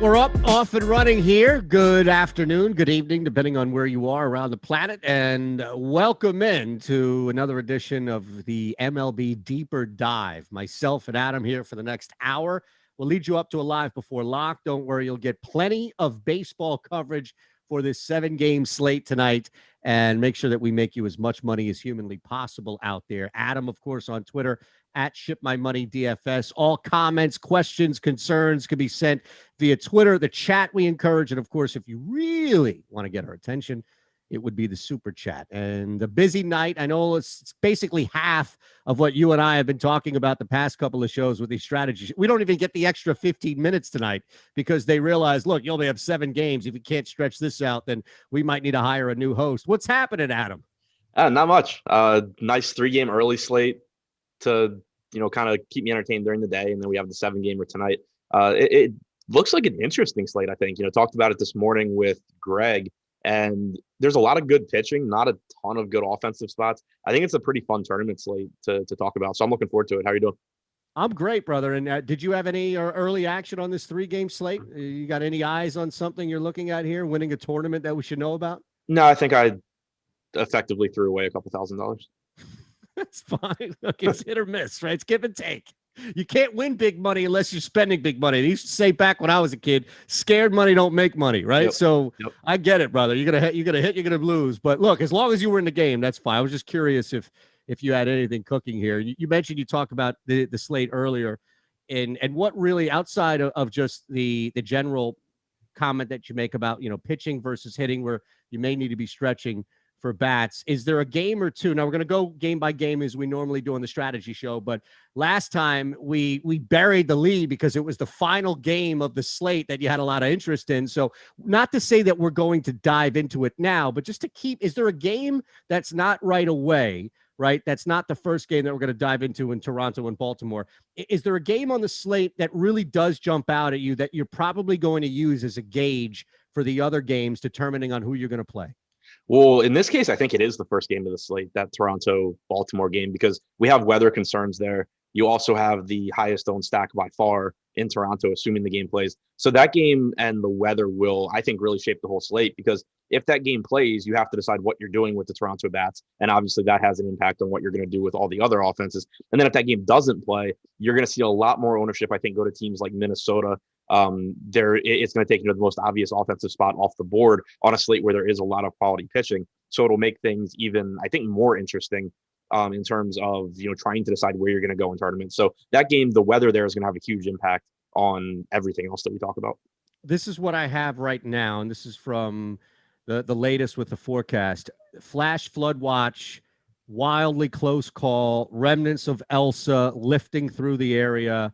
right, we're up, off and running here. Good afternoon, good evening, depending on where you are around the planet. And welcome in to another edition of the MLB Deeper Dive. Myself and Adam here for the next hour. We'll lead you up to a live before lock. Don't worry, you'll get plenty of baseball coverage for this 7-game slate tonight. And make sure that we make you as much money as humanly possible out there. Adam, of course, on Twitter, at ShipMyMoneyDFS. All comments, questions, concerns can be sent via Twitter, the chat we encourage. And, of course, if you really want to get our attention, it would be the super chat. And a busy night. I know it's basically half of what you and I have been talking about the past couple of shows with these strategies. We don't even get the extra 15 minutes tonight because they realize, look, you only have 7 games. If you can't stretch this out, then we might need to hire a new host. What's happening, Adam? Not much. Nice 3-game early slate to, kind of keep me entertained during the day. And then we have the 7-gamer tonight. It looks like an interesting slate, I think. Talked about it this morning with Greg. And there's a lot of good pitching, not a ton of good offensive spots. I think it's a pretty fun tournament slate to talk about. So I'm looking forward to it. How are you doing? I'm great, brother. And did you have any early action on this 3-game slate? You got any eyes on something you're looking at here, winning a tournament that we should know about? No, I think I effectively threw away a couple $1,000. That's fine. Look, it's hit or miss, right? It's give and take. You can't win big money unless you're spending big money. They used to say back when I was a kid, scared money don't make money, right? Yep. So Yep. I get it, brother. You're gonna hit, you're gonna lose. But look, as long as you were in the game, that's fine. I was just curious if you had anything cooking here. You mentioned you talked about the slate earlier, and what really outside of just the general comment that you make about pitching versus hitting, where you may need to be stretching for bats. Is there a game or two? Now we're going to go game by game as we normally do on the strategy show. But last time we buried the lead because it was the final game of the slate that you had a lot of interest in. So not to say that we're going to dive into it now, but just to keep, is there a game that's not right away, right? That's not the first game that we're going to dive into in Toronto and Baltimore. Is there a game on the slate that really does jump out at you that you're probably going to use as a gauge for the other games, determining on who you're going to play? Well, in this case, I think it is the first game of the slate, that Toronto-Baltimore game, because we have weather concerns there. You also have the highest owned stack by far in Toronto, assuming the game plays. So that game and the weather will, I think, really shape the whole slate, because if that game plays, you have to decide what you're doing with the Toronto bats. And obviously that has an impact on what you're going to do with all the other offenses. And then if that game doesn't play, you're going to see a lot more ownership, I think, go to teams like Minnesota. It's going to take the most obvious offensive spot off the board on a slate where there is a lot of quality pitching. So it'll make things even, I think, more interesting in terms of, trying to decide where you're going to go in tournaments. So that game, the weather there is going to have a huge impact on everything else that we talk about. This is what I have right now, and this is from the latest with the forecast. Flash flood watch, wildly close call, remnants of Elsa lifting through the area,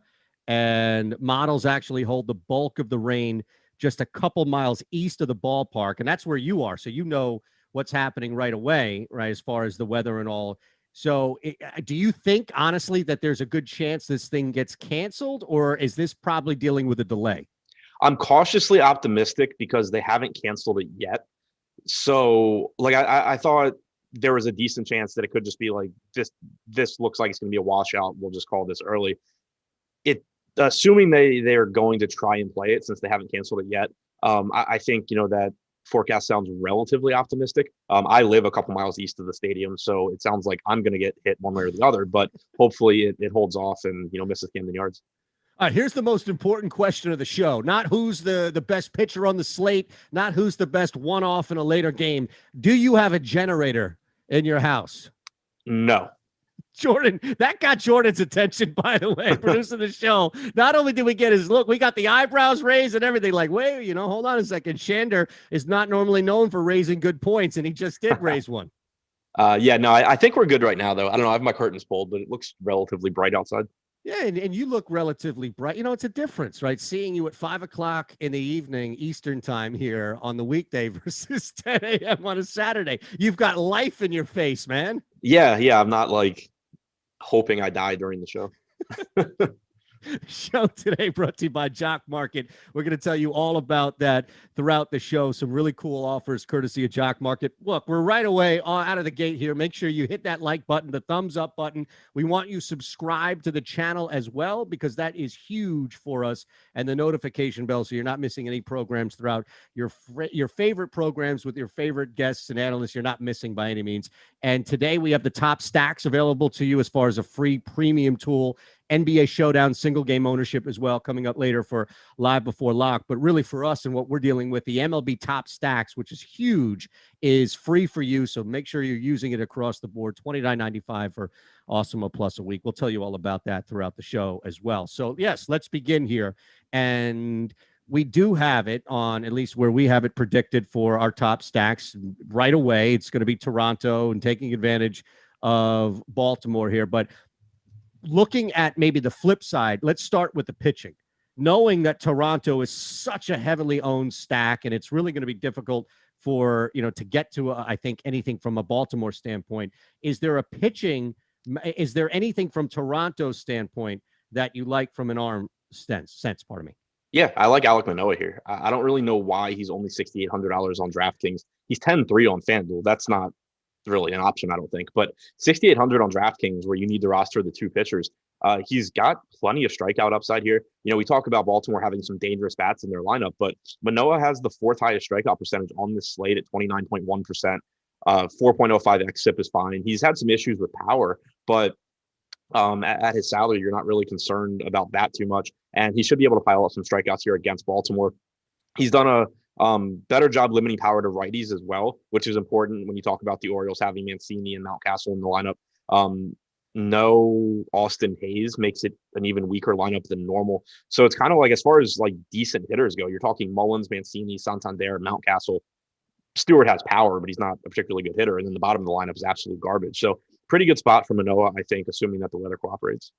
and models actually hold the bulk of the rain just a couple miles east of the ballpark. And that's where you are. So you know what's happening right away, right, as far as the weather and all. So do you think, honestly, that there's a good chance this thing gets canceled, or is this probably dealing with a delay? I'm cautiously optimistic because they haven't canceled it yet. So, I thought there was a decent chance that it could just be like, this looks like it's going to be a washout. We'll just call this early. Assuming they're going to try and play it since they haven't canceled it yet. I think, that forecast sounds relatively optimistic. I live a couple miles east of the stadium, so it sounds like I'm going to get hit one way or the other, but hopefully it holds off and, misses Camden Yards. All right, here's the most important question of the show. Not who's the best pitcher on the slate, not who's the best one-off in a later game. Do you have a generator in your house? No. Jordan, that got Jordan's attention, by the way, producing the show. Not only did we get his look, we got the eyebrows raised and everything. Like, wait, hold on a second. Shander is not normally known for raising good points, and he just did raise one. I think we're good right now, though. I don't know. I have my curtains pulled, but it looks relatively bright outside. Yeah, and you look relatively bright. It's a difference, right? Seeing you at 5 o'clock in the evening Eastern time here on the weekday versus 10 a.m. on a Saturday. You've got life in your face, man. Yeah. I'm not hoping I die during the show. Show today brought to you by Jock Market. We're going to tell you all about that throughout the show. Some really cool offers courtesy of Jock Market. Look, we're right away out of the gate here. Make sure you hit that like button, the thumbs up button. We want you subscribe to the channel as well, because that is huge for us, and the notification bell so you're not missing any programs throughout your favorite programs with your favorite guests and analysts. You're not missing by any means. And today we have the top stacks available to you as far as a free premium tool. NBA Showdown single game ownership as well coming up later for Live Before Lock. But really for us and what we're dealing with, the MLB top stacks, which is huge, is free for you. So make sure you're using it across the board. $29.95 for Awesemo Plus a week. We'll tell you all about that throughout the show as well. So yes, let's begin here. And we do have it on, at least where we have it predicted for our top stacks right away. It's going to be Toronto and taking advantage of Baltimore here. But looking at maybe the flip side, let's start with the pitching. Knowing that Toronto is such a heavily owned stack, and it's really going to be difficult for, to get to, I think, anything from a Baltimore standpoint. Is there anything from Toronto's standpoint that you like from an arm sense, pardon me? Yeah, I like Alek Manoah here. I don't really know why he's only $6,800 on DraftKings. He's 10-3 on FanDuel. That's not really an option, I don't think. But 6,800 on DraftKings, where you need to roster the two pitchers, he's got plenty of strikeout upside here. We talk about Baltimore having some dangerous bats in their lineup, but Manoah has the fourth highest strikeout percentage on this slate at 29.1%. 4.05 xFIP is fine. He's had some issues with power, but at his salary, you're not really concerned about that too much. And he should be able to pile up some strikeouts here against Baltimore. He's done a better job limiting power to righties as well, which is important when you talk about the Orioles having Mancini and Mountcastle in the lineup. No Austin Hayes makes it an even weaker lineup than normal. So it's kind of like, as far as like decent hitters go, you're talking Mullins, Mancini, Santander, Mountcastle. Stewart has power, but he's not a particularly good hitter. And then the bottom of the lineup is absolute garbage. So pretty good spot for Manoah, I think, assuming that the weather cooperates.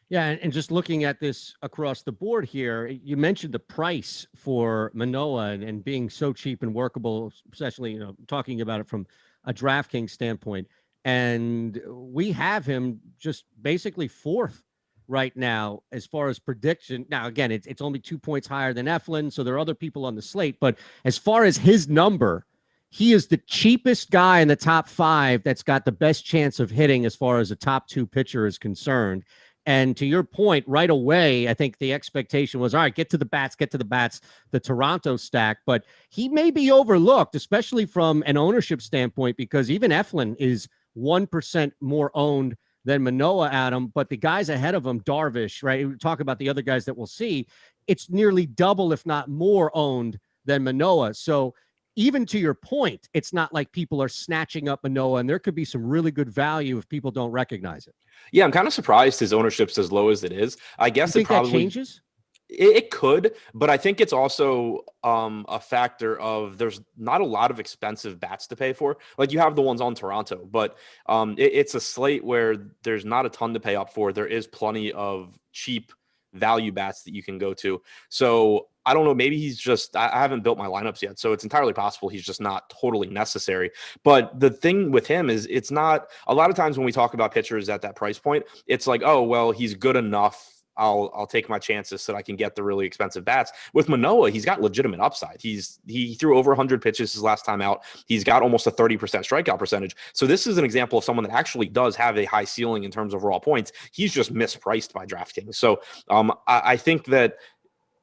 Yeah, and just looking at this across the board here, you mentioned the price for Manoah and being so cheap and workable, especially, talking about it from a DraftKings standpoint. And we have him just basically fourth right now as far as prediction. Now, again, it's only 2 points higher than Eflin, so there are other people on the slate. But as far as his number, he is the cheapest guy in the top five that's got the best chance of hitting as far as a top two pitcher is concerned. And to your point, right away, I think the expectation was, all right, get to the bats, the Toronto stack. But he may be overlooked, especially from an ownership standpoint, because even Eflin is 1% more owned than Manoah, Adam. But the guys ahead of him, Darvish, right? We talk about the other guys that we'll see. It's nearly double, if not more, owned than Manoah. So even to your point, it's not like people are snatching up Manoah, and there could be some really good value if people don't recognize it. Yeah, I'm kind of surprised his ownership's as low as it is. I guess it probably changes. It could, but I think it's also a factor of there's not a lot of expensive bats to pay for. Like, you have the ones on Toronto, but it's a slate where there's not a ton to pay up for. There is plenty of cheap value bats that you can go to. So I don't know. Maybe he's just, I haven't built my lineups yet, so it's entirely possible he's just not totally necessary. But the thing with him is, it's not, a lot of times when we talk about pitchers at that price point, it's like, oh, well, he's good enough. I'll take my chances so that I can get the really expensive bats. With Manoah, he's got legitimate upside. He threw over 100 pitches his last time out. He's got almost a 30% strikeout percentage. So this is an example of someone that actually does have a high ceiling in terms of raw points. He's just mispriced by DraftKings. So I think that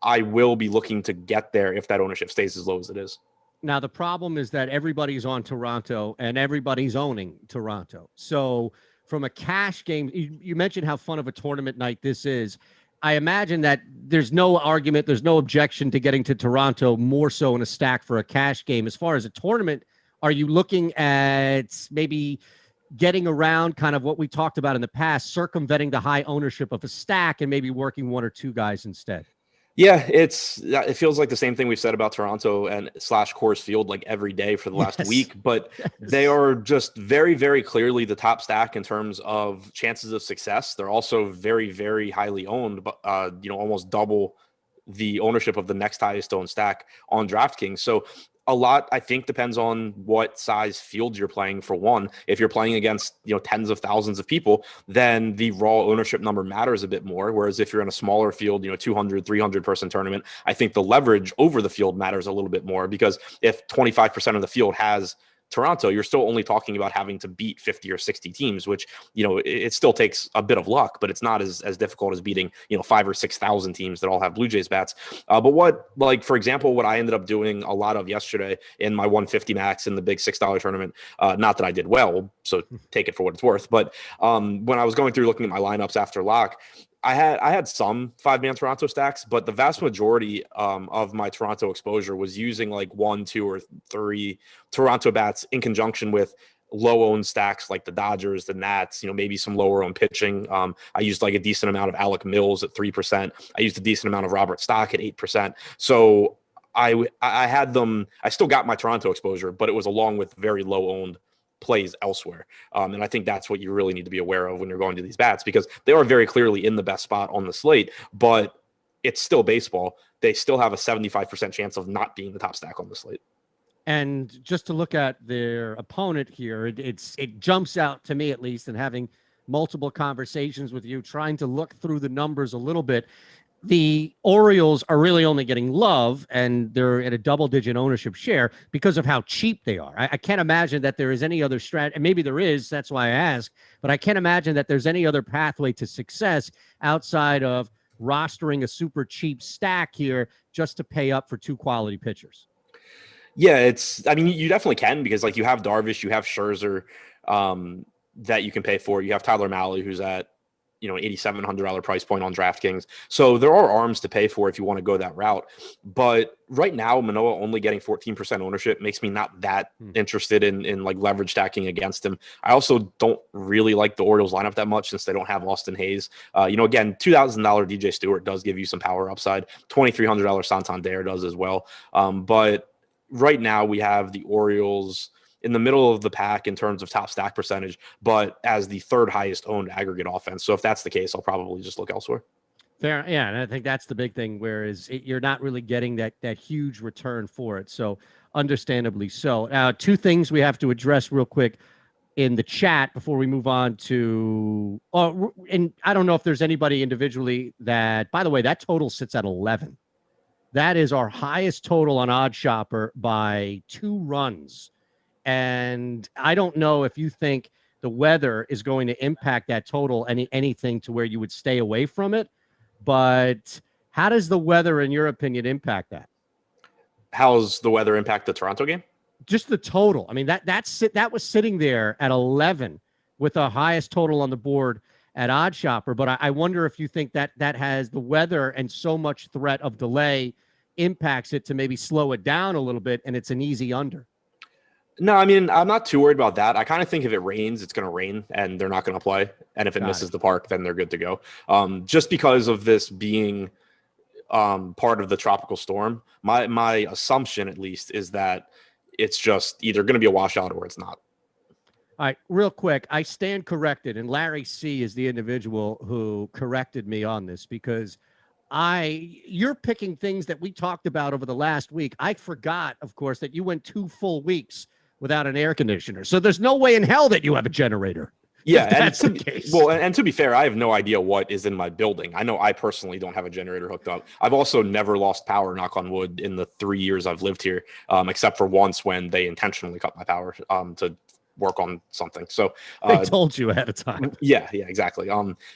I will be looking to get there if that ownership stays as low as it is. Now, the problem is that everybody's on Toronto and everybody's owning Toronto. So from a cash game, you mentioned how fun of a tournament night this is. I imagine that there's no argument, there's no objection to getting to Toronto more so in a stack for a cash game. As far as a tournament, are you looking at maybe getting around kind of what we talked about in the past, circumventing the high ownership of a stack and maybe working one or two guys instead? Yeah, it feels like the same thing we've said about Toronto and / Coors Field like every day for the last week, but they are just very, very clearly the top stack in terms of chances of success. They're also very, very highly owned, but almost double the ownership of the next highest owned stack on DraftKings. So a lot, I think, depends on what size field you're playing. For one, if you're playing against, tens of thousands of people, then the raw ownership number matters a bit more. Whereas if you're in a smaller field, 200, 300 person tournament, I think the leverage over the field matters a little bit more, because if 25% of the field has Toronto, you're still only talking about having to beat 50 or 60 teams, which, it still takes a bit of luck, but it's not as difficult as beating, 5 or 6,000 teams that all have Blue Jays bats. But for example, what I ended up doing a lot of yesterday in my 150 max in the big $6 tournament, not that I did well, so take it for what it's worth. But when I was going through looking at my lineups after lock, I had some 5-man Toronto stacks, but the vast majority of my Toronto exposure was using like 1, 2, or 3 Toronto bats in conjunction with low-owned stacks like the Dodgers, the Nats, maybe some lower-owned pitching. I used like a decent amount of Alec Mills at 3%. I used a decent amount of Robert Stock at 8%. So I had them. I still got my Toronto exposure, but it was along with very low-owned plays elsewhere. And I think that's what you really need to be aware of when you're going to these bats, because they are very clearly in the best spot on the slate, but it's still baseball. They still have a 75% chance of not being the top stack on the slate. And just to look at their opponent here, it jumps out to me, at least, and having multiple conversations with you, trying to look through the numbers a little bit. The Orioles are really only getting love, and they're at a double-digit ownership share because of how cheap they are. I can't imagine that there is any other strategy, and maybe there is, that's why I ask, but I can't imagine that there's any other pathway to success outside of rostering a super cheap stack here just to pay up for 2 quality pitchers. Yeah, you definitely can, because like you have Darvish, you have Scherzer that you can pay for. You have Tyler Mahle, who's at $8,700 price point on DraftKings. So there are arms to pay for if you want to go that route. But right now, Manoah only getting 14% ownership makes me not that interested in like leverage stacking against him. I also don't really like the Orioles lineup that much, since they don't have Austin Hayes. Again, $2,000 DJ Stewart does give you some power upside. $2,300 Santander does as well. But right now we have the Orioles in the middle of the pack in terms of top stack percentage, but as the 3rd highest owned aggregate offense. So if that's the case, I'll probably just look elsewhere. Fair. Yeah. And I think that's the big thing, whereas you're not really getting that huge return for it. So understandably so. 2 things we have to address real quick in the chat before we move on to, and I don't know if there's anybody individually that, by the way, that total sits at 11. That is our highest total on Odd Shopper by 2 runs. And I don't know if you think the weather is going to impact that total anything to where you would stay away from it. But how does the weather, in your opinion, impact that? How's the weather impact the Toronto game? Just the total. I mean, that was sitting there at 11 with the highest total on the board at Odd Shopper. But I wonder if you think that has the weather and so much threat of delay impacts it to maybe slow it down a little bit, and it's an easy under. No, I mean, I'm not too worried about that. I kind of think if it rains, it's going to rain and they're not going to play. And if it misses the park, then they're good to go. Just because of this being part of the tropical storm, my assumption, at least, is that it's just either going to be a washout or it's not. All right, real quick, I stand corrected, and Larry C. is the individual who corrected me on this, because you're picking things that we talked about over the last week. I forgot, of course, that you went 2 full weeks without an air conditioner. So there's no way in hell that you have a generator. Yeah, and that's the case. Well, and to be fair, I have no idea what is in my building. I know I personally don't have a generator hooked up. I've also never lost power, knock on wood, in the 3 years I've lived here, except for once when they intentionally cut my power to work on something. So they told you ahead of time. Yeah, exactly.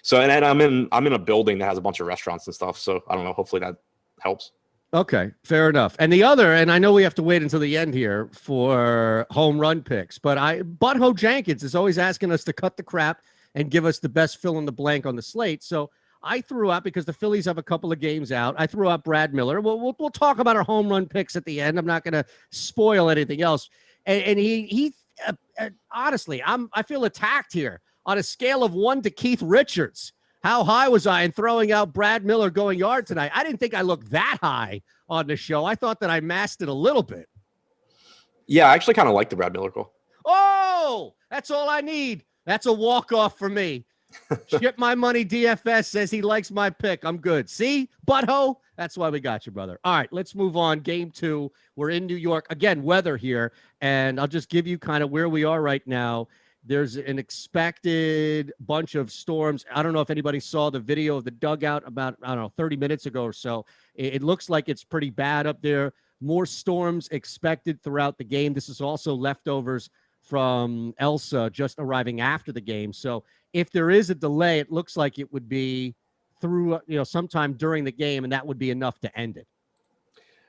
So and I'm in a building that has a bunch of restaurants and stuff. So I don't know. Hopefully that helps. Okay, fair enough. And the other, and I know we have to wait until the end here for home run picks, but Butthole Jenkins is always asking us to cut the crap and give us the best fill in the blank on the slate. So I threw out, because the Phillies have a couple of games out, I threw out Brad Miller. We'll talk about our home run picks at the end. I'm not going to spoil anything else. And he honestly, I feel attacked here on a scale of 1 to Keith Richards. How high was I in throwing out Brad Miller going yard tonight? I didn't think I looked that high on the show. I thought that I masked it a little bit. Yeah, I actually kind of like the Brad Miller call. Oh, that's all I need. That's a walk-off for me. Ship my money. DFS says he likes my pick. I'm good. See, butthole. That's why we got you, brother. All right, let's move on. Game 2. We're in New York. Again, weather here. And I'll just give you kind of where we are right now. There's an expected bunch of storms. I don't know if anybody saw the video of the dugout about, 30 minutes ago or so. It looks like it's pretty bad up there. More storms expected throughout the game. This is also leftovers from Elsa just arriving after the game. So if there is a delay, it looks like it would be through, sometime during the game, and that would be enough to end it.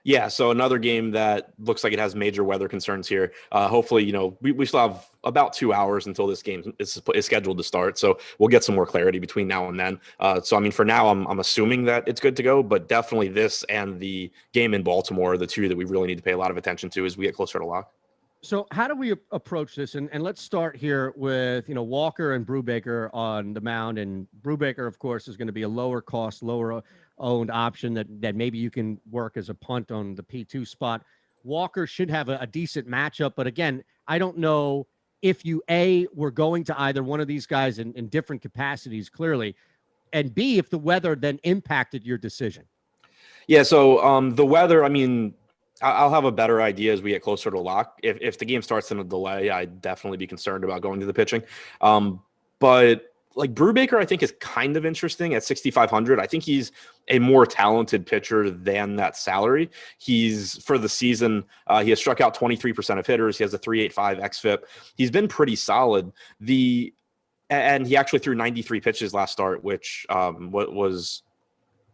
Yeah, so another game that looks like it has major weather concerns here. Hopefully, we still have about 2 hours until this game is scheduled to start. So we'll get some more clarity between now and then. So, I mean, for now, I'm assuming that it's good to go, but definitely this and the game in Baltimore are the two that we really need to pay a lot of attention to as we get closer to lock. So how do we approach this? And let's start here with, Walker and Brubaker on the mound. And Brubaker, of course, is going to be a lower cost, lower owned option that maybe you can work as a punt on the P2 spot. Walker should have a decent matchup. But again, I don't know if you, A, were going to either one of these guys in different capacities, clearly, and B, if the weather then impacted your decision. Yeah, so the weather, I mean, I'll have a better idea as we get closer to lock. If the game starts in a delay, I'd definitely be concerned about going to the pitching. But like Brubaker, I think is kind of interesting at 6,500. I think he's a more talented pitcher than that salary. He's for the season, he has struck out 23% of hitters. He has a 3.85 xFIP. He's been pretty solid. And he actually threw 93 pitches last start, which was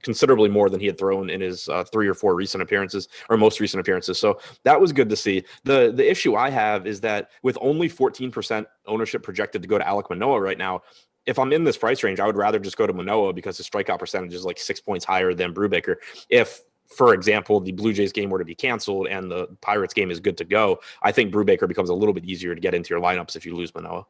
considerably more than he had thrown in his 3 or 4 recent appearances, or most recent appearances. So that was good to see. The issue I have is that with only 14% ownership projected to go to Alek Manoah right now, if I'm in this price range, I would rather just go to Manoah because his strikeout percentage is like 6 points higher than Brubaker. If, for example, the Blue Jays game were to be canceled and the Pirates game is good to go, I think Brubaker becomes a little bit easier to get into your lineups if you lose Manoah.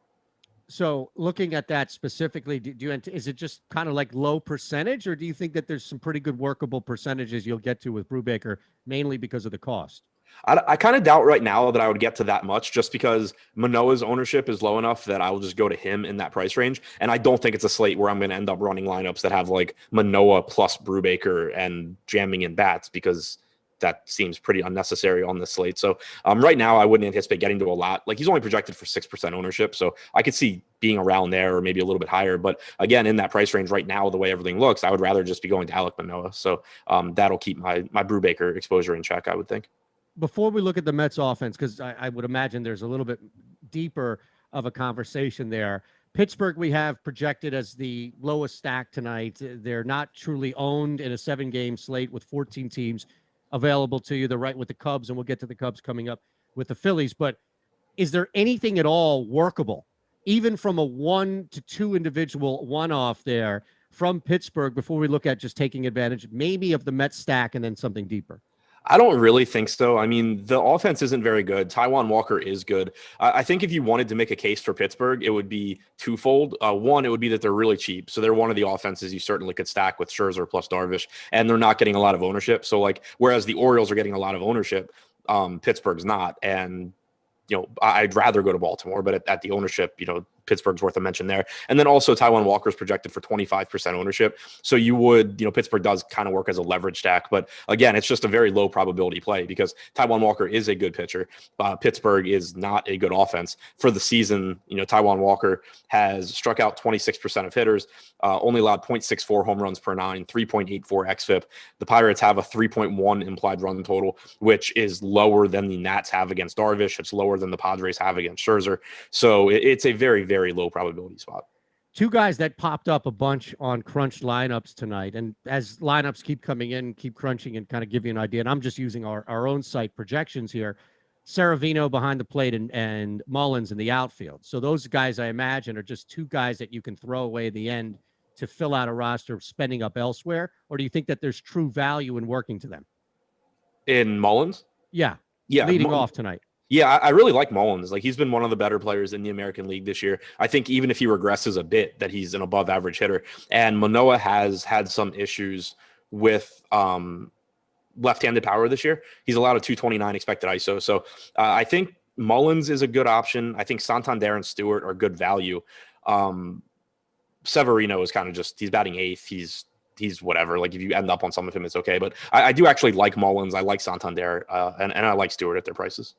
So looking at that specifically, is it just kind of like low percentage, or do you think that there's some pretty good workable percentages you'll get to with Brubaker, mainly because of the cost? I kind of doubt right now that I would get to that much just because Manoah's ownership is low enough that I will just go to him in that price range. And I don't think it's a slate where I'm going to end up running lineups that have like Manoah plus Brubaker and jamming in bats because that seems pretty unnecessary on this slate. So right now I wouldn't anticipate getting to a lot. Like he's only projected for 6% ownership. So I could see being around there or maybe a little bit higher. But again, in that price range right now, the way everything looks, I would rather just be going to Alek Manoah. So that'll keep my Brubaker exposure in check, I would think. Before we look at the Mets offense, because I would imagine there's a little bit deeper of a conversation there. Pittsburgh, we have projected as the lowest stack tonight. They're not truly owned in a 7-game slate with 14 teams available to you. They're right with the Cubs, and we'll get to the Cubs coming up with the Phillies. But is there anything at all workable, even from a 1 to 2 individual one-off there from Pittsburgh, before we look at just taking advantage maybe of the Mets stack and then something deeper? I don't really think so. I mean, the offense isn't very good. Taijuan Walker is good. I think if you wanted to make a case for Pittsburgh, it would be twofold. One, it would be that they're really cheap. So they're one of the offenses you certainly could stack with Scherzer plus Darvish, and they're not getting a lot of ownership. So like, whereas the Orioles are getting a lot of ownership, Pittsburgh's not. And, I'd rather go to Baltimore, but at the ownership, Pittsburgh's worth a mention there. And then also Taijuan Walker's projected for 25% ownership. So you would, Pittsburgh does kind of work as a leverage stack. But again, it's just a very low probability play because Taijuan Walker is a good pitcher. Pittsburgh is not a good offense. For the season, Taijuan Walker has struck out 26% of hitters, only allowed 0.64 home runs per 9, 3.84 xFIP. The Pirates have a 3.1 implied run total, which is lower than the Nats have against Darvish. It's lower than the Padres have against Scherzer. So it's a very, very low probability spot. Two guys that popped up a bunch on crunched lineups tonight. And as lineups keep coming in, keep crunching and kind of give you an idea. And I'm just using our own site projections here. Saravino behind the plate and Mullins in the outfield. So those guys, I imagine, are just two guys that you can throw away at the end to fill out a roster spending up elsewhere. Or do you think that there's true value in working to them? In Mullins? Yeah. Yeah. Leading off tonight. Yeah, I really like Mullins. Like, he's been one of the better players in the American League this year. I think even if he regresses a bit, that he's an above average hitter. And Manoah has had some issues with left-handed power this year. He's allowed a 229 expected ISO. So I think Mullins is a good option. I think Santander and Stewart are good value. Severino is kind of just, he's batting eighth. He's whatever. Like if you end up on some of him, it's okay. But I do actually like Mullins. I like Santander, and I like Stewart at their prices.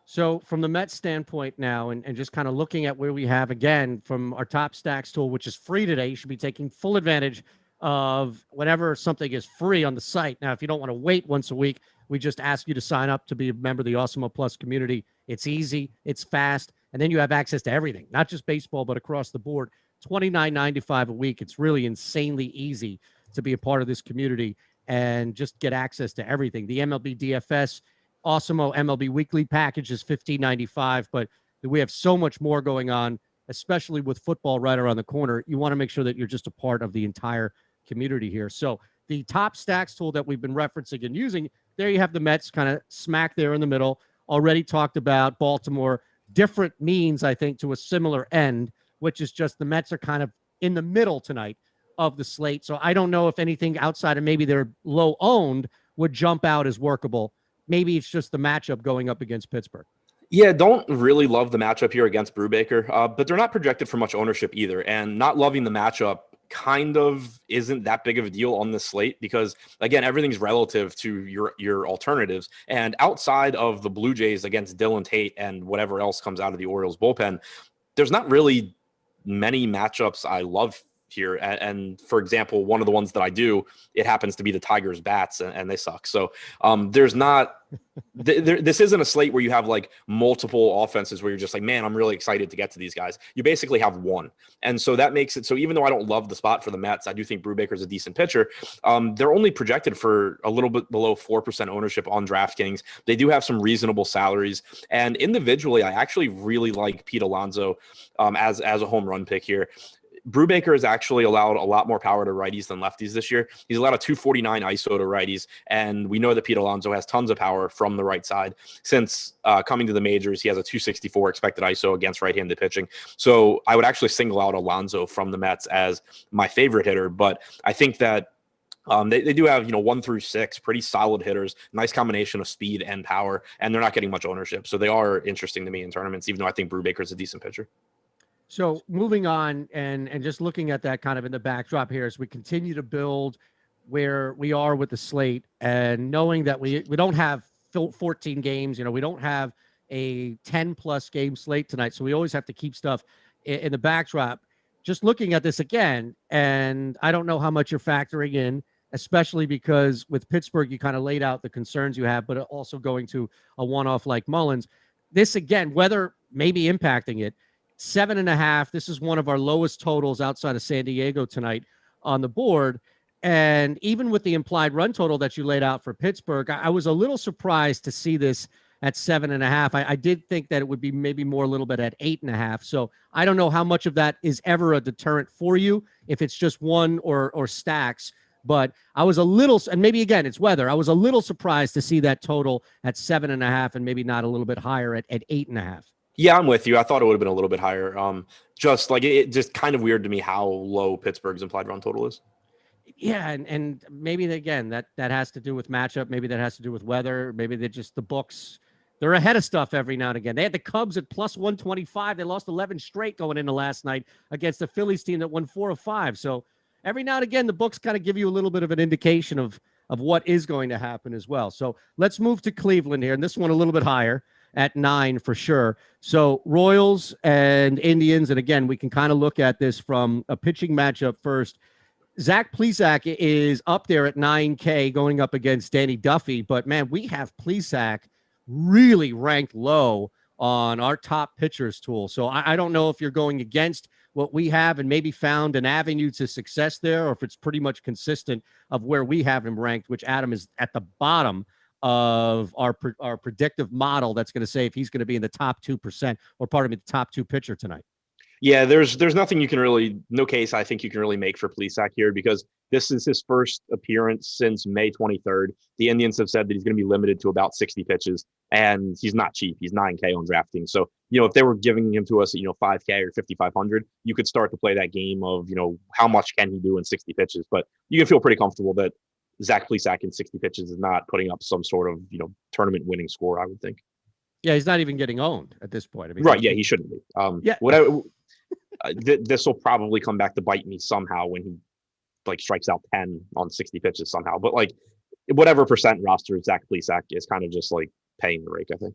So from the Mets standpoint now, and just kind of looking at where we have, again, from our top stacks tool, which is free today, you should be taking full advantage of whenever something is free on the site. Now, if you don't want to wait once a week, we just ask you to sign up to be a member of the Awesemo Plus community. It's easy, it's fast, and then you have access to everything, not just baseball, but across the board. $29.95 a week. It's really insanely easy to be a part of this community and just get access to everything. The MLB DFS Awesemo MLB Weekly package is $15.95, but we have so much more going on, especially with football right around the corner. You want to make sure that you're just a part of the entire community here. So the top stacks tool that we've been referencing and using, there you have the Mets kind of smack there in the middle. Already talked about Baltimore. Different means, I think, to a similar end, which is just the Mets are kind of in the middle tonight of the slate. So I don't know if anything outside of maybe they're low owned would jump out as workable. Maybe it's just the matchup going up against Pittsburgh. Yeah, don't really love the matchup here against Brubaker, but they're not projected for much ownership either. And not loving the matchup kind of isn't that big of a deal on this slate because, again, everything's relative to your alternatives. And outside of the Blue Jays against Dylan Tate and whatever else comes out of the Orioles bullpen, there's not really many matchups I love here. And for example, one of the ones that I do, it happens to be the Tigers bats and they suck. So there's not, this isn't a slate where you have like multiple offenses where you're just like, man, I'm really excited to get to these guys. You basically have one. And so that makes it, so even though I don't love the spot for the Mets, I do think Brubaker's a decent pitcher. They're only projected for a little bit below 4% ownership on DraftKings. They do have some reasonable salaries. And individually, I actually really like Pete Alonso as a home run pick here. Brubaker has actually allowed a lot more power to righties than lefties this year. He's allowed a 249 ISO to righties, and we know that Pete Alonso has tons of power from the right side. Since coming to the majors, he has a 264 expected ISO against right-handed pitching. So I would actually single out Alonso from the Mets as my favorite hitter, but I think that they do have, 1 through 6 pretty solid hitters, nice combination of speed and power, and they're not getting much ownership. So they are interesting to me in tournaments, even though I think Brubaker's a decent pitcher. So moving on and just looking at that kind of in the backdrop here as we continue to build where we are with the slate and knowing that we don't have 14 games, we don't have a 10-plus game slate tonight. So we always have to keep stuff in the backdrop. Just looking at this again, and I don't know how much you're factoring in, especially because with Pittsburgh, you kind of laid out the concerns you have, but also going to a one-off like Mullins. This, again, weather may be impacting it. 7.5. This is one of our lowest totals outside of San Diego tonight on the board. And even with the implied run total that you laid out for Pittsburgh, I was a little surprised to see this at 7.5. I did think that it would be maybe more a little bit at 8.5. So I don't know how much of that is ever a deterrent for you, if it's just one or stacks. But I was a little, and maybe again, it's weather. I was a little surprised to see that total at 7.5 and maybe not a little bit higher at 8.5. Yeah, I'm with you. I thought it would have been a little bit higher. Just like it just kind of weird to me how low Pittsburgh's implied run total is. Yeah, and maybe again that has to do with matchup. Maybe that has to do with weather. Maybe they're just the books. They're ahead of stuff every now and again. They had the Cubs at plus 125. They lost 11 straight going into last night against the Phillies team that won 4 of 5. So every now and again, the books kind of give you a little bit of an indication of what is going to happen as well. So let's move to Cleveland here, and this one a little bit higher at 9 for sure. So Royals and Indians, and again, we can kind of look at this from a pitching matchup first. Zach Plesac is up there at 9K going up against Danny Duffy, but man, we have Plesac really ranked low on our top pitchers tool. So I don't know if you're going against what we have and maybe found an avenue to success there, or if it's pretty much consistent of where we have him ranked, which Adam is at the bottom of our predictive model that's going to say if he's going to be in the top 2% or the top 2 pitcher tonight. Yeah, there's nothing you can really, no case I think you can really make for Plesac here because this is his first appearance since May 23rd. The Indians have said that he's going to be limited to about 60 pitches, and he's not cheap. He's 9K on DraftKings. So, if they were giving him to us at, 5K or 5,500, you could start to play that game of, how much can he do in 60 pitches. But you can feel pretty comfortable that Zach Plesac in 60 pitches is not putting up some sort of, tournament winning score, I would think. Yeah, he's not even getting owned at this point. I mean, right. Yeah, he shouldn't be. Yeah. this will probably come back to bite me somehow when he like strikes out 10 on 60 pitches somehow. But like whatever percent roster Zach Plesac is kind of just like paying the rake, I think.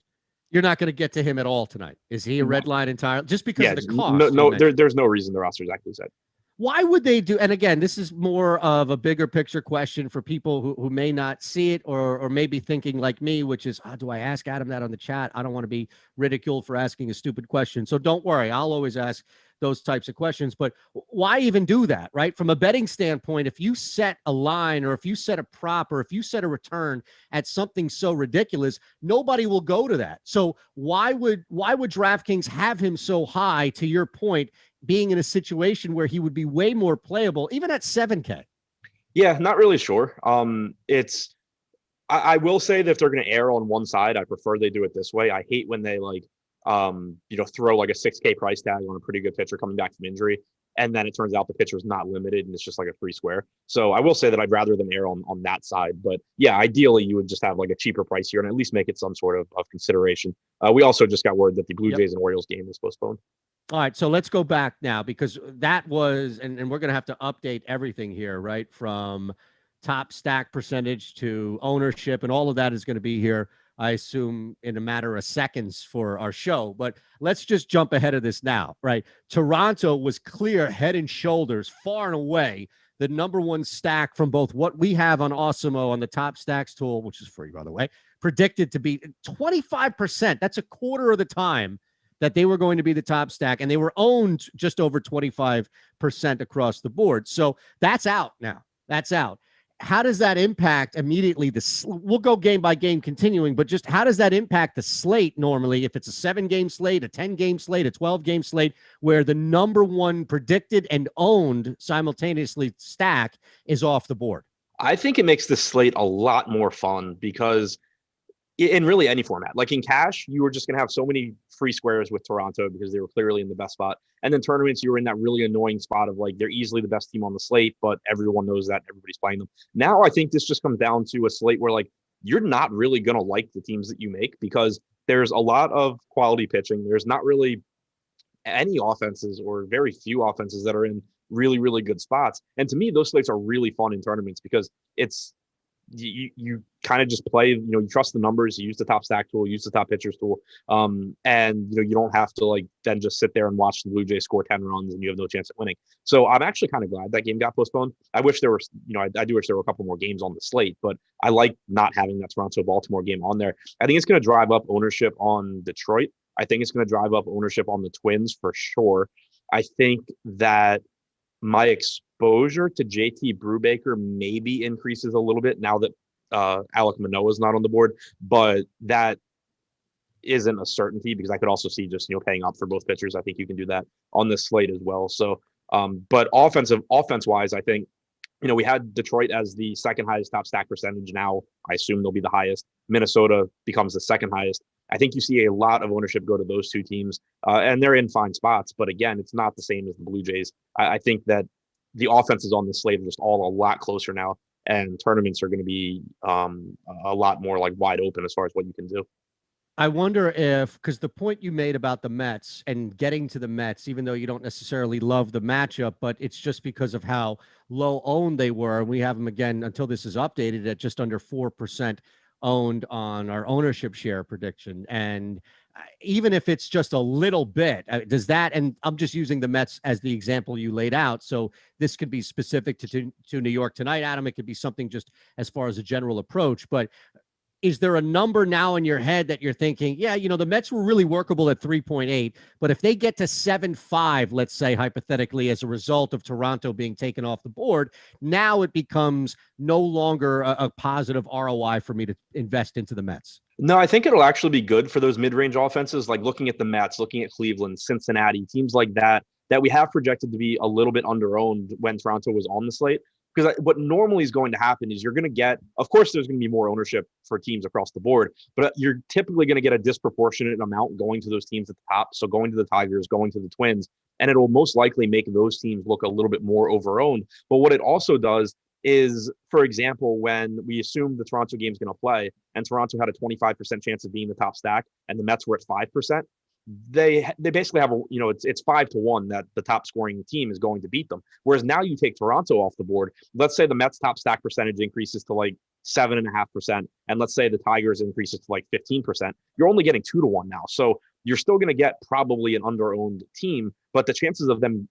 You're not going to get to him at all tonight. Is he a red line entirely? Just because of the cost? There's no reason the roster Zach Plesac. Why would they do? And again, this is more of a bigger picture question for people who may not see it or may be thinking like me, which is, do I ask Adam that on the chat? I don't want to be ridiculed for asking a stupid question. So don't worry. I'll always ask those types of questions. But why even do that, right? From a betting standpoint, if you set a line or if you set a prop or if you set a return at something so ridiculous, nobody will go to that. So why would DraftKings have him so high, to your point, being in a situation where he would be way more playable, even at 7K? Yeah, not really sure. I will say that if they're going to err on one side, I prefer they do it this way. I hate when they throw like a 6K price tag on a pretty good pitcher coming back from injury, and then it turns out the pitcher's not limited and it's just like a free square. So I will say that I'd rather them err on that side. But yeah, ideally you would just have like a cheaper price here and at least make it some sort of consideration. We also just got word that the Blue Jays and Orioles game is postponed. All right, so let's go back now, because that was, and we're going to have to update everything here, right? From top stack percentage to ownership, and all of that is going to be here, I assume, in a matter of seconds for our show. But let's just jump ahead of this now, right? Toronto was clear head and shoulders, far and away, the number one stack from both what we have on Awesemo on the top stacks tool, which is free, by the way, predicted to be 25%. That's a quarter of the time that they were going to be the top stack, and they were owned just over 25% across the board. So that's out now. That's out. How does that impact immediately we'll go game by game continuing, but just how does that impact the slate normally if it's a 7-game slate, a 10-game slate, a 12-game slate, where the number one predicted and owned simultaneously stack is off the board? I think it makes the slate a lot more fun because in really any format, like in cash, you were just going to have so many free squares with Toronto because they were clearly in the best spot. And then tournaments, you were in that really annoying spot of like, they're easily the best team on the slate, but everyone knows that everybody's playing them. Now, I think this just comes down to a slate where like, you're not really going to like the teams that you make because there's a lot of quality pitching. There's not really any offenses or very few offenses that are in really, really good spots. And to me, those slates are really fun in tournaments because it's, you kind of just play, you trust the numbers, you use the top stack tool, use the top pitchers tool. And you don't have to like then just sit there and watch the Blue Jays score 10 runs and you have no chance at winning. So I'm actually kind of glad that game got postponed. I wish there were, I do wish there were a couple more games on the slate, but I like not having that Toronto Baltimore game on there. I think it's going to drive up ownership on Detroit. I think it's going to drive up ownership on the Twins for sure. I think that my exposure to JT Brubaker maybe increases a little bit now that Alek Manoah is not on the board, but that isn't a certainty because I could also see just paying up for both pitchers. I think you can do that on this slate as well. So, but offense wise, I think we had Detroit as the second highest top stack percentage. Now I assume they'll be the highest. Minnesota becomes the second highest. I think you see a lot of ownership go to those two teams, and they're in fine spots. But again, it's not the same as the Blue Jays. I think that the offenses on this slate are just all a lot closer now, and tournaments are going to be a lot more like wide open as far as what you can do. I wonder if, because the point you made about the Mets and getting to the Mets, even though you don't necessarily love the matchup, but it's just because of how low owned they were. And we have them again until this is updated at just under 4% owned on our ownership share prediction. And even if it's just a little bit, does that, and I'm just using the Mets as the example you laid out. So this could be specific to New York tonight, Adam. It could be something just as far as a general approach, but is there a number now in your head that you're thinking, yeah, the Mets were really workable at 3.8, but if they get to 7.5, let's say hypothetically, as a result of Toronto being taken off the board, now it becomes no longer a positive ROI for me to invest into the Mets? No, I think it'll actually be good for those mid-range offenses, like looking at the Mets, looking at Cleveland, Cincinnati, teams like that we have projected to be a little bit under-owned when Toronto was on the slate. Because what normally is going to happen is you're going to get, of course, there's going to be more ownership for teams across the board, but you're typically going to get a disproportionate amount going to those teams at the top. So going to the Tigers, going to the Twins, and it will most likely make those teams look a little bit more overowned. But what it also does is, for example, when we assume the Toronto game is going to play and Toronto had a 25% chance of being the top stack and the Mets were at 5%, they basically have it's 5-1 that the top scoring team is going to beat them. Whereas now you take Toronto off the board. Let's say the Mets top stack percentage increases to like 7.5%, and let's say the Tigers increases to like 15%. You're only getting 2-1 now, so you're still going to get probably an under-owned team, but the chances of them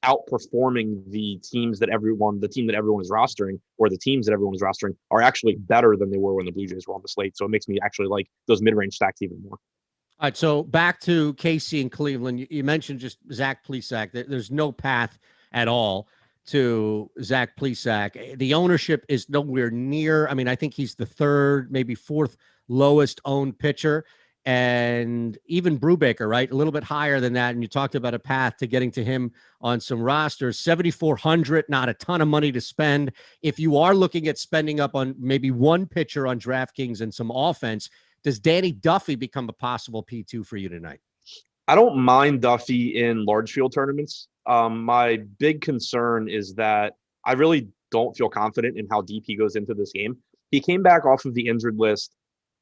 outperforming the team that everyone is rostering, or the teams that everyone is rostering, are actually better than they were when the Blue Jays were on the slate. So it makes me actually like those mid-range stacks even more. All right, so back to KC and Cleveland. You mentioned just Zach Plesac. There's no path at all to Zach Plesac. The ownership is nowhere near. I mean, I think he's the third, maybe fourth lowest owned pitcher. And even Brubaker, right? A little bit higher than that. And you talked about a path to getting to him on some rosters. 7,400, not a ton of money to spend. If you are looking at spending up on maybe one pitcher on DraftKings and some offense, does Danny Duffy become a possible P2 for you tonight? I don't mind Duffy in large field tournaments. My big concern is that I really don't feel confident in how deep he goes into this game. He came back off of the injured list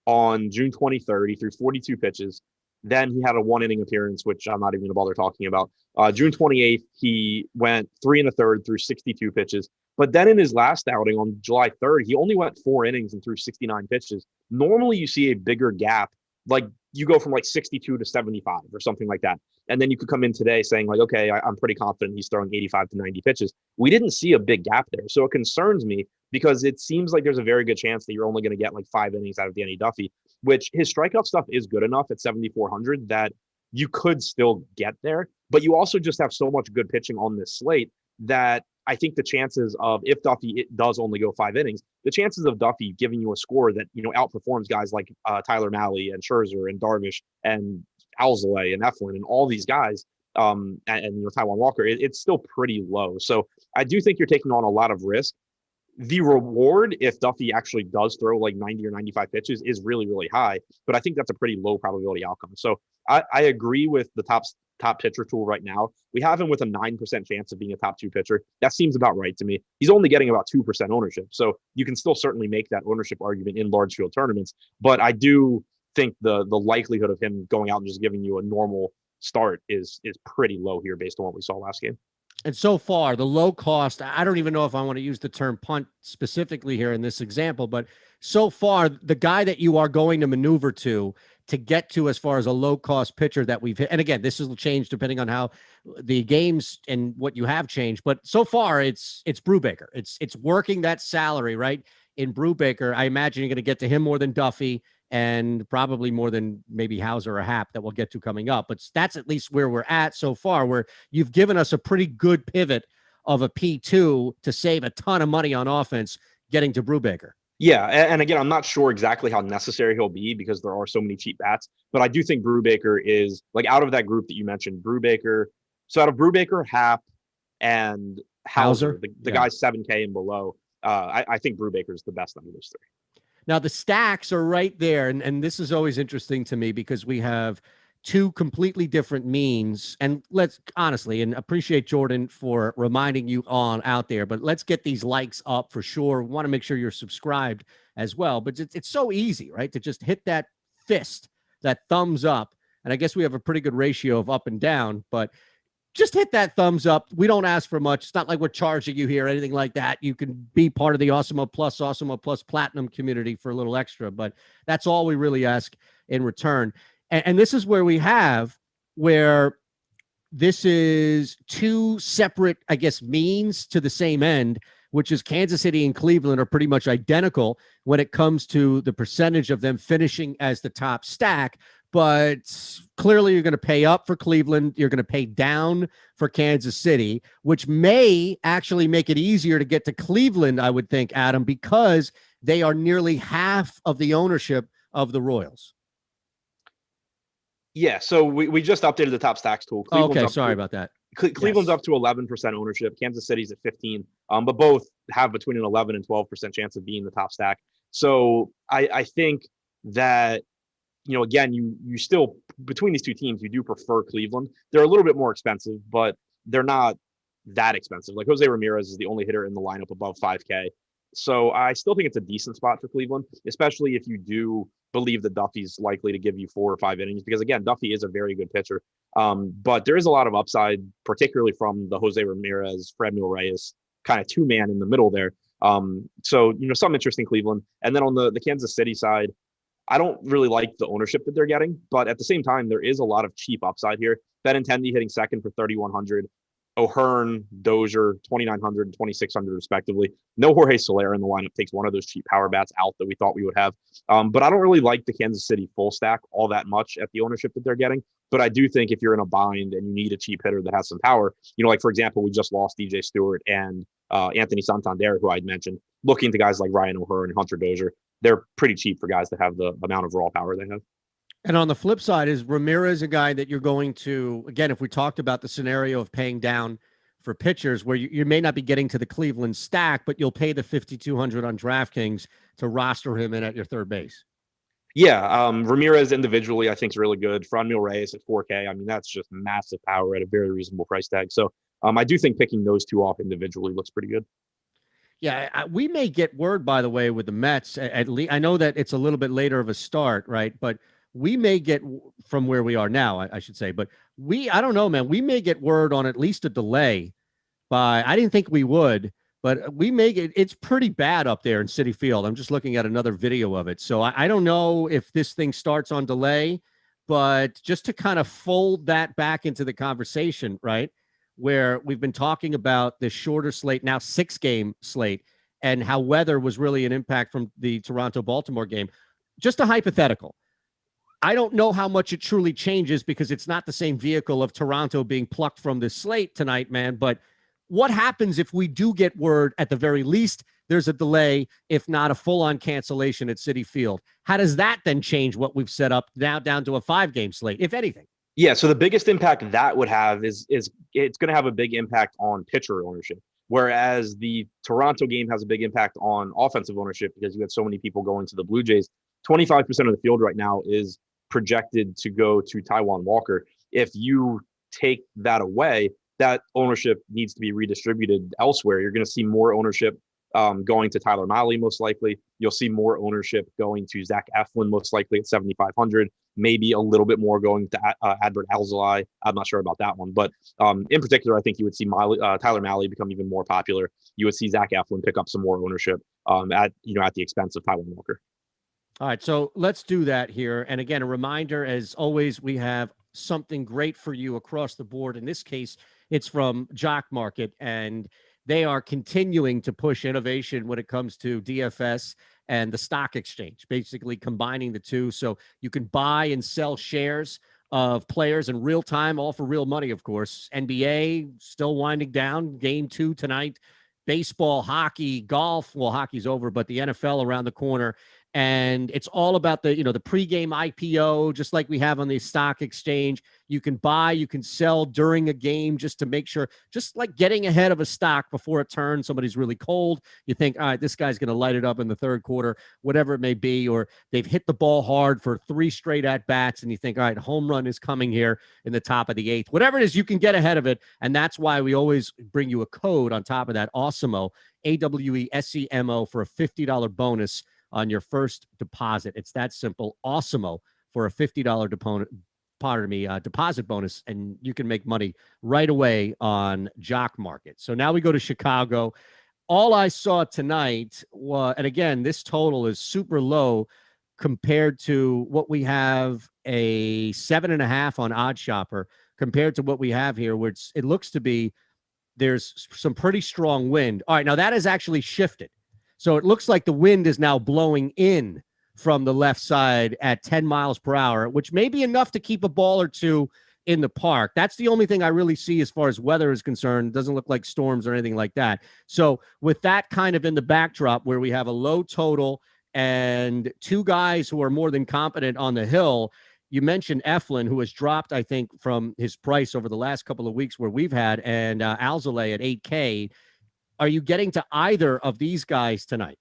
on June 23rd. He threw 42 pitches. Then he had a 1-inning appearance, which I'm not even going to bother talking about. June 28th, he went 3 1/3 through 62 pitches. But then in his last outing on July 3rd, he only went 4 innings and threw 69 pitches. Normally, you see a bigger gap, like you go from like 62 to 75 or something like that. And then you could come in today saying like, okay, I'm pretty confident he's throwing 85 to 90 pitches. We didn't see a big gap there. So it concerns me because it seems like there's a very good chance that you're only going to get like 5 innings out of Danny Duffy, which his strikeout stuff is good enough at 7,400 that you could still get there. But you also just have so much good pitching on this slate that I think the chances of, if Duffy does only go 5 innings, the chances of Duffy giving you a score that, outperforms guys like Tyler Mahle and Scherzer and Darvish and Alzolay and Eflin and all these guys, and Taijuan Walker, it's still pretty low. So I do think you're taking on a lot of risk. The reward, if Duffy actually does throw like 90 or 95 pitches, is really, really high. But I think that's a pretty low probability outcome. So I agree with the top pitcher tool right now. We have him with a 9% chance of being a top 2 pitcher. That seems about right to me. He's only getting about 2% ownership. So you can still certainly make that ownership argument in large field tournaments. But I do think the likelihood of him going out and just giving you a normal start is pretty low here based on what we saw last game. And so far, the low cost, I don't even know if I want to use the term punt specifically here in this example, but so far, the guy that you are going to maneuver to get to as far as a low-cost pitcher that we've hit, and again, this will change depending on how the games and what you have changed, but so far, it's Brubaker. It's working that salary, right? In Brubaker, I imagine you're going to get to him more than Duffy and probably more than maybe Hauser or Happ that we'll get to coming up. But that's at least where we're at so far, where you've given us a pretty good pivot of a P2 to save a ton of money on offense getting to Brubaker. Yeah, and again, I'm not sure exactly how necessary he'll be because there are so many cheap bats, but I do think Brubaker is, like, out of that group that you mentioned, Brubaker. So out of Brubaker, Happ, and Hauser, the guys 7K and below, I think Brubaker is the best out of those 3. Now, the stacks are right there, and this is always interesting to me because we have 2 completely different means. And let's honestly, and appreciate Jordan for reminding you on out there, but let's get these likes up for sure. We want to make sure you're subscribed as well. But it's so easy, right, to just hit that fist, that thumbs up. And I guess we have a pretty good ratio of up and down, but just hit that thumbs up. We don't ask for much. It's not like we're charging you here or anything like that. You can be part of the Awesemo Plus Platinum community for a little extra, but that's all we really ask in return. And this is where this is 2 separate, I guess, means to the same end, which is Kansas City and Cleveland are pretty much identical when it comes to the percentage of them finishing as the top stack. But clearly you're going to pay up for Cleveland. You're going to pay down for Kansas City, which may actually make it easier to get to Cleveland, I would think, Adam, because they are nearly half of the ownership of the Royals. Yeah, so we just updated the top stacks tool. Sorry about that. Cleveland's up to 11% ownership. Kansas City's at 15, but both have between an 11 and 12% chance of being the top stack. So I think that, again, you still, between these 2 teams, you do prefer Cleveland. They're a little bit more expensive, but they're not that expensive. Like Jose Ramirez is the only hitter in the lineup above 5K. So I still think it's a decent spot for Cleveland, especially if you do believe that Duffy's likely to give you 4 or 5 innings, because again, Duffy is a very good pitcher. But there is a lot of upside, particularly from the Jose Ramirez, Franmil Reyes kind of 2-man in the middle there. So, some interest in Cleveland. And then on the Kansas City side, I don't really like the ownership that they're getting, but at the same time, there is a lot of cheap upside here. Benintendi hitting second for 3,100. O'Hearn, Dozier, 2,900 and 2,600 respectively. No Jorge Soler in the lineup, takes one of those cheap power bats out that we thought we would have. But I don't really like the Kansas City full stack all that much at the ownership that they're getting. But I do think if you're in a bind and you need a cheap hitter that has some power, like for example, we just lost DJ Stewart and Anthony Santander, who I'd mentioned, looking to guys like Ryan O'Hearn and Hunter Dozier. They're pretty cheap for guys that have the amount of raw power they have. And on the flip side, is Ramirez a guy that you're going to, again, if we talked about the scenario of paying down for pitchers where you may not be getting to the Cleveland stack, but you'll pay the $5,200 on DraftKings to roster him in at your third base? Yeah, Ramirez individually, I think is really good. Franmil Reyes at 4K. I mean, that's just massive power at a very reasonable price tag. So I do think picking those two off individually looks pretty good. Yeah, we may get word, by the way, with the Mets. At least I know that it's a little bit later of a start, right? But we may get from where we are now, I should say. But I don't know, man. We may get word on at least a delay by, I didn't think we would, but we may get, it's pretty bad up there in Citi Field. I'm just looking at another video of it. So I don't know if this thing starts on delay, but just to kind of fold that back into the conversation, right? Where we've been talking about the shorter slate, now 6-game slate, and how weather was really an impact from the Toronto-Baltimore game. Just a hypothetical. I don't know how much it truly changes because it's not the same vehicle of Toronto being plucked from this slate tonight, man. But what happens if we do get word, at the very least, there's a delay, if not a full-on cancellation at Citi Field? How does that then change what we've set up now down to a 5-game slate, if anything? Yeah, so the biggest impact that would have is it's going to have a big impact on pitcher ownership, whereas the Toronto game has a big impact on offensive ownership because you have so many people going to the Blue Jays. 25% of the field right now is projected to go to Taijuan Walker. If you take that away, that ownership needs to be redistributed elsewhere. You're going to see more ownership going to Tyler Mahle, most likely. You'll see more ownership going to Zach Eflin, most likely at 7,500. Maybe a little bit more going to Adbert Alzolay. I'm not sure about that one. But in particular, I think you would see Tyler Mahle become even more popular. You would see Zach Eflin pick up some more ownership at the expense of Taijuan Walker. All right, so let's do that here. And again, a reminder, as always, we have something great for you across the board. In this case, it's from Jock Market, and they are continuing to push innovation when it comes to DFS and the stock exchange, basically combining the two. So you can buy and sell shares of players in real time, all for real money, of course. NBA still winding down, game 2 tonight. Baseball, hockey, golf. Well, hockey's over, but the NFL around the corner. And it's all about the pregame IPO, just like we have on the stock exchange. You can buy, you can sell during a game just to make sure, just like getting ahead of a stock before it turns. Somebody's really cold. You think, all right, this guy's going to light it up in the third quarter, whatever it may be, or they've hit the ball hard for 3 straight at-bats, and you think, all right, home run is coming here in the top of the 8th. Whatever it is, you can get ahead of it, and that's why we always bring you a code on top of that, Awesemo, AWESEMO, for a $50 bonus on your first deposit. It's that simple. Awesemo for a $50 deposit bonus, and you can make money right away on Jock Market. So now we go to Chicago. All I saw tonight was, and again, this total is super low compared to what we have, a 7.5 on Odd Shopper, compared to what we have here, where it looks to be there's some pretty strong wind. All right, now that has actually shifted. So it looks like the wind is now blowing in from the left side at 10 miles per hour, which may be enough to keep a ball or two in the park. That's the only thing I really see as far as weather is concerned. It doesn't look like storms or anything like that. So with that kind of in the backdrop, where we have a low total and 2 guys who are more than competent on the hill, you mentioned Eflin, who has dropped, I think, from his price over the last couple of weeks where we've had, and Alzolay at 8K. Are you getting to either of these guys tonight?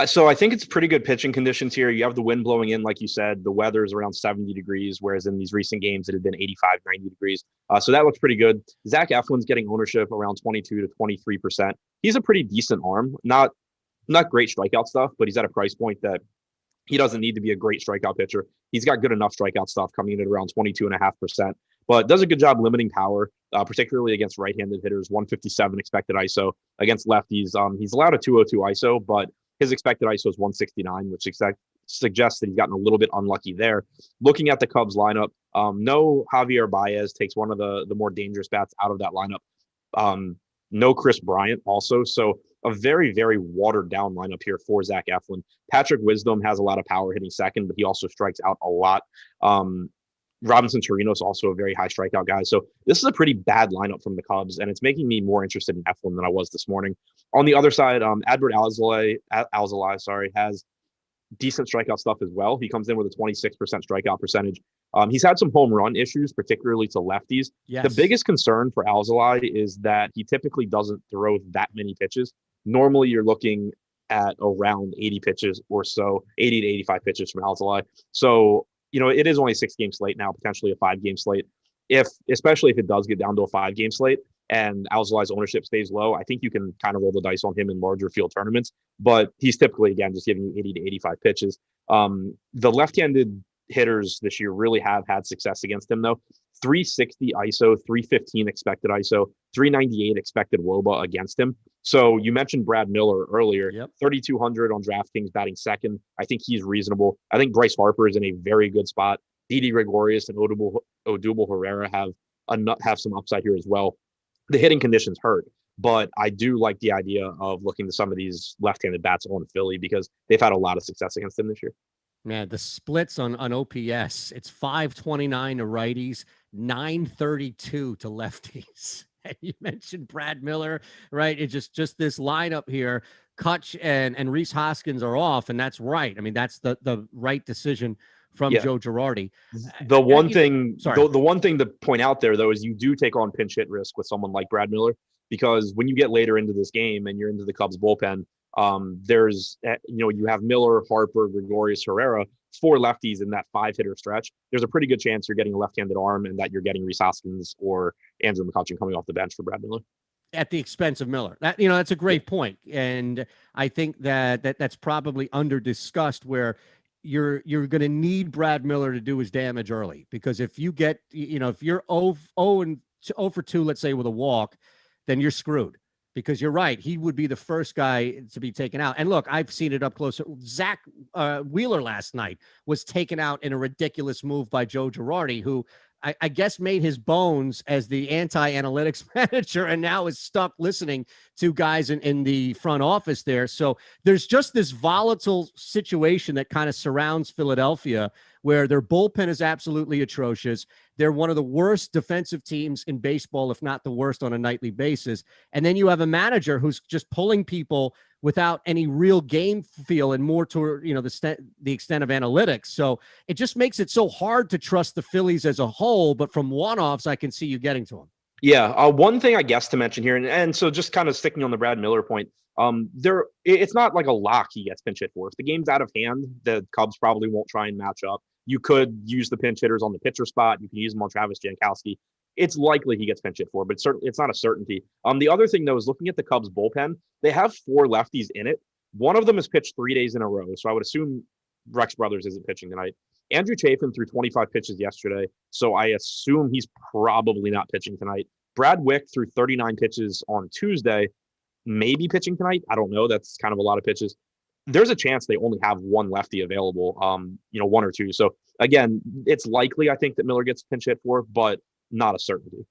So I think it's pretty good pitching conditions here. You have the wind blowing in, like you said. The weather is around 70 degrees, whereas in these recent games, it had been 85, 90 degrees. So that looks pretty good. Zach Eflin's getting ownership around 22 to 23%. He's a pretty decent arm. Not great strikeout stuff, but he's at a price point that he doesn't need to be a great strikeout pitcher. He's got good enough strikeout stuff coming in at around 22.5%, but does a good job limiting power, particularly against right-handed hitters. 157 expected ISO against lefties. He's allowed a 202 ISO, but his expected ISO is 169, which suggests that he's gotten a little bit unlucky there. Looking at the Cubs lineup, no Javier Baez takes one of the more dangerous bats out of that lineup. No Chris Bryant also. So a very, very watered down lineup here for Zach Eflin. Patrick Wisdom has a lot of power hitting second, but he also strikes out a lot. Robinson Chirinos is also a very high strikeout guy. So this is a pretty bad lineup from the Cubs, and it's making me more interested in Eflin than I was this morning. On the other side, Adbert Alzolay, has decent strikeout stuff as well. He comes in with a 26% strikeout percentage. He's had some home run issues, particularly to lefties. Yes. The biggest concern for Alzolay is that he typically doesn't throw that many pitches. Normally, you're looking at around 80 pitches or so, 80 to 85 pitches from Alzolay. So, it is only a 6-game slate now, potentially a 5-game slate. Especially if it does get down to a 5-game slate and Alzolay's ownership stays low, I think you can kind of roll the dice on him in larger field tournaments. But he's typically, again, just giving you 80 to 85 pitches. The left-handed hitters this year really have had success against him, though. 360 ISO, 315 expected ISO, 398 expected WOBA against him. So you mentioned Brad Miller earlier. Yep. 3,200 on DraftKings batting second. I think he's reasonable. I think Bryce Harper is in a very good spot. Didi Gregorius and Odubel Herrera have some upside here as well. The hitting conditions hurt, but I do like the idea of looking to some of these left-handed bats on Philly because they've had a lot of success against them this year. Man, the splits on OPS, it's 529 to righties, 932 to lefties. And you mentioned Brad Miller, right? It's just this lineup here. Kutch and Rhys Hoskins are off, and that's right. I mean, that's the right decision from Joe Girardi. The one thing to point out there, though, is you do take on pinch hit risk with someone like Brad Miller, because when you get later into this game and you're into the Cubs bullpen, you have Miller, Harper, Gregorius, Herrera, 4 lefties in that 5-hitter stretch. There's a pretty good chance you're getting a left-handed arm and that you're getting Rhys Hoskins or Andrew McCutchen coming off the bench for Brad Miller at the expense of Miller. That's a great point. And I think that's probably under discussed, where you're going to need Brad Miller to do his damage early, because if you get, if you're 0 for 2, let's say, with a walk, then you're screwed. Because you're right, he would be the first guy to be taken out. And look, I've seen it up close. Zach Wheeler last night was taken out in a ridiculous move by Joe Girardi, who I guess made his bones as the anti-analytics manager and now is stuck listening to guys in the front office there. So there's just this volatile situation that kind of surrounds Philadelphia, where their bullpen is absolutely atrocious. They're one of the worst defensive teams in baseball, if not the worst, on a nightly basis. And then you have a manager who's just pulling people without any real game feel and more to, the extent of analytics. So it just makes it so hard to trust the Phillies as a whole, but from one-offs, I can see you getting to them. Yeah. One thing I guess to mention here, and so just kind of sticking on the Brad Miller point, it's not like a lock he gets pinch hit for. If the game's out of hand, the Cubs probably won't try and match up. You could use the pinch hitters on the pitcher spot. You can use them on Travis Jankowski. It's likely he gets pinch hit for, but certainly it's not a certainty. The other thing, though, is looking at the Cubs bullpen. They have 4 lefties in it. One of them has pitched 3 days in a row, so I would assume Rex Brothers isn't pitching tonight. Andrew Chafin threw 25 pitches yesterday, so I assume he's probably not pitching tonight. Brad Wick threw 39 pitches on Tuesday, maybe pitching tonight. I don't know. That's kind of a lot of pitches. There's a chance they only have 1 lefty available, 1 or 2. So again, it's likely, I think, that Miller gets pinch hit for, but not a certainty.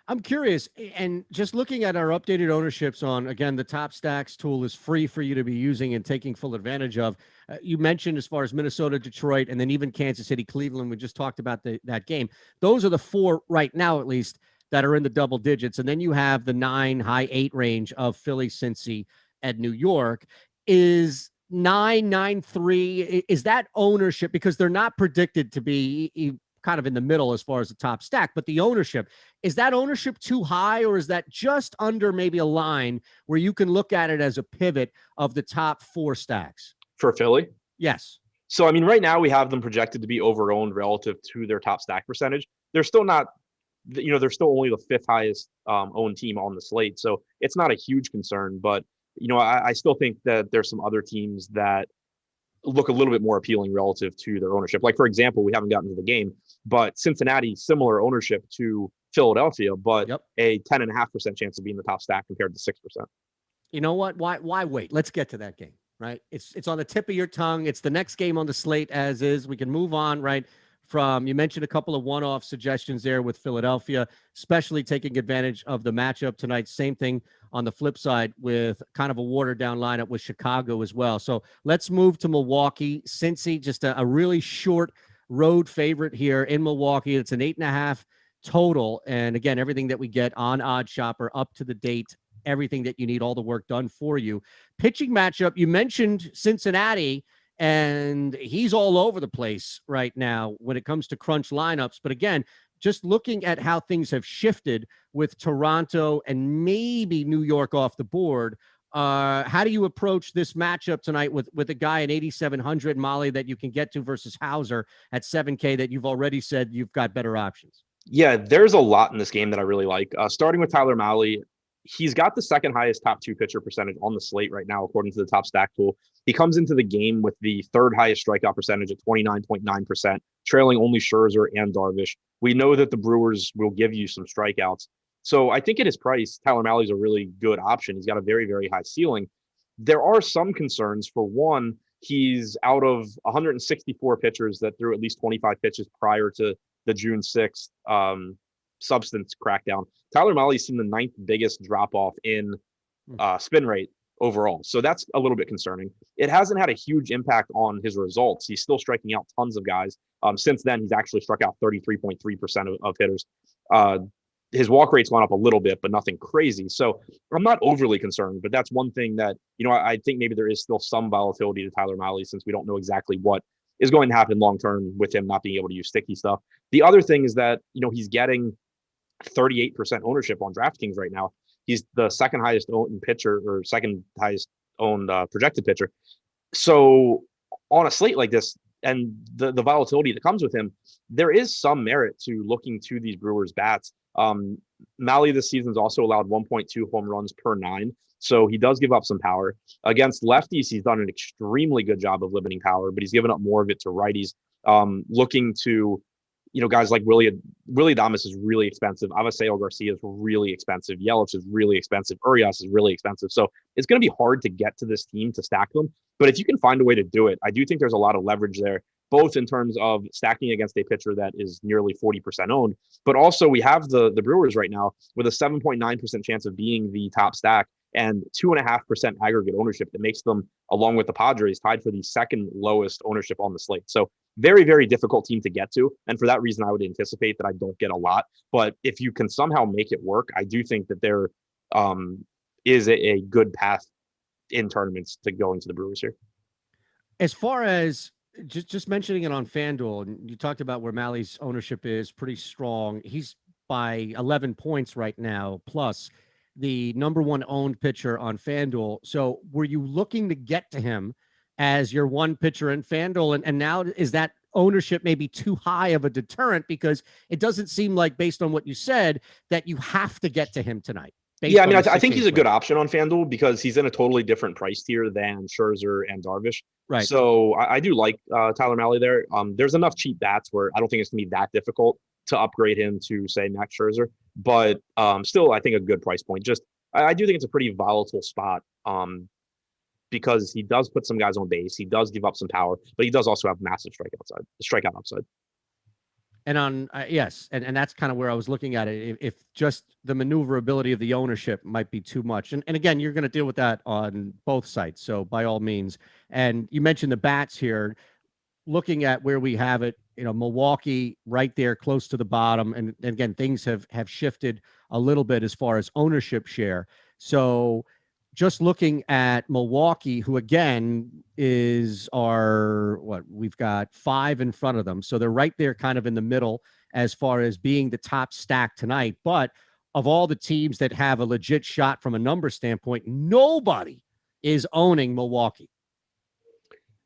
I'm curious, and just looking at our updated ownerships on, again, the Top Stacks tool is free for you to be using and taking full advantage of. You mentioned as far as Minnesota, Detroit, and then even Kansas City, Cleveland. We just talked about that game. Those are the 4 right now, at least, that are in the double digits. And then you have the 9, high 8 range of Philly, Cincy, and New York. Is 9, 9, 3, is that ownership? Because they're not predicted to be kind of in the middle as far as the top stack. But the ownership, is that ownership too high, or is that just under maybe a line where you can look at it as a pivot of the top 4 stacks? For Philly? Yes. So, I mean, right now we have them projected to be over-owned relative to their top stack percentage. They're still not, they're still only the 5th highest owned team on the slate. So it's not a huge concern, but, I still think that there's some other teams that look a little bit more appealing relative to their ownership. Like, for example, we haven't gotten to the game, but Cincinnati, similar ownership to Philadelphia, but a 10.5% chance of being the top stack compared to 6%. You know what? Why wait? Let's get to that game, right? It's on the tip of your tongue. It's the next game on the slate as is. We can move on, right? You mentioned a couple of one-off suggestions there with Philadelphia, especially taking advantage of the matchup tonight. Same thing on the flip side with kind of a watered-down lineup with Chicago as well. So let's move to Milwaukee. Cincy, just a really short road favorite here in Milwaukee. It's an 8.5 total. And again, everything that we get on Odd Shopper up to the date, everything that you need, all the work done for you. Pitching matchup, you mentioned Cincinnati, and he's all over the place right now when it comes to crunch lineups. But again, just looking at how things have shifted with Toronto and maybe New York off the board, how do you approach this matchup tonight with a guy at 8,700, Molly, that you can get to versus Hauser at 7K that you've already said you've got better options? Yeah, there's a lot in this game that I really like. Starting with Tyler Mahle, he's got the 2nd highest top 2 pitcher percentage on the slate right now, according to the top stack tool. He comes into the game with the 3rd highest strikeout percentage at 29.9%, trailing only Scherzer and Darvish. We know that the Brewers will give you some strikeouts. So I think at his price, Tyler Mahle is a really good option. He's got a very, very high ceiling. There are some concerns. For one, he's out of 164 pitchers that threw at least 25 pitches prior to the June 6th substance crackdown. Tyler Mahle's seen the 9th biggest drop-off in spin rate overall. So that's a little bit concerning. It hasn't had a huge impact on his results. He's still striking out tons of guys. Since then, he's actually struck out 33.3% of hitters. His walk rate's gone up a little bit, but nothing crazy. So I'm not overly concerned, but that's one thing that, I think maybe there is still some volatility to Tyler Mahle since we don't know exactly what is going to happen long-term with him not being able to use sticky stuff. The other thing is that, he's getting 38% ownership on DraftKings right now. He's the 2nd highest owned pitcher, or 2nd highest owned projected pitcher. So on a slate like this and the volatility that comes with him, there is some merit to looking to these Brewers bats. Mahle this season's also allowed 1.2 home runs per 9. So he does give up some power. Against lefties, he's done an extremely good job of limiting power, but he's given up more of it to righties. Looking to, guys like Willie Adames is really expensive. Avaseo Garcia is really expensive. Yelich is really expensive. Urias is really expensive. So it's going to be hard to get to this team to stack them. But if you can find a way to do it, I do think there's a lot of leverage there, both in terms of stacking against a pitcher that is nearly 40% owned, but also we have the Brewers right now with a 7.9% chance of being the top stack and 2.5% aggregate ownership that makes them, along with the Padres, tied for the 2nd lowest ownership on the slate. So very, very difficult team to get to. And for that reason, I would anticipate that I don't get a lot. But if you can somehow make it work, I do think that there is a good path in tournaments to going to the Brewers here. As far as just mentioning it on FanDuel, and you talked about where Mahle's ownership is pretty strong. He's by 11 points right now, plus the number 1 owned pitcher on FanDuel. So were you looking to get to him as your one pitcher in FanDuel? And now is that ownership maybe too high of a deterrent? Because it doesn't seem like, based on what you said, that you have to get to him tonight. Yeah, I mean, I think he's a good option on FanDuel because he's in a totally different price tier than Scherzer and Darvish. Right. So I do like Tyler Mahle there. There's enough cheap bats where I don't think it's going to be that difficult to upgrade him to, say, Max Scherzer. But still, I think a good price point. Just I do think it's a pretty volatile spot because he does put some guys on base. He does give up some power, but he does also have massive strikeout upside. And on yes, and that's kind of where I was looking at it. If just the maneuverability of the ownership might be too much, and again, you're going to deal with that on both sites. So by all means, and you mentioned the bats here. Looking at where we have it, Milwaukee right there close to the bottom, and again, things have shifted a little bit as far as ownership share. So just looking at Milwaukee, who again is we've got 5 in front of them. So they're right there kind of in the middle as far as being the top stack tonight. But of all the teams that have a legit shot from a number standpoint, nobody is owning Milwaukee.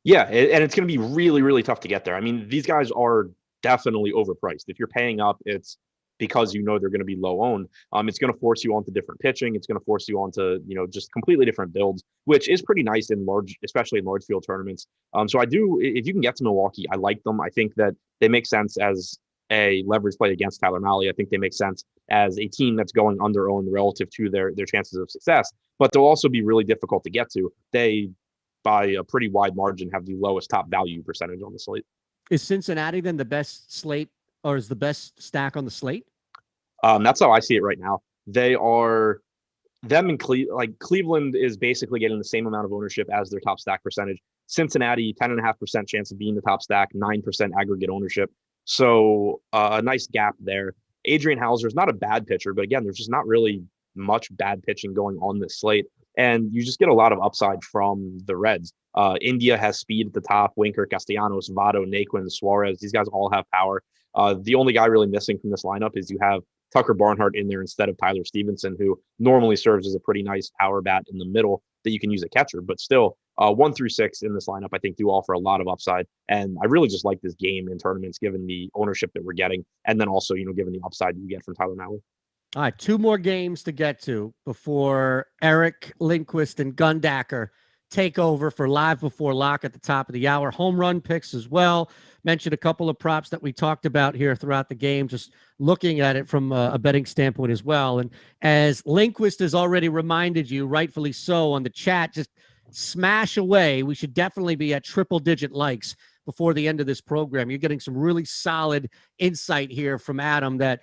Yeah, and it's going to be really, really tough to get there. I mean, these guys are definitely overpriced. If you're paying up, it's because you know they're going to be low owned. It's going to force you onto different pitching. It's going to force you onto, just completely different builds, which is pretty nice in large, especially in large field tournaments. So if you can get to Milwaukee, I like them. I think that they make sense as a leverage play against Tyler Mahle. I think they make sense as a team that's going under owned relative to their chances of success, but they'll also be really difficult to get to. They, by a pretty wide margin, have the lowest top value percentage on the slate. Is Cincinnati then the best slate, or is the best stack on the slate? That's how I see it right now. They are them and Cleveland is basically getting the same amount of ownership as their top stack percentage. Cincinnati, 10.5% chance of being the top stack, 9% aggregate ownership. So a nice gap there. Adrian Hauser is not a bad pitcher, but again, there's just not really much bad pitching going on this slate. And you just get a lot of upside from the Reds. India has speed at the top. Winker, Castellanos, Votto, Naquin, Suarez. These guys all have power. The only guy really missing from this lineup is you have Tucker Barnhart in there instead of Tyler Stevenson, who normally serves as a pretty nice power bat in the middle that you can use at catcher. But still, 1 through 6 in this lineup, I think, do offer a lot of upside. And I really just like this game in tournaments, given the ownership that we're getting. And then also, given the upside you get from Tyler Mahle. All right, 2 more games to get to before Eric, Lindquist, and Gundacker take over for Live Before Lock at the top of the hour. Home run picks as well. Mentioned a couple of props that we talked about here throughout the game, just looking at it from a betting standpoint as well. And as Lindquist has already reminded you, rightfully so, on the chat, just smash away. We should definitely be at triple-digit likes before the end of this program. You're getting some really solid insight here from Adam that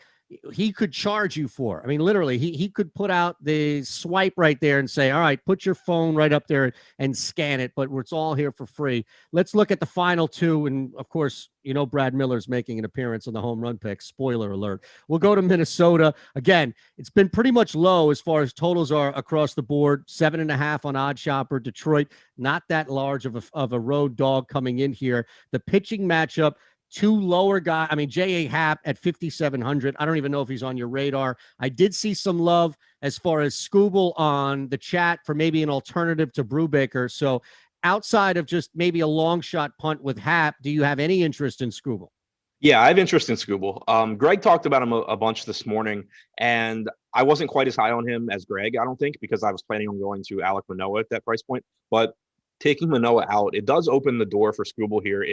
he could charge you for. I mean, literally, he could put out the swipe right there and say, all right, put your phone right up there and scan it, but it's all here for free. Let's look at the final 2. And of course, Brad Miller's making an appearance on the home run pick. Spoiler alert. We'll go to Minnesota. Again, it's been pretty much low as far as totals are across the board. 7.5 on Odd Shopper. Detroit, not that large of a road dog coming in here. The pitching matchup, 2 lower guy. I mean, J.A. Happ at 5,700. I don't even know if he's on your radar. I did see some love as far as Scooble on the chat for maybe an alternative to Brubaker. So outside of just maybe a long shot punt with Happ, do you have any interest in Scooble? Yeah, I have interest in Scooble. Greg talked about him a bunch this morning, and I wasn't quite as high on him as Greg, I don't think, because I was planning on going to Alek Manoah at that price point. But taking Manoah out, it does open the door for Scooble here.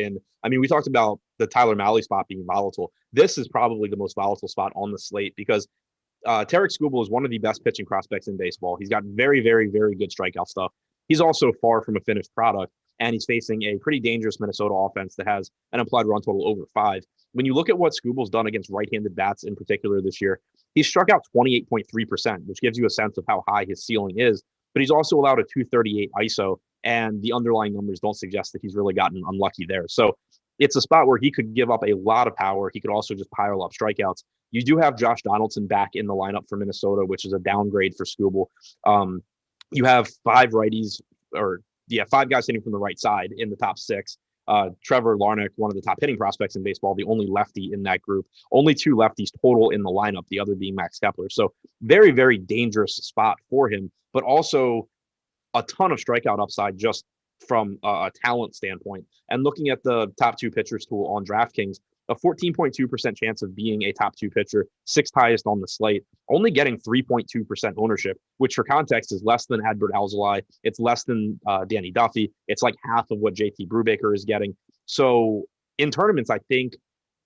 We talked about the Tyler Mahle spot being volatile. This is probably the most volatile spot on the slate because Tarek Scooble is one of the best pitching prospects in baseball. He's got very, very, very good strikeout stuff. He's also far from a finished product, and he's facing a pretty dangerous Minnesota offense that has an implied run total over 5. When you look at what Scooble's done against right-handed bats in particular this year, he's struck out 28.3%, which gives you a sense of how high his ceiling is. But he's also allowed a 238 ISO, and the underlying numbers don't suggest that he's really gotten unlucky there. So it's a spot where he could give up a lot of power. He could also just pile up strikeouts. You do have Josh Donaldson back in the lineup for Minnesota, which is a downgrade for Scooble. You have 5 righties, 5 guys hitting from the right side in the top 6. Trevor Larnach, one of the top hitting prospects in baseball, the only lefty in that group. Only 2 lefties total in the lineup, the other being Max Kepler. So very, very dangerous spot for him, but also a ton of strikeout upside just from a talent standpoint. And looking at the top 2 pitchers tool on DraftKings, a 14.2% chance of being a top 2 pitcher, 6th highest on the slate, only getting 3.2% ownership, which for context is less than Adbert Alzolay. It's less than Danny Duffy. It's like half of what JT Brubaker is getting. So in tournaments, I think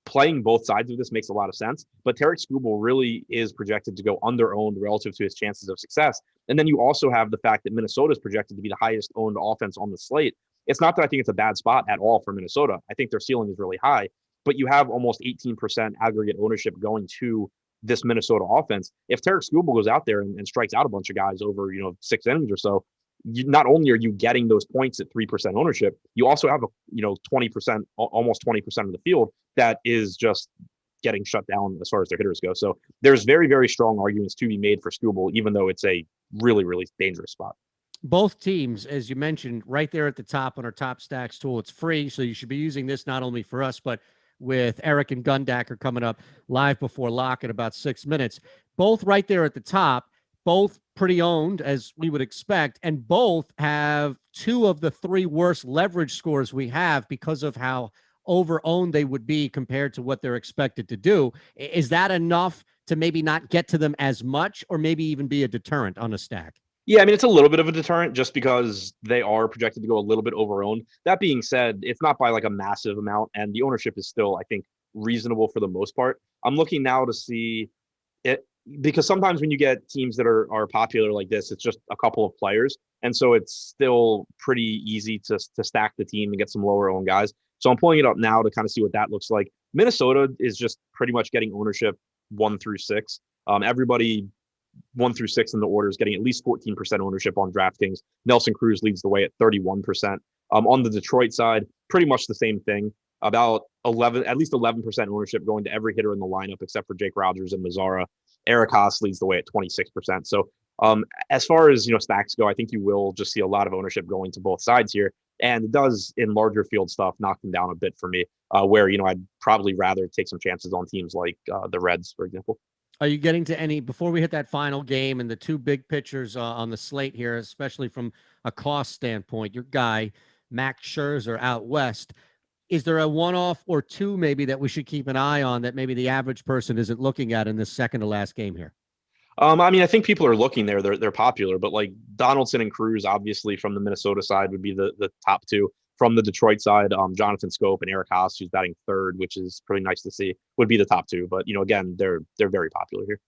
playing both sides of this makes a lot of sense, but Tarek Scooble really is projected to go under-owned relative to his chances of success. And then you also have the fact that Minnesota is projected to be the highest owned offense on the slate. It's not that I think it's a bad spot at all for Minnesota. I think their ceiling is really high, but you have almost 18% aggregate ownership going to this Minnesota offense. If Tarek Scooble goes out there and strikes out a bunch of guys over 6 innings or so, not only are you getting those points at 3% ownership, you also have 20%, almost 20% of the field that is just getting shut down as far as their hitters go. So there's very, very strong arguments to be made for Scooble, even though it's a really, really dangerous spot. Both teams, as you mentioned, right there at the top on our top stacks tool. It's free, so you should be using this not only for us, but with Eric and Gundacker coming up live before lock in about 6 minutes. Both right there at the top, both pretty owned, as we would expect, and both have two of the three worst leverage scores we have because of how over-owned they would be compared to what they're expected to do. Is that enough to maybe not get to them as much, or maybe even be a deterrent on a stack? Yeah, I mean, it's a little bit of a deterrent just because they are projected to go a little bit over-owned. That being said, it's not by like a massive amount, and the ownership is still, I think, reasonable for the most part. I'm looking now to see it, because sometimes when you get teams that are popular like this, it's just a couple of players, and so it's still pretty easy to stack the team and get some lower owned guys. So I'm pulling it up now to kind of see what that looks like. Minnesota is just pretty much getting ownership 1 through 6. Everybody 1 through 6 in the order is getting at least 14% ownership on DraftKings. Nelson Cruz leads the way at 31%. On the Detroit side, pretty much the same thing. About at least 11% ownership going to every hitter in the lineup except for Jake Rogers and Mazzara. Eric Haas leads the way at 26%. So as far as stacks go, I think you will just see a lot of ownership going to both sides here, and it does in larger field stuff knock them down a bit for me. Where I'd probably rather take some chances on teams like the Reds, for example. Are you getting to any, before we hit that final game and the two big pitchers on the slate here, especially from a cost standpoint, your guy, Max Scherzer out west, is there a one-off or two maybe that we should keep an eye on that maybe the average person isn't looking at in this second to last game here? I mean, I think people are looking there. They're popular, but like Donaldson and Cruz, obviously from the Minnesota side, would be the top two. From the Detroit side, Jonathan Scope and Eric Haas, who's batting third, which is pretty nice to see, would be the top two. But again, they're very popular here.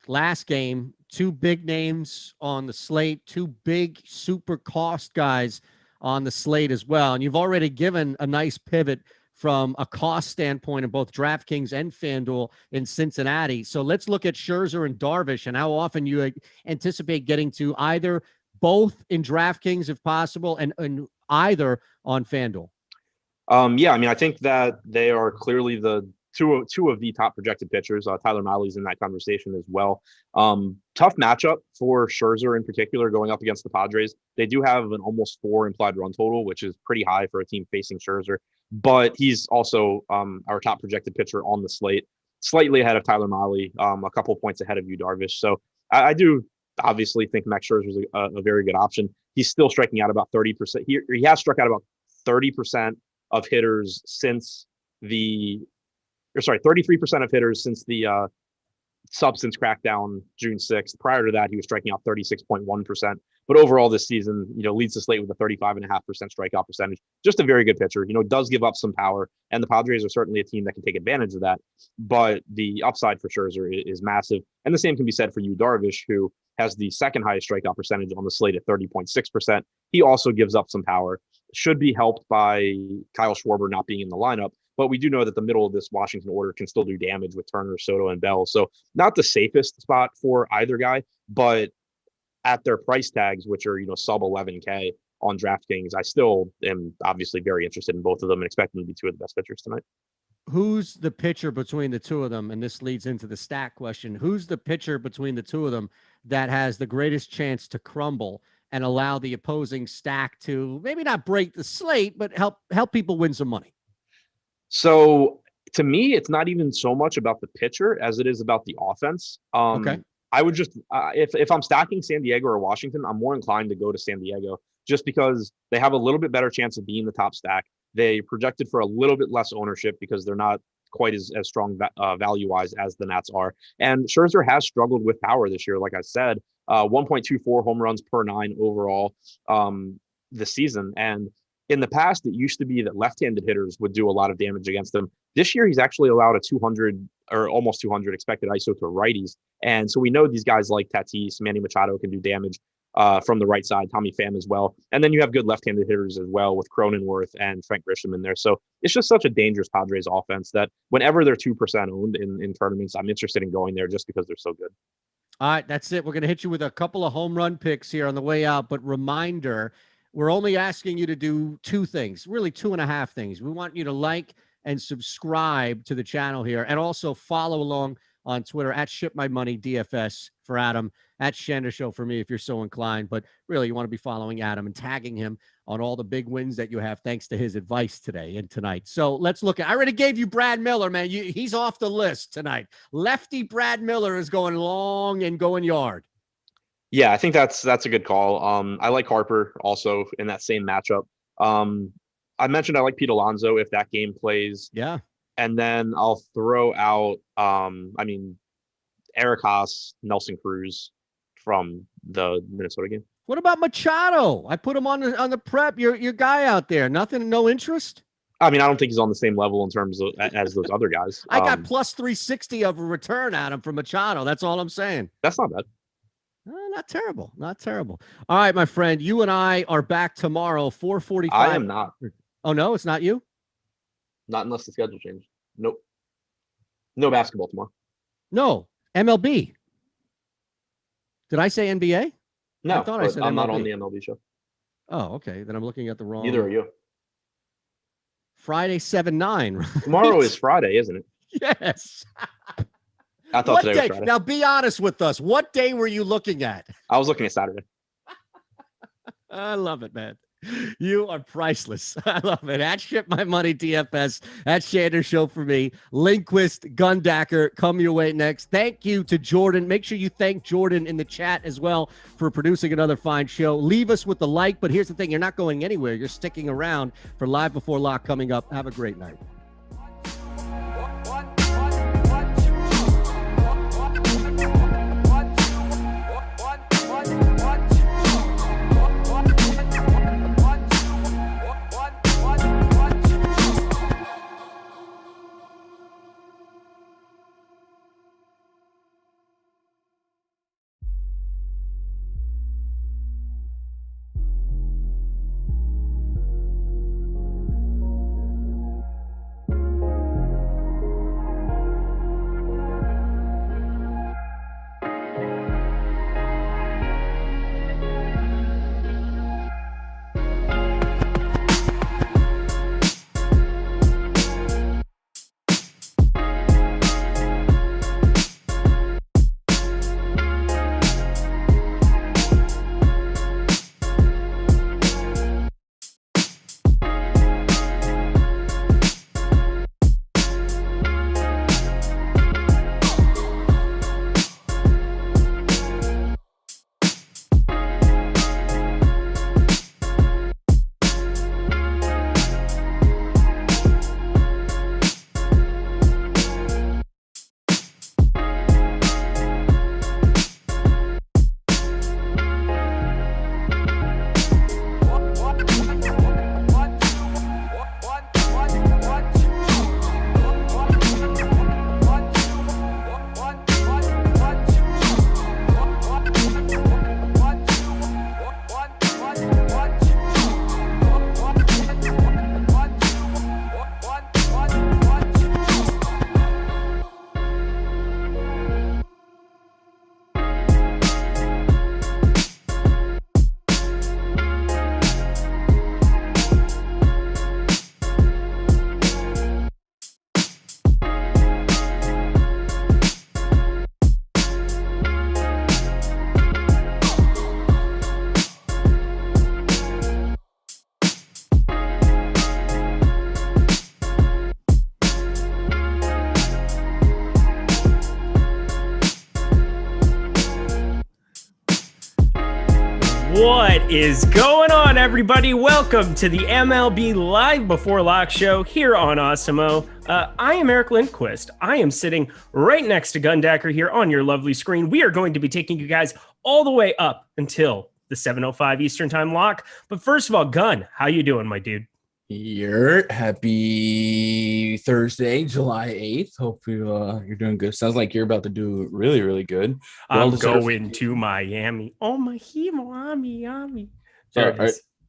Last game, two big names on the slate, two big super cost guys on the slate as well. And you've already given a nice pivot from a cost standpoint in both DraftKings and FanDuel in Cincinnati. So let's look at Scherzer and Darvish and how often you anticipate getting to either both in DraftKings if possible and either on FanDuel. Yeah, I mean, I think that they are clearly the two of the top projected pitchers. Tyler Mahle's in that conversation as well. Tough matchup for Scherzer in particular going up against the Padres. They do have an almost 4 implied run total, which is pretty high for a team facing Scherzer. But he's also our top projected pitcher on the slate, slightly ahead of Tyler Mahle, a couple points ahead of Yu Darvish. So I do obviously think Max Scherzer is a very good option. He's still striking out about 30%. He has struck out about 30% of hitters since 33% of hitters since the substance crackdown June 6th. Prior to that, he was striking out 36.1%. But overall this season, leads the slate with a 35.5% strikeout percentage. Just a very good pitcher. Does give up some power, and the Padres are certainly a team that can take advantage of that. But the upside for Scherzer is massive. And the same can be said for Yu Darvish, who has the second highest strikeout percentage on the slate at 30.6%. He also gives up some power. Should be helped by Kyle Schwarber not being in the lineup. But we do know that the middle of this Washington order can still do damage with Turner, Soto, and Bell. So not the safest spot for either guy, but at their price tags, which are, sub 11K on DraftKings, I still am obviously very interested in both of them and expect them to be two of the best pitchers tonight. Who's the pitcher between the two of them? And this leads into the stack question. Who's the pitcher between the two of them that has the greatest chance to crumble and allow the opposing stack to maybe not break the slate, but help people win some money? So to me, it's not even so much about the pitcher as it is about the offense. Okay. I would just, if I'm stacking San Diego or Washington, I'm more inclined to go to San Diego just because they have a little bit better chance of being the top stack. They projected for a little bit less ownership because they're not quite as strong value-wise as the Nats are. And Scherzer has struggled with power this year, like I said, 1.24 home runs per 9 overall this season. And in the past, it used to be that left-handed hitters would do a lot of damage against him. This year, he's actually allowed a 200 or almost 200 expected ISO to righties. And so we know these guys like Tatis, Manny Machado can do damage from the right side, Tommy Pham as well. And then you have good left-handed hitters as well with Cronenworth and Frank Grisham in there. So it's just such a dangerous Padres offense that whenever they're 2% owned in tournaments, I'm interested in going there just because they're so good. All right, that's it. We're going to hit you with a couple of home run picks here on the way out. But reminder, we're only asking you to do 2 things, really 2.5 things. We want you to like and subscribe to the channel here and also follow along on Twitter at ShipMyMoneyDFS for Adam, at Shander Show for me if you're so inclined. But really, you want to be following Adam and tagging him on all the big wins that you have thanks to his advice today and tonight. So let's look at, I already gave you Brad Miller, man. He's off the list tonight. Lefty Brad Miller is going long and going yard. Yeah, I think that's a good call. I like Harper also in that same matchup. I mentioned I like Pete Alonso if that game plays. Yeah. And then I'll throw out, Eric Haas, Nelson Cruz from the Minnesota game. What about Machado? I put him on the prep. Your guy out there. Nothing, no interest? I mean, I don't think he's on the same level in terms of as those other guys. I got plus 360 of a return at him from Machado. That's all I'm saying. That's not bad. Not terrible. Not terrible. All right, my friend. You and I are back tomorrow, 4:45. I am not. Oh, no, it's not you? Not unless the schedule changed. Nope. No basketball tomorrow. No. MLB. Did I say NBA? No, I thought I said I'm MLB. not on the MLB show. Oh, okay. Then I'm looking at the wrong. Neither are you. Friday 7/9. Tomorrow is Friday, isn't it? Yes. I thought today was Friday. Now be honest with us. What day were you looking at? I was looking at Saturday. I love it, man. You are priceless. I love it. At Ship My Money DFS, at Shander Show for me. Lindquist, Gundacker, come your way next. Thank you to Jordan. Make sure you thank Jordan in the chat as well for producing another fine show. Leave us with the like, but here's the thing. You're not going anywhere. You're sticking around for Live Before Lock coming up. Have a great night. What is going on, everybody? Welcome to the MLB Live Before Lock show here on Awesemo. I am Eric Lindquist. I am sitting right next to Gundacker here on your lovely screen. We are going to be taking you guys all the way up until the 7:05 Eastern Time lock. But first of all, Gun, how you doing, my dude? Happy Thursday, July 8th. Hope you're doing good. Sounds like you're about to do really, really good. I'm going to Miami. Oh, Miami.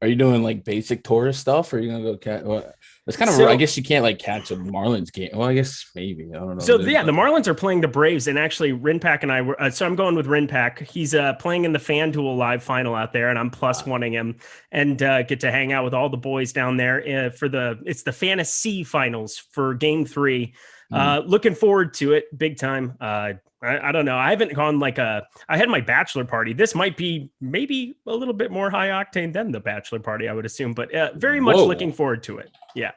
Are you doing like basic tourist stuff, or are you gonna go catch? Well, it's kind of. I guess you can't like catch a Marlins game. Well, I guess maybe. I don't know. So yeah, the Marlins are playing the Braves, and actually, Rinpack and I were. So I'm going with Rinpack. He's playing in the FanDuel live final out there, and I'm plus one-ing him, and get to hang out with all the boys down there for it's the fantasy finals for Game 3. Looking forward to it big time. I don't know. I haven't gone I had my bachelor party. This might be maybe a little bit more high octane than the bachelor party, I would assume, but very much looking forward to it. Yeah.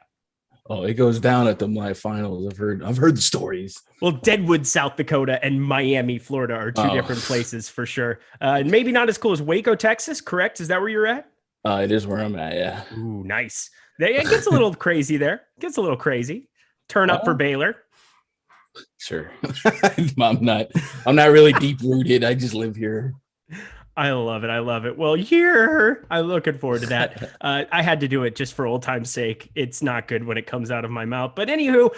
Oh, it goes down at the live finals. I've heard the stories. Well, Deadwood, South Dakota, and Miami, Florida are two different places for sure. Maybe not as cool as Waco, Texas. Correct? Is that where you're at? It is where I'm at. Yeah. Ooh, nice. It gets a little crazy there. Gets a little crazy. Turn up for Baylor. Sure. I'm not really deep rooted. I just live here. I love it. I love it. Well, I'm looking forward to that. I had to do it just for old time's sake. It's not good when it comes out of my mouth. But anywho,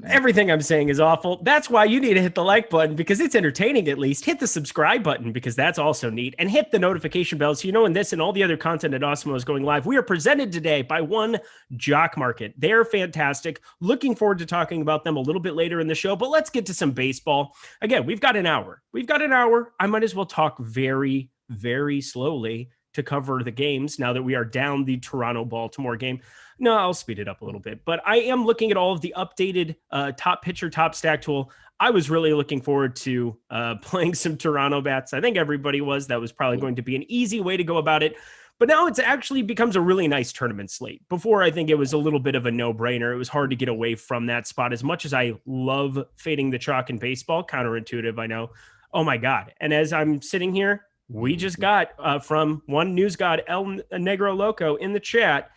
everything I'm saying is awful. That's why you need to hit the like button, because it's entertaining at least. Hit the subscribe button, because that's also neat. And hit the notification bell so you know when this and all the other content at Awesemo is going live. We are presented today by One Jock Market. They're fantastic. Looking forward to talking about them a little bit later in the show. But let's get to some baseball. Again, we've got an hour. I might as well talk very, very slowly to cover the games now that we are down the Toronto-Baltimore game. No, I'll speed it up a little bit, but I am looking at all of the updated top pitcher, top stack tool. I was really looking forward to playing some Toronto bats. I think everybody was. That was probably going to be an easy way to go about it. But now it's actually becomes a really nice tournament slate. Before, I think it was a little bit of a no-brainer. It was hard to get away from that spot. As much as I love fading the chalk in baseball, counterintuitive, I know. Oh my God. And as I'm sitting here, we just got from one news god, El Negro Loco, in the chat,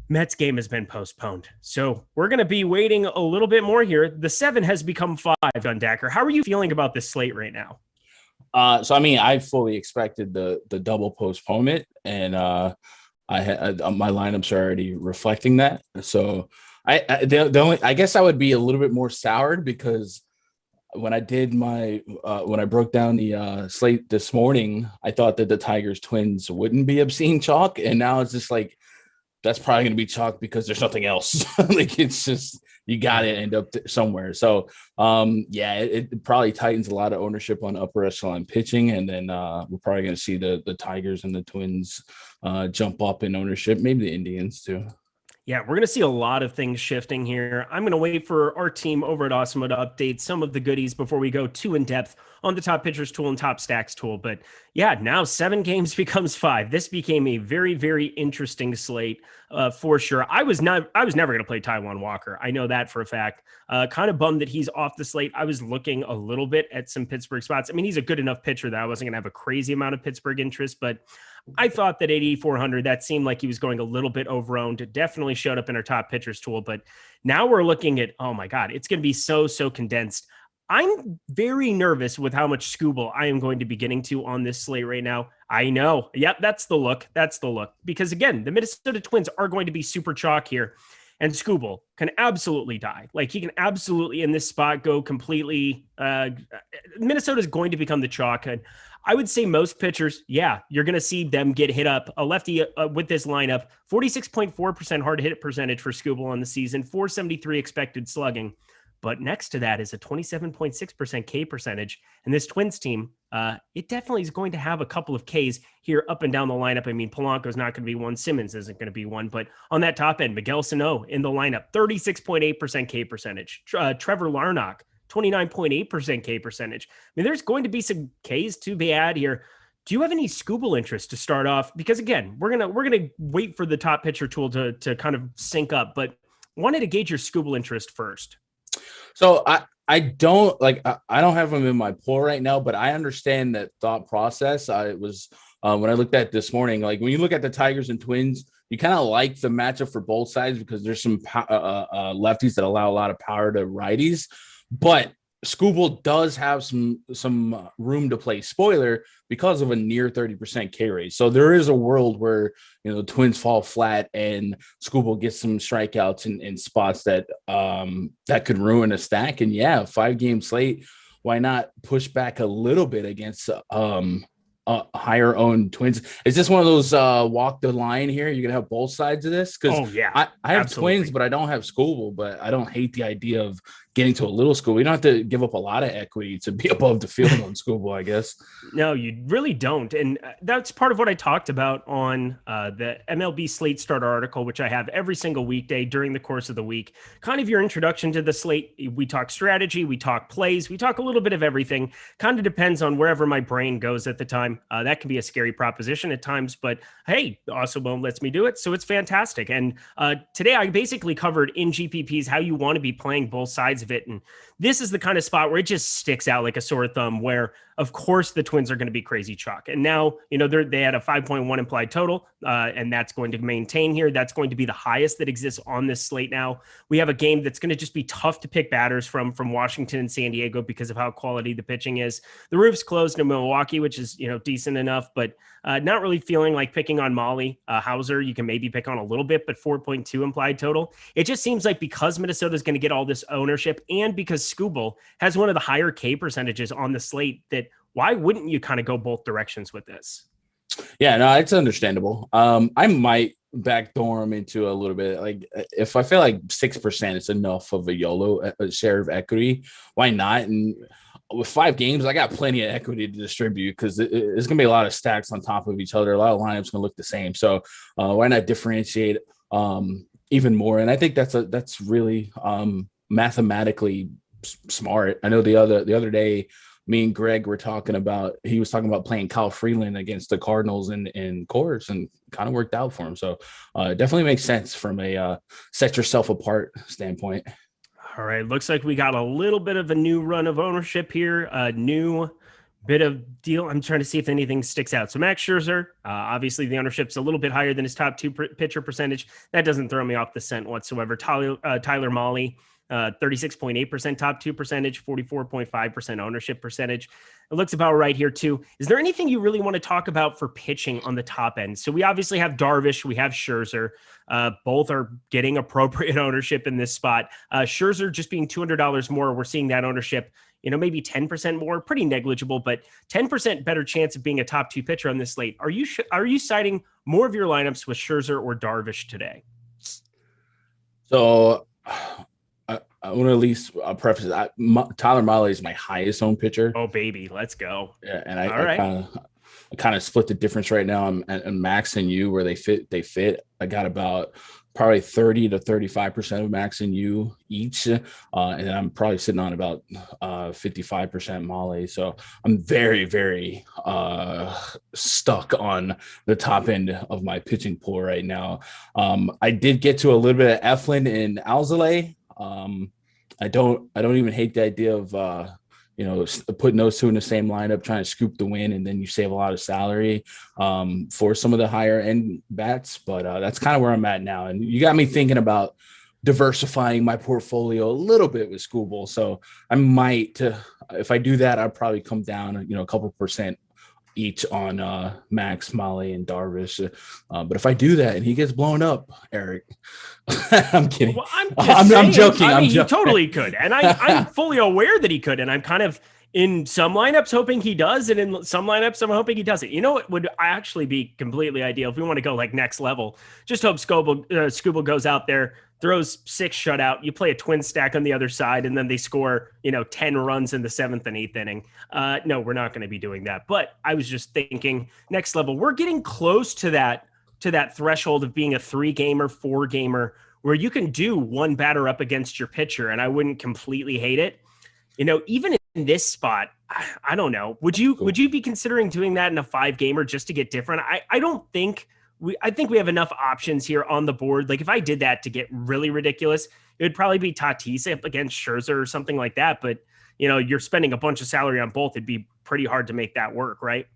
Mets game has been postponed. So we're going to be waiting a little bit more here. The 7 has become 5, Gundacker. How are you feeling about this slate right now? I fully expected the double postponement, and I had my lineups are already reflecting that. So I guess I would be a little bit more soured, because when I did when I broke down the slate this morning, I thought that the Tigers Twins wouldn't be obscene chalk, and now it's just like that's probably going to be chalk because there's nothing else. Like, it's just you got to end up somewhere. So it probably tightens a lot of ownership on upper echelon pitching, and then we're probably going to see the Tigers and the Twins jump up in ownership, maybe the Indians too. Yeah, we're going to see a lot of things shifting here. I'm going to wait for our team over at Awesemo to update some of the goodies before we go too in depth on the top pitchers tool and top stacks tool. But yeah, now 7 games becomes 5. This became a very, very interesting slate for sure. I was never going to play Taijuan Walker. I know that for a fact. Kind of bummed that he's off the slate. I was looking a little bit at some Pittsburgh spots. I mean, he's a good enough pitcher that I wasn't going to have a crazy amount of Pittsburgh interest, but I thought that 8,400, that seemed like he was going a little bit over-owned. It definitely showed up in our top pitchers tool, but now we're looking at, oh my God, it's going to be so condensed. I'm very nervous with how much Scooble I am going to be getting to on this slate right now. I know. Yep, that's the look. Because again, the Minnesota Twins are going to be super chalk here, and Scooble can absolutely die. Like, he can absolutely in this spot go completely. Minnesota is going to become the chalk. And I would say most pitchers, you're going to see them get hit up. A lefty with this lineup, 46.4% hard hit percentage for Scooble on the season, 473 expected slugging. But next to that is a 27.6% K percentage. And this Twins team, it definitely is going to have a couple of Ks here up and down the lineup. I mean, Polanco's not going to be one. Simmons isn't going to be one. But on that top end, Miguel Sano in the lineup, 36.8% K percentage. Trevor Larnach, 29.8% K percentage. I mean, there's going to be some Ks to be had here. Do you have any Scooble interest to start off? Because again, we're gonna wait for the top pitcher tool to kind of sync up, but wanted to gauge your Scooble interest first. So I don't have him in my pool right now, but I understand that thought process. I was when I looked at this morning, like when you look at the Tigers and Twins, you kind of like the matchup for both sides because there's some lefties that allow a lot of power to righties. But Scooble does have some room to play spoiler because of a near 30% K rate. So there is a world where, the Twins fall flat and Scooble gets some strikeouts in spots that could ruin a stack. And 5-game slate, why not push back a little bit against higher owned Twins? Is this one of those walk the line here? You're gonna have both sides of this? Because I have Twins, but I don't have Scooble, but I don't hate the idea of getting to a little school. We don't have to give up a lot of equity to be above the field on schoolboy, I guess. No, you really don't. And that's part of what I talked about on the MLB Slate Starter article, which I have every single weekday during the course of the week. Kind of your introduction to the slate. We talk strategy, we talk plays, we talk a little bit of everything. Kind of depends on wherever my brain goes at the time. That can be a scary proposition at times, but hey, Awesemo lets me do it. So it's fantastic. And today I basically covered in GPPs how you want to be playing both sides of it. And this is the kind of spot where it just sticks out like a sore thumb, where of course the Twins are going to be crazy chalk. And now, they had a 5.1 implied total, and that's going to maintain here. That's going to be the highest that exists on this slate now. We have a game that's going to just be tough to pick batters from Washington and San Diego because of how quality the pitching is. The roof's closed in Milwaukee, which is, decent enough, but not really feeling like picking on Molly. Hauser, you can maybe pick on a little bit, but 4.2 implied total. It just seems like because Minnesota is going to get all this ownership and because Skubal has one of the higher K percentages on the slate, that why wouldn't you kind of go both directions with this? Yeah, no, it's understandable. I might backdoor him into a little bit. Like if I feel like 6% is enough of a YOLO a share of equity, why not? And with 5 games, I got plenty of equity to distribute because it's going to be a lot of stacks on top of each other. A lot of lineups going to look the same. So why not differentiate even more? And I think that's really mathematically smart. I know the other day, me and Greg were talking about, he was talking about playing Kyle Freeland against the Cardinals in Coors, and kind of worked out for him. So it definitely makes sense from a set yourself apart standpoint. All right. Looks like we got a little bit of a new run of ownership here. A new bit of deal. I'm trying to see if anything sticks out. So Max Scherzer, obviously the ownership's a little bit higher than his top 2 pitcher percentage. That doesn't throw me off the scent whatsoever. Tyler Mahle, 36.8% top 2 percentage, 44.5% ownership percentage. It looks about right here too. Is there anything you really want to talk about for pitching on the top end? So we obviously have Darvish, we have Scherzer. Both are getting appropriate ownership in this spot. Scherzer just being $200 more. We're seeing that ownership, maybe 10% more, pretty negligible, but 10% better chance of being a top 2 pitcher on this slate. Are you citing more of your lineups with Scherzer or Darvish today? So I want to at least preface that Tyler Mahle is my highest owned pitcher. Oh baby, let's go. Yeah, and I kind of split the difference right now. I'm at Max and U where they fit. I got about probably 30 to 35% of Max and U each, and then I'm probably sitting on about 55% Mahle. So I'm very, very stuck on the top end of my pitching pool right now. I did get to a little bit of Eflin and Alzolay. I don't even hate the idea of putting those two in the same lineup, trying to scoop the win, and then you save a lot of salary for some of the higher end bats. But that's kind of where I'm at now. And you got me thinking about diversifying my portfolio a little bit with Skubal. So I might, if I do that, I'll probably come down, a couple percent each on Max, Mahle, and Darvish. But if I do that and he gets blown up, Eric, I'm kidding. Well, I'm joking. He totally could. And I'm fully aware that he could. And I'm kind of in some lineups hoping he does. And in some lineups, I'm hoping he doesn't. It would actually be completely ideal if we want to go like next level. Just hope Skubal goes out there, throws 6 shutout. You play a twin stack on the other side, and then they score, 10 runs in the 7th and 8th inning. No, we're not going to be doing that. But I was just thinking next level. We're getting close to that threshold of being a 3-gamer, 4-gamer, where you can do one batter up against your pitcher, and I wouldn't completely hate it. Even in this spot, I don't know. Would you be considering doing that in a 5-gamer just to get different? I think we have enough options here on the board. Like if I did that to get really ridiculous, it would probably be Tatis up against Scherzer or something like that. But, you're spending a bunch of salary on both. It'd be pretty hard to make that work, right?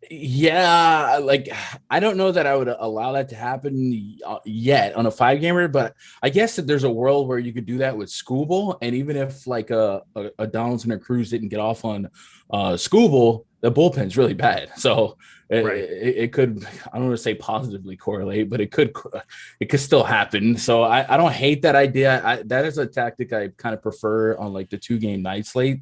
Yeah, like I don't know that I would allow that to happen yet on a 5-gamer, but I guess that there's a world where you could do that with Skubal, and even if like a Donaldson or Cruz didn't get off on Skubal, the bullpen's really bad. So it could, I don't want to say positively correlate, but it could still happen. So I don't hate that idea. That is a tactic I kind of prefer on like the 2-game night slate.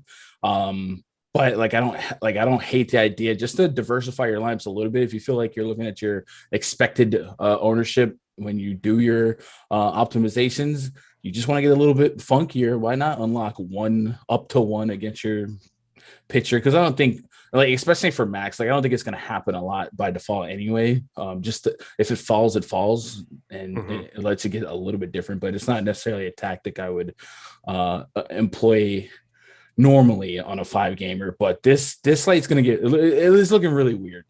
But I don't hate the idea just to diversify your lineups a little bit. If you feel like you're looking at your expected ownership when you do your optimizations, you just want to get a little bit funkier, why not unlock 1 up to 1 against your pitcher? Because I don't think, like, especially for Max, like, I don't think it's going to happen a lot by default anyway. If it falls, it falls, and it lets you get a little bit different, but it's not necessarily a tactic I would employ normally on a 5-gamer. But this slate's going to it is looking really weird.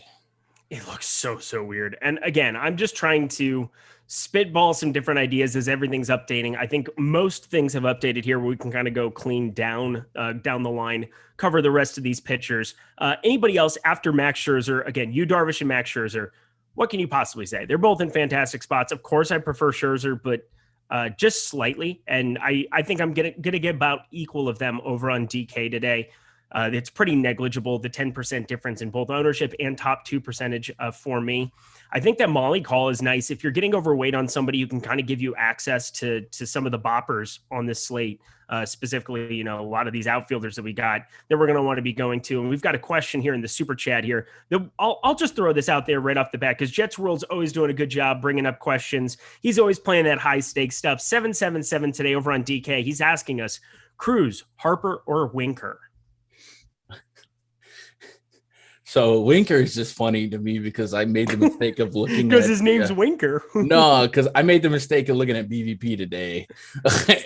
It looks so weird. And again, I'm just trying to spitball some different ideas as everything's updating. I think most things have updated here where we can kind of go clean down the line, cover the rest of these pitchers. Anybody else after Max Scherzer? Again, Yu Darvish and Max Scherzer. What can you possibly say? They're both in fantastic spots. Of course, I prefer Scherzer, but just slightly. And I think I'm going to get about equal of them over on DK today. It's pretty negligible, the 10% difference in both ownership and top 2 percentage for me. I think that Molly call is nice. If you're getting overweight on somebody who can kind of give you access to some of the boppers on this slate, specifically, a lot of these outfielders that we got that we're going to want to be going to. And we've got a question here in the super chat here. I'll just throw this out there right off the bat because Jets World's always doing a good job bringing up questions. He's always playing that high stakes stuff. 777 today over on DK. He's asking us, Cruz, Harper, or Winker? So Winker is just funny to me because I made the mistake of looking because his name's Winker. No, because I made the mistake of looking at BVP today,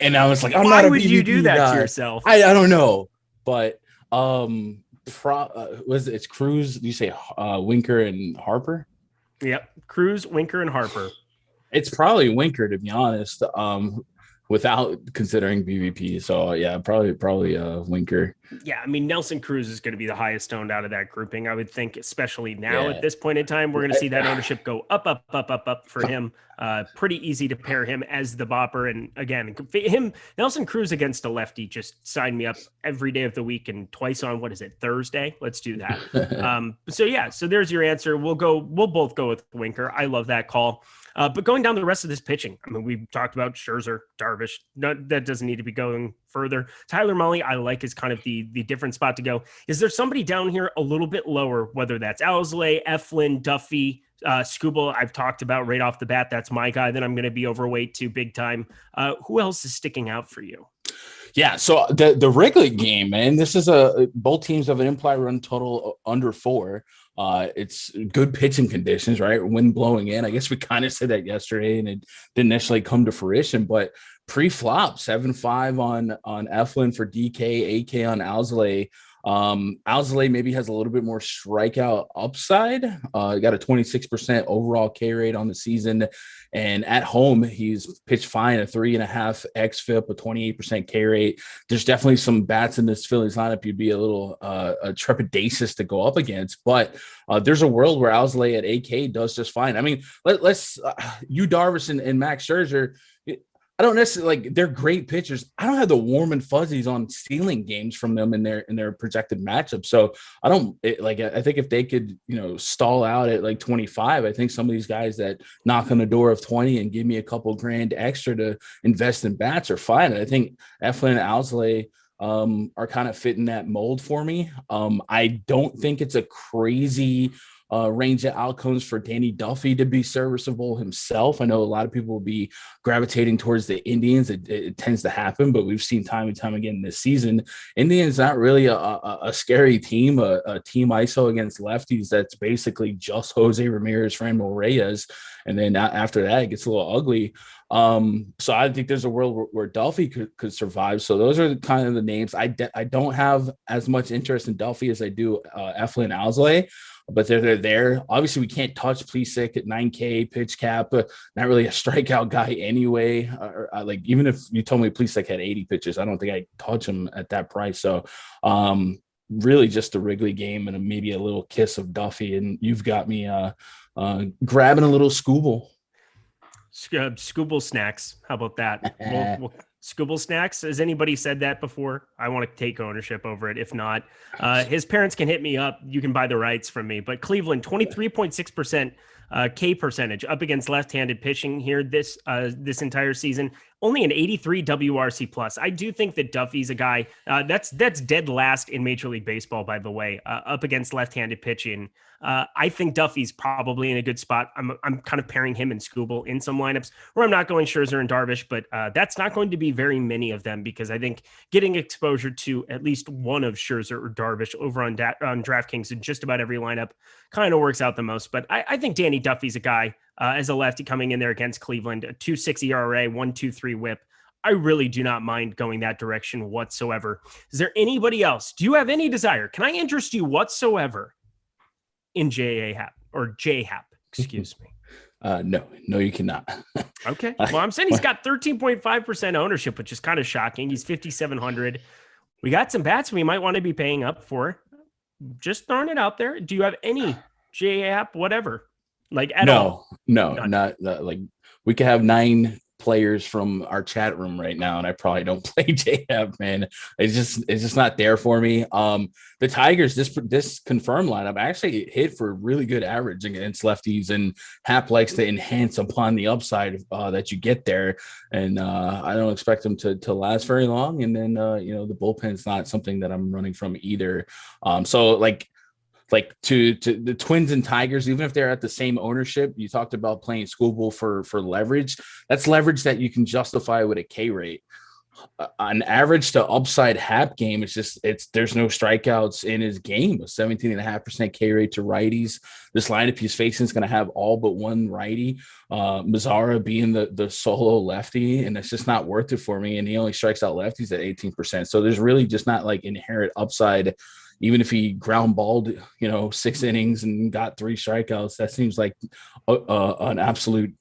and I was like, "Why would you do that to yourself?" I don't know, but it's Cruz? You say Winker and Harper? Yep, Cruz, Winker, and Harper. It's probably Winker, to be honest. Without considering BVP. So yeah, probably Winker. Yeah, I mean, Nelson Cruz is going to be the highest owned out of that grouping, I would think, especially now at this point in time. We're going to see that ownership go up for him. Pretty easy to pair him as the bopper. And again, Nelson Cruz against a lefty, just sign me up every day of the week and twice on, Thursday? Let's do that. So there's your answer. We'll both go with Winker. I love that call. But going down the rest of this pitching, I mean, we talked about Scherzer, Darvish. That doesn't need to be going further. Tyler Mahle, I like, is kind of the different spot to go. Is there somebody down here a little bit lower, whether that's Owsley, Eflin, Duffy, Skubal? I've talked about right off the bat. That's my guy that I'm going to be overweight to big time. Who else is sticking out for you? Yeah, so the Wrigley game, man, this is both teams have an implied run total under 4. It's good pitching conditions, right? Wind blowing in. I guess we kind of said that yesterday, and it didn't necessarily come to fruition. But pre-flop, 7-5 on Eflin for DK, AK on Owsley. Owsley maybe has a little bit more strikeout upside. Got a 26% overall K rate on the season, and at home he's pitched fine, a 3.5 xFIP, a 28% K rate. There's definitely some bats in this Phillies lineup you'd be a little trepidatious to go up against, but there's a world where Owsley at AK does just fine. I mean, let's Yu Darvish and Max Scherzer. I don't necessarily like, they're great pitchers. I don't have the warm and fuzzies on stealing games from them in their projected matchup. So I think if they could, stall out at like 25, I think some of these guys that knock on the door of 20 and give me a couple grand extra to invest in bats are fine. And I think Eflin and Owsley are kind of fitting that mold for me. I don't think it's a crazy range of outcomes for Danny Duffy to be serviceable himself. I know a lot of people will be gravitating towards the Indians. It tends to happen, but we've seen time and time again this season, Indians not really a scary team, a team ISO against lefties that's basically just Jose Ramirez, Franmil Reyes, and then after that it gets a little ugly. So I think there's a world where Duffy could survive. So those are kind of the names. I don't have as much interest in Duffy as I do Eflin and Owsley, but they're there. Obviously, we can't touch Plesac at 9K pitch cap. Not really a strikeout guy anyway. Like, even if you told me Plesac had 80 pitches, I don't think I'd touch him at that price. So really just the Wrigley game and maybe a little kiss of Duffy. And you've got me grabbing a little Skubal. Skubal snacks. How about that? Skubal snacks. Has anybody said that before? I want to take ownership over it. If not, his parents can hit me up. You can buy the rights from me. But Cleveland, 23.6% K percentage up against left-handed pitching here this entire season. only an 83 WRC plus. I do think that Duffy's a guy that's dead last in Major League Baseball, by the way, up against left-handed pitching. I think Duffy's probably in a good spot. I'm kind of pairing him and Skubal in some lineups where I'm not going Scherzer and Darvish, but that's not going to be very many of them because I think getting exposure to at least one of Scherzer or Darvish over on DraftKings in just about every lineup kind of works out the most. But I think Danny Duffy's a guy as a lefty coming in there against Cleveland, a 2.6 ERA, 1.23 WHIP. I really do not mind going that direction whatsoever. Is there anybody else? Do you have any desire? Can I interest you whatsoever in JAHAP or JHAP? Excuse me. No, you cannot. Okay. Well, I'm saying he's got 13.5% ownership, which is kind of shocking. He's 5,700. We got some bats we might want to be paying up for. Just throwing it out there. Do you have any JAHAP, whatever? Like at all? No, not like we could have 9 players from our chat room right now, and I probably don't play JF, man. It's just not there for me. The Tigers, this confirmed lineup actually hit for really good average against lefties, and Hap likes to enhance upon the upside that you get there. And I don't expect them to last very long. And then the bullpen's not something that I'm running from either. So like to the Twins and Tigers, even if they're at the same ownership, you talked about playing Skubal for leverage. That's leverage that you can justify with a K rate. An average to upside Hap game, there's no strikeouts in his game. A 17.5% K rate to righties. This lineup he's facing is going to have all but one righty. Mazzara being the solo lefty, and it's just not worth it for me. And he only strikes out lefties at 18%. So there's really just not like inherent upside. Even if he ground balled, 6 innings and got 3 strikeouts, that seems like an absolute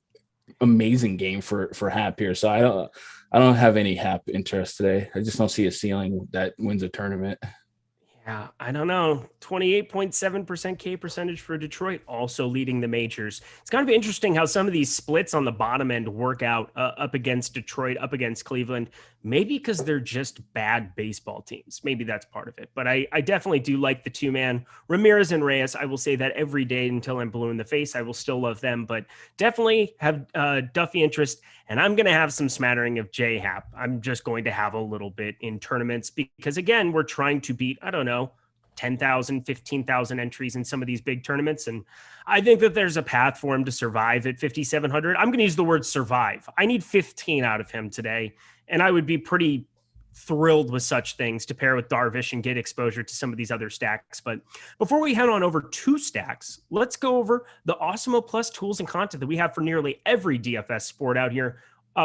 amazing game for Hap here. So I don't have any Hap interest today. I just don't see a ceiling that wins a tournament. Yeah, I don't know. 28.7% K percentage for Detroit, also leading the majors. It's kind of interesting how some of these splits on the bottom end work out up against Detroit, up against Cleveland. Maybe because they're just bad baseball teams. Maybe that's part of it. But I definitely do like the 2-man. Ramirez and Reyes, I will say that every day until I'm blue in the face. I will still love them, but definitely have Duffy interest. And I'm going to have some smattering of JHAP. I'm just going to have a little bit in tournaments because, again, we're trying to beat, 10,000, 15,000 entries in some of these big tournaments. And I think that there's a path for him to survive at 5,700. I'm going to use the word survive. I need 15 out of him today. And I would be pretty thrilled with such things to pair with Darvish and get exposure to some of these other stacks. But before we head on over 2 stacks, let's go over the Awesemo Plus tools and content that we have for nearly every DFS sport out here.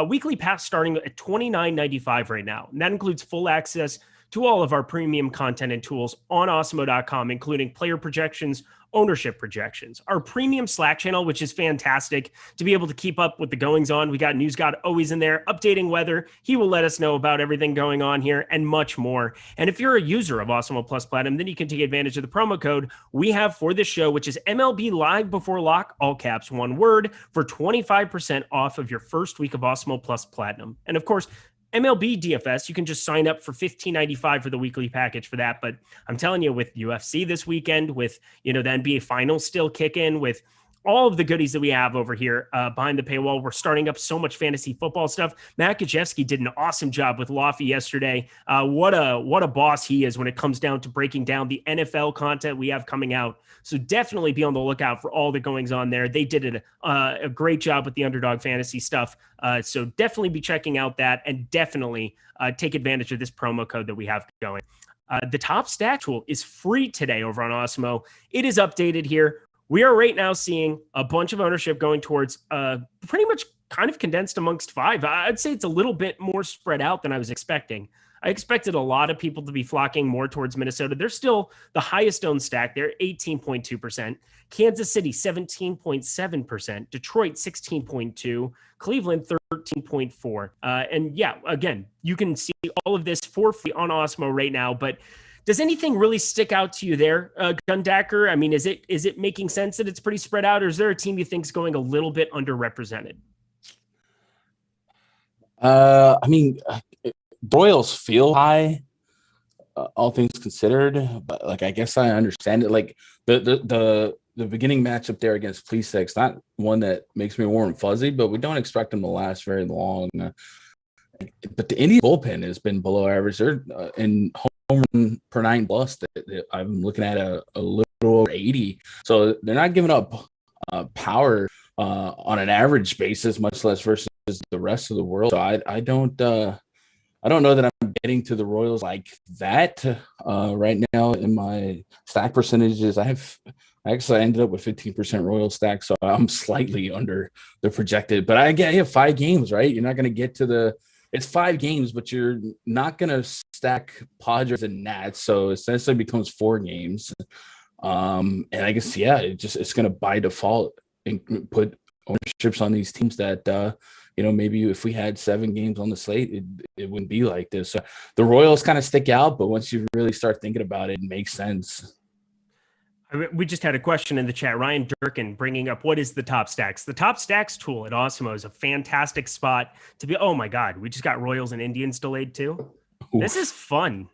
Weekly pass starting at $29.95 right now. And that includes full access to all of our premium content and tools on Awesemo.com, including player projections, ownership projections, our premium Slack channel, which is fantastic to be able to keep up with the goings on. We got News God always in there, updating weather. He will let us know about everything going on here and much more. And if you're a user of Awesemo Plus Platinum, then you can take advantage of the promo code we have for this show, which is MLB Live Before Lock, all caps, one word, for 25% off of your first week of Awesemo Plus Platinum. And of course, MLB DFS, you can just sign up for $15.95 for the weekly package for that. But I'm telling you, with UFC this weekend, with the NBA Finals still kicking, with all of the goodies that we have over here behind the paywall, we're starting up so much fantasy football stuff. Matt Gajewski did an awesome job with Lofty yesterday. What a boss he is when it comes down to breaking down the NFL content we have coming out. So definitely be on the lookout for all the goings on there. They did a great job with the Underdog Fantasy stuff. So definitely be checking out that, and definitely take advantage of this promo code that we have going. The top stack tool is free today over on Awesemo. It is updated here. We are right now seeing a bunch of ownership going towards pretty much kind of condensed amongst 5. I'd say it's a little bit more spread out than I was expecting. I expected a lot of people to be flocking more towards Minnesota. They're still the highest owned stack. They're 18.2%. Kansas City, 17.7%. Detroit, 16.2%. Cleveland, 13.4%. And yeah, again, you can see all of this for free on Awesemo right now. But does anything really stick out to you there, Gundacker? I mean, is it making sense that it's pretty spread out, or is there a team you think is going a little bit underrepresented? Royals feel high, all things considered, but I guess I understand it. Like the beginning matchup there against Plesac, not one that makes me warm and fuzzy, but we don't expect them to last very long. but the Indian bullpen has been below average. They're in home run per 9+. I'm looking at a little over 80. So they're not giving up power on an average basis, much less versus the rest of the world. So I don't know that I'm getting to the Royals like that right now in my stack percentages. I actually ended up with 15% Royal stack, so I'm slightly under the projected. But I have 5 games, right? You're not going to get to it's 5 games, but you're not going to stack Padres and Nats, so essentially becomes 4 games. And I guess it's going to by default and put ownerships on these teams that maybe if we had 7 games on the slate, it wouldn't be like this. So the Royals kind of stick out, but once you really start thinking about it, it makes sense. We just had a question in the chat. Ryan Durkin bringing up, what is the top stacks? The top stacks tool at Awesemo is a fantastic spot to be. Oh my God, we just got Royals and Indians delayed too. Oof. This is fun.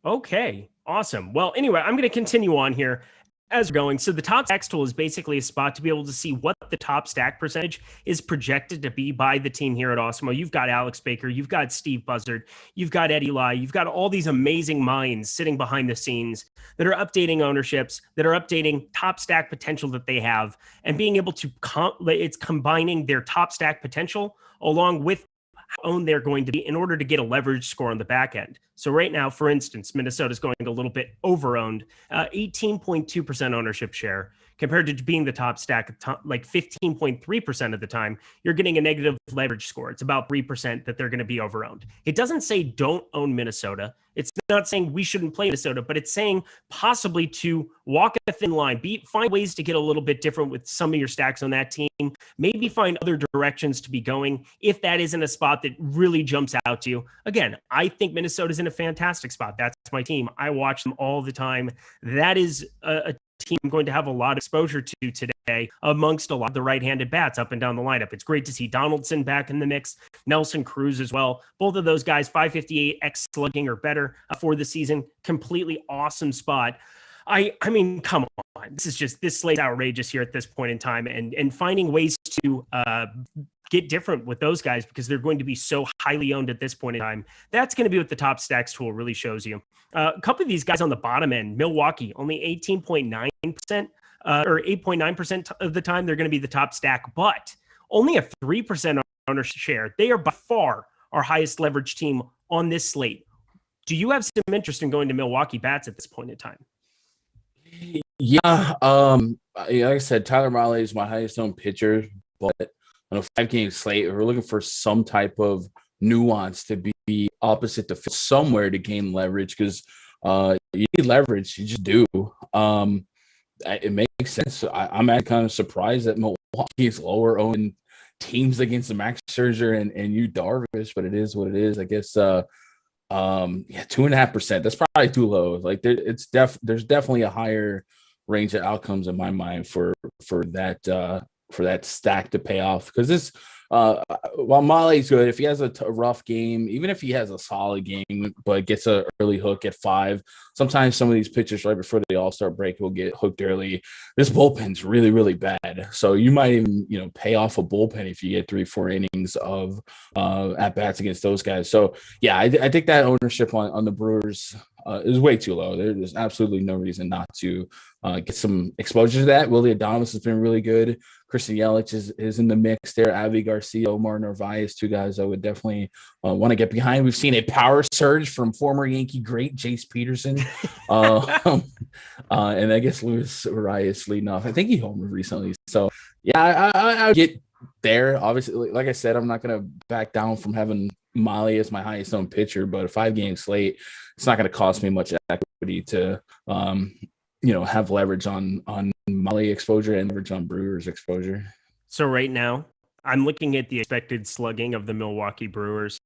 Okay, awesome. Well, anyway, I'm going to continue on here as we're going. So the top stacks tool is basically a spot to be able to see what the top stack percentage is projected to be by the team here at Awesemo. You've got Alex Baker, you've got Steve Buzzard, you've got Eddie Lai, you've got all these amazing minds sitting behind the scenes that are updating ownerships, that are updating top stack potential that they have, and being able to it's combining their top stack potential along with how owned they're going to be in order to get a leverage score on the back end. So right now, for instance, Minnesota's going a little bit over-owned, 18.2% ownership share compared to being the top stack, like 15.3% of the time, you're getting a negative leverage score. It's about 3% that they're going to be over-owned. It doesn't say don't own Minnesota. It's not saying we shouldn't play Minnesota, but it's saying possibly to walk a thin line, find ways to get a little bit different with some of your stacks on that team, maybe find other directions to be going if that isn't a spot that really jumps out to you. Again, I think Minnesota's in a fantastic spot. That's my team. I watch them all the time. That is a team I'm going to have a lot of exposure to today amongst a lot of the right-handed bats up and down the lineup. It's great to see Donaldson back in the mix, Nelson Cruz as well. Both of those guys, 558 X slugging or better for the season. Completely awesome spot. I mean, come on. This slate's outrageous here at this point in time, and finding ways to get different with those guys because they're going to be so highly owned at this point in time. That's going to be what the top stacks tool really shows you. A couple of these guys on the bottom end, Milwaukee, only 18.9% or 8.9% of the time they're going to be the top stack, but only a 3% ownership share. They are by far our highest leverage team on this slate. Do you have some interest in going to Milwaukee bats at this point in time? Yeah, like I said, Tyler Mahle is my highest owned pitcher, but on a 5-game slate, we're looking for some type of nuance to be opposite the field somewhere to gain leverage because you need leverage. You just do. It makes sense. I'm actually kind of surprised that Milwaukee is lower owned teams against the Max Scherzer and Yu Darvish, but it is what it is. I guess 2.5%. That's probably too low. Like there's definitely a higher range of outcomes in my mind for that stack to pay off because this while Mahle's good, if he has a rough game, even if he has a solid game but gets an early hook at 5, sometimes some of these pitchers right before the All-Star break will get hooked early. This bullpen's really, really bad, so you might even pay off a bullpen if you get 3-4 innings of at bats against those guys. So yeah, I think that ownership on the Brewers is way too low. There's absolutely no reason not to get some exposure to that. Willie Adames has been really good. Christian Yelich is in the mix there. Avi Garcia, Omar Narvaez, 2 guys I would definitely want to get behind. We've seen a power surge from former Yankee great Jace Peterson. And I guess Luis Urias leading off. I think he homered recently. So, yeah, I get there. Obviously, like I said, I'm not going to back down from having Mahle as my highest owned pitcher, but a 5-game slate, it's not going to cost me much equity to have leverage on Mahle exposure and leverage on Brewers exposure. So right now, I'm looking at the expected slugging of the Milwaukee Brewers.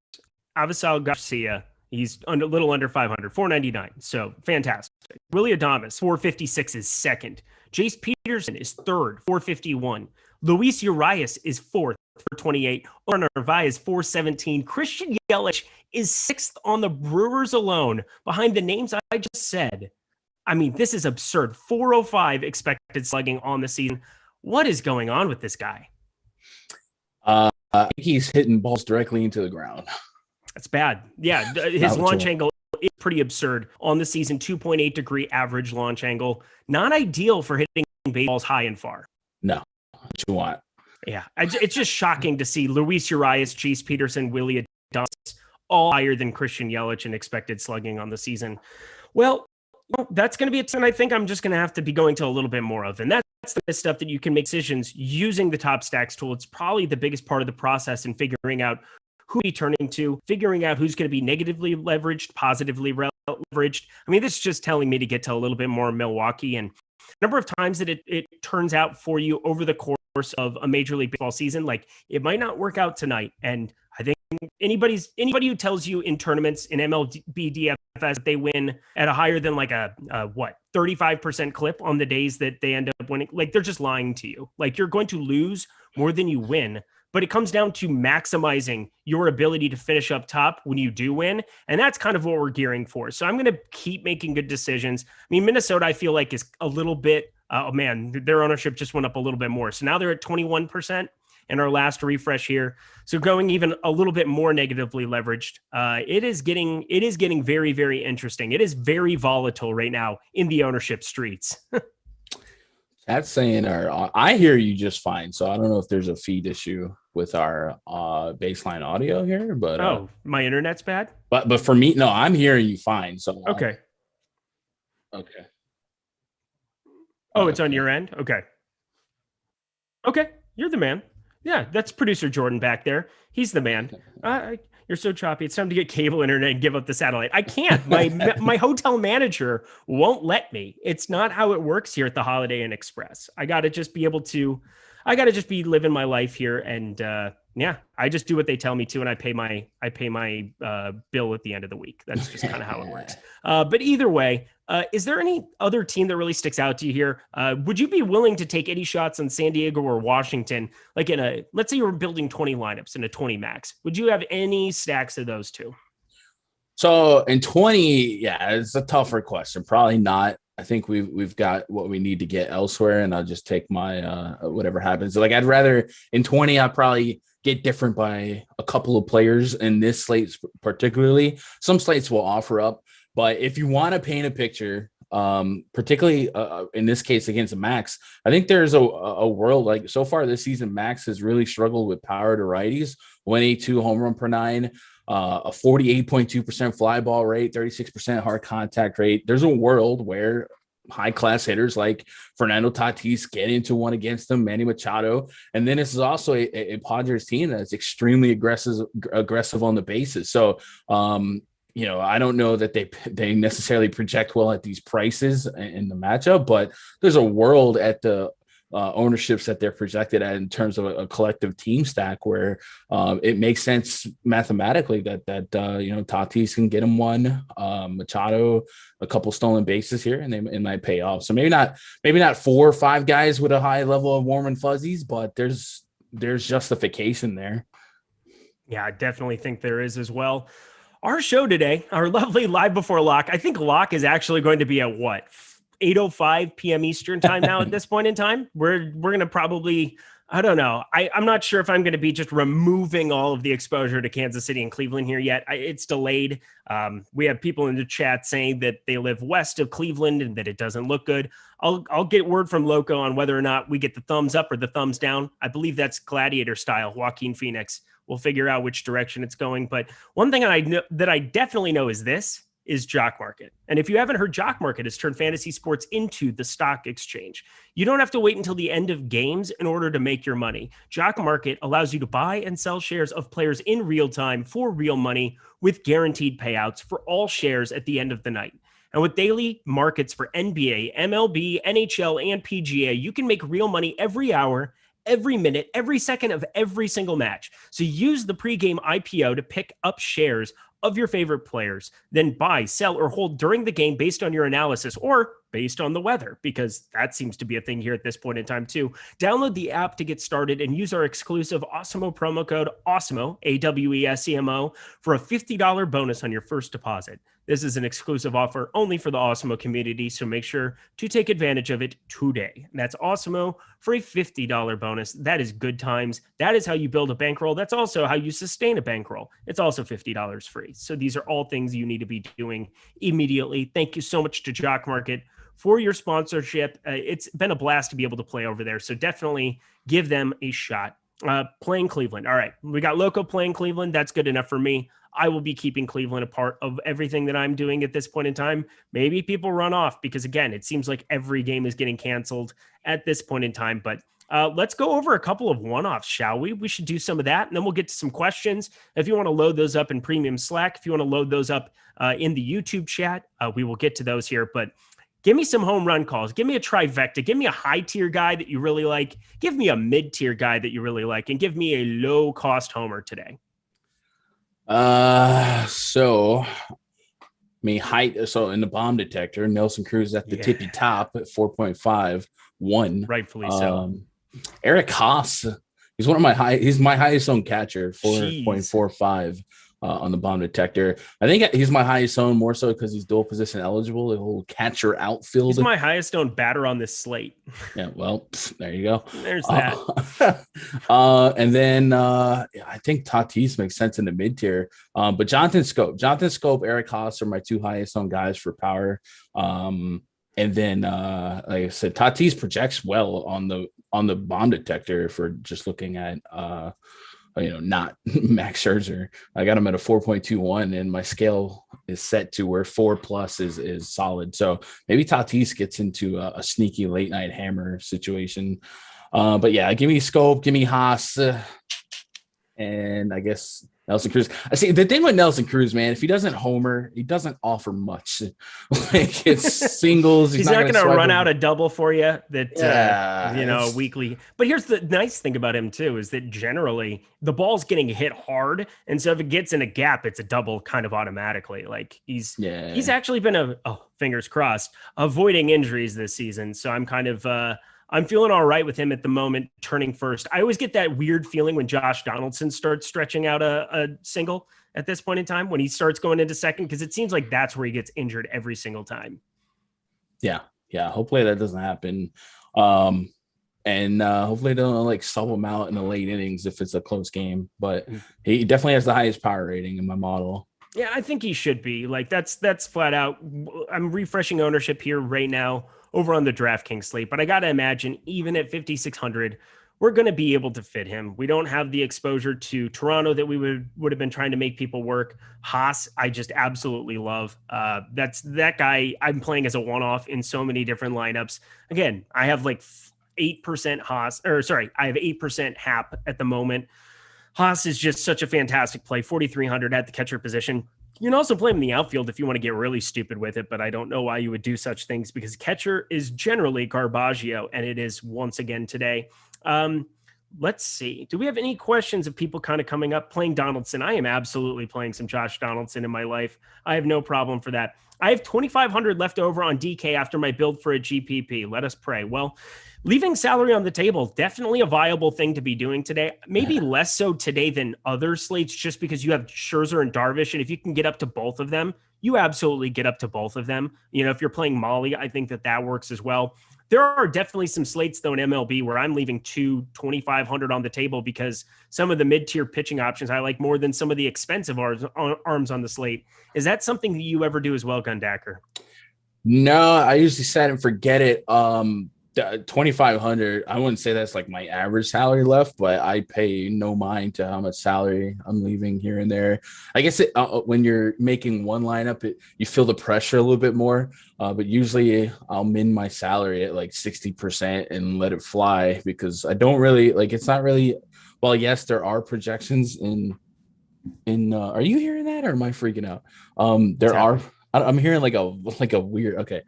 Avisal Garcia, he's a little under 500, 499. So fantastic. Willie Adames, 456 is second. Jace Peterson is third, 451. Luis Urias is fourth, 428. Omar Narvaez, 417. Christian Yelich is sixth on the Brewers alone, behind the names I just said. I mean, this is absurd. 405 expected slugging on the season. What is going on with this guy? I think he's hitting balls directly into the ground. That's bad. Yeah, his launch angle is pretty absurd on the season. 2.8-degree average launch angle. Not ideal for hitting baseballs high and far. No, what you want. Yeah, it's just shocking to see Luis Urias, Chase Peterson, Willie Adames all higher than Christian Yelich in expected slugging on the season. Well, that's going to be it. And I think I'm just going to have to be going to a little bit more of. And that's the stuff that you can make decisions using the Top Stacks tool. It's probably the biggest part of the process in figuring out who to be turning to, figuring out who's going to be negatively leveraged, positively leveraged. I mean, this is just telling me to get to a little bit more Milwaukee. And the number of times that it turns out for you over the course of a Major League Baseball season, like it might not work out tonight. And I think anybody who tells you in tournaments in MLB DFS that they win at a higher than like a 35% clip on the days that they end up winning, like they're just lying to you. Like you're going to lose more than you win. But it comes down to maximizing your ability to finish up top when you do win. And that's kind of what we're gearing for. So I'm going to keep making good decisions. I mean, Minnesota, I feel like is a little bit, their ownership just went up a little bit more. So now they're at 21% in our last refresh here. So going even a little bit more negatively leveraged. It is getting very, very interesting. It is very volatile right now in the ownership streets. That's saying I hear you just fine. So I don't know if there's a feed issue with our baseline audio here, but my internet's bad. But for me, no, I'm hearing you fine. So okay. Okay. Oh, it's on your end. Okay. Okay, you're the man. Yeah, that's producer Jordan back there. He's the man. You're so choppy. It's time to get cable internet and give up the satellite. I can't. My hotel manager won't let me. It's not how it works here at the Holiday Inn Express. I got to just be living my life here. And I just do what they tell me to. And I pay my bill at the end of the week. That's just kind of how it works. But either way, is there any other team that really sticks out to you here? Would you be willing to take any shots on San Diego or Washington? Like let's say you were building 20 lineups in a 20 max. Would you have any stacks of those two? So in 20, yeah, it's a tougher question. Probably not. I think we've got what we need to get elsewhere, and I'll just take my whatever happens. Like I'd rather in 20, I'll probably get different by a couple of players in this slate particularly. Some slates will offer up. But if you want to paint a picture, particularly in this case against Max, I think there's a world like so far this season, Max has really struggled with power to righties, 182 home run per nine, a 48.2% fly ball rate, 36% hard contact rate. There's a world where high class hitters like Fernando Tatis get into one against them, Manny Machado. And then this is also a Padres team that's extremely aggressive on the bases. So, I don't know that they necessarily project well at these prices in the matchup, but there's a world at the ownerships that they're projected at in terms of a collective team stack where it makes sense mathematically that Tatis can get him one, Machado, a couple stolen bases here, and it might pay off. So maybe not 4 or 5 guys with a high level of warm and fuzzies, but there's justification there. Yeah, I definitely think there is as well. Our show today, our lovely Live Before Lock, I think Lock is actually going to be at 8:05 p.m. Eastern time now at this point in time. We're going to probably, I don't know. I'm not sure if I'm going to be just removing all of the exposure to Kansas City and Cleveland here yet. It's delayed. We have people in the chat saying that they live west of Cleveland and that it doesn't look good. I'll get word from Loco on whether or not we get the thumbs up or the thumbs down. I believe that's Gladiator style, Joaquin Phoenix. We'll figure out which direction it's going. But one thing I know that I definitely know is Jock Market. And if you haven't heard, Jock Market has turned fantasy sports into the stock exchange. You don't have to wait until the end of games in order to make your money. Jock Market allows you to buy and sell shares of players in real time for real money with guaranteed payouts for all shares at the end of the night. And with daily markets for NBA, MLB, NHL, and PGA, you can make real money every hour, every minute, every second of every single match. So use the pregame IPO to pick up shares of your favorite players, then buy, sell, or hold during the game based on your analysis or based on the weather, because that seems to be a thing here at this point in time too. Download the app to get started and use our exclusive Awesemo promo code Awesemo, AWESEMO, for a $50 bonus on your first deposit. This is an exclusive offer only for the Awesemo community, so make sure to take advantage of it today. That's Awesemo for a $50 bonus. That is good times. That is how you build a bankroll. That's also how you sustain a bankroll. It's also $50 free. So these are all things you need to be doing immediately. Thank you so much to Jock Market for your sponsorship. It's been a blast to be able to play over there, so definitely give them a shot. Playing Cleveland. All right, we got Loco playing Cleveland. That's good enough for me. I will be keeping Cleveland a part of everything that I'm doing at this point in time. Maybe people run off because, again, it seems like every game is getting canceled at this point in time. But let's go over a couple of one-offs, shall we? We should do some of that, and then we'll get to some questions. If you want to load those up in Premium Slack, if you want to load those up in the YouTube chat, we will get to those here. But give me some home run calls. Give me a trifecta. Give me a high-tier guy that you really like. Give me a mid-tier guy that you really like. And give me a low-cost homer today. So in the bomb detector, Nelson Cruz at the tippy top at 4.51. Rightfully so. Eric Haas, he's my highest owned catcher, 4.45 on the bomb detector. I think he's my highest owned more so because he's dual position eligible, a whole catcher outfield. He's my highest owned batter on this slate. Yeah, well, there you go. There's that. And then I think Tatis makes sense in the mid tier. But Jonathan Scope, Eric Haas are my two highest owned guys for power. And then like I said, Tatis projects well on the bomb detector for just looking at not Max Scherzer. I got him at a 4.21, and my scale is set to where 4+ is solid. So maybe Tatis gets into a sneaky late night hammer situation. But yeah, give me Scope, give me Haas, and I guess Nelson Cruz. I see the thing with Nelson Cruz, man. If he doesn't homer, he doesn't offer much. Like it's singles. He's not going to run out a double for you. Weekly. But here's the nice thing about him too is that generally the ball's getting hit hard, and so if it gets in a gap, it's a double kind of automatically. Like he's actually been fingers crossed, avoiding injuries this season. So I'm kind of I'm feeling all right with him at the moment, turning first. I always get that weird feeling when Josh Donaldson starts stretching out a single at this point in time, when he starts going into second, because it seems like that's where he gets injured every single time. Yeah. Hopefully that doesn't happen. And hopefully they don't sub him out in the late innings if it's a close game. But he definitely has the highest power rating in my model. Yeah, I think he should be. That's flat out. I'm refreshing ownership here right now over on the DraftKings slate, but I got to imagine even at 5,600, we're going to be able to fit him. We don't have the exposure to Toronto that we would have been trying to make people work. Haas, I just absolutely love. That's that guy I'm playing as a one-off in so many different lineups. Again, I have 8% Haas, I have 8% Hap at the moment. Haas is just such a fantastic play, 4,300 at the catcher position. You can also play him in the outfield if you want to get really stupid with it, but I don't know why you would do such things because catcher is generally Garbaggio, and it is once again today. Let's see. Do we have any questions of people kind of coming up? Playing Donaldson. I am absolutely playing some Josh Donaldson in my life. I have no problem for that. I have 2,500 left over on DK after my build for a GPP. Let us pray. Well, leaving salary on the table, definitely a viable thing to be doing today. Maybe less so today than other slates just because you have Scherzer and Darvish. And if you can get up to both of them, you absolutely get up to both of them. If you're playing Molly, I think that works as well. There are definitely some slates, though, in MLB where I'm leaving 2,500 on the table because some of the mid-tier pitching options I like more than some of the expensive arms on the slate. Is that something that you ever do as well, Gundacker? No, I usually set and forget it. 2,500. I wouldn't say that's my average salary left, but I pay no mind to how much salary I'm leaving here and there. I guess when you're making one lineup, you feel the pressure a little bit more. But usually I'll min my salary at 60% and let it fly because I don't really it's not really. Well, yes, there are projections in. Are you hearing that or am I freaking out? There are. I'm hearing a weird. Okay.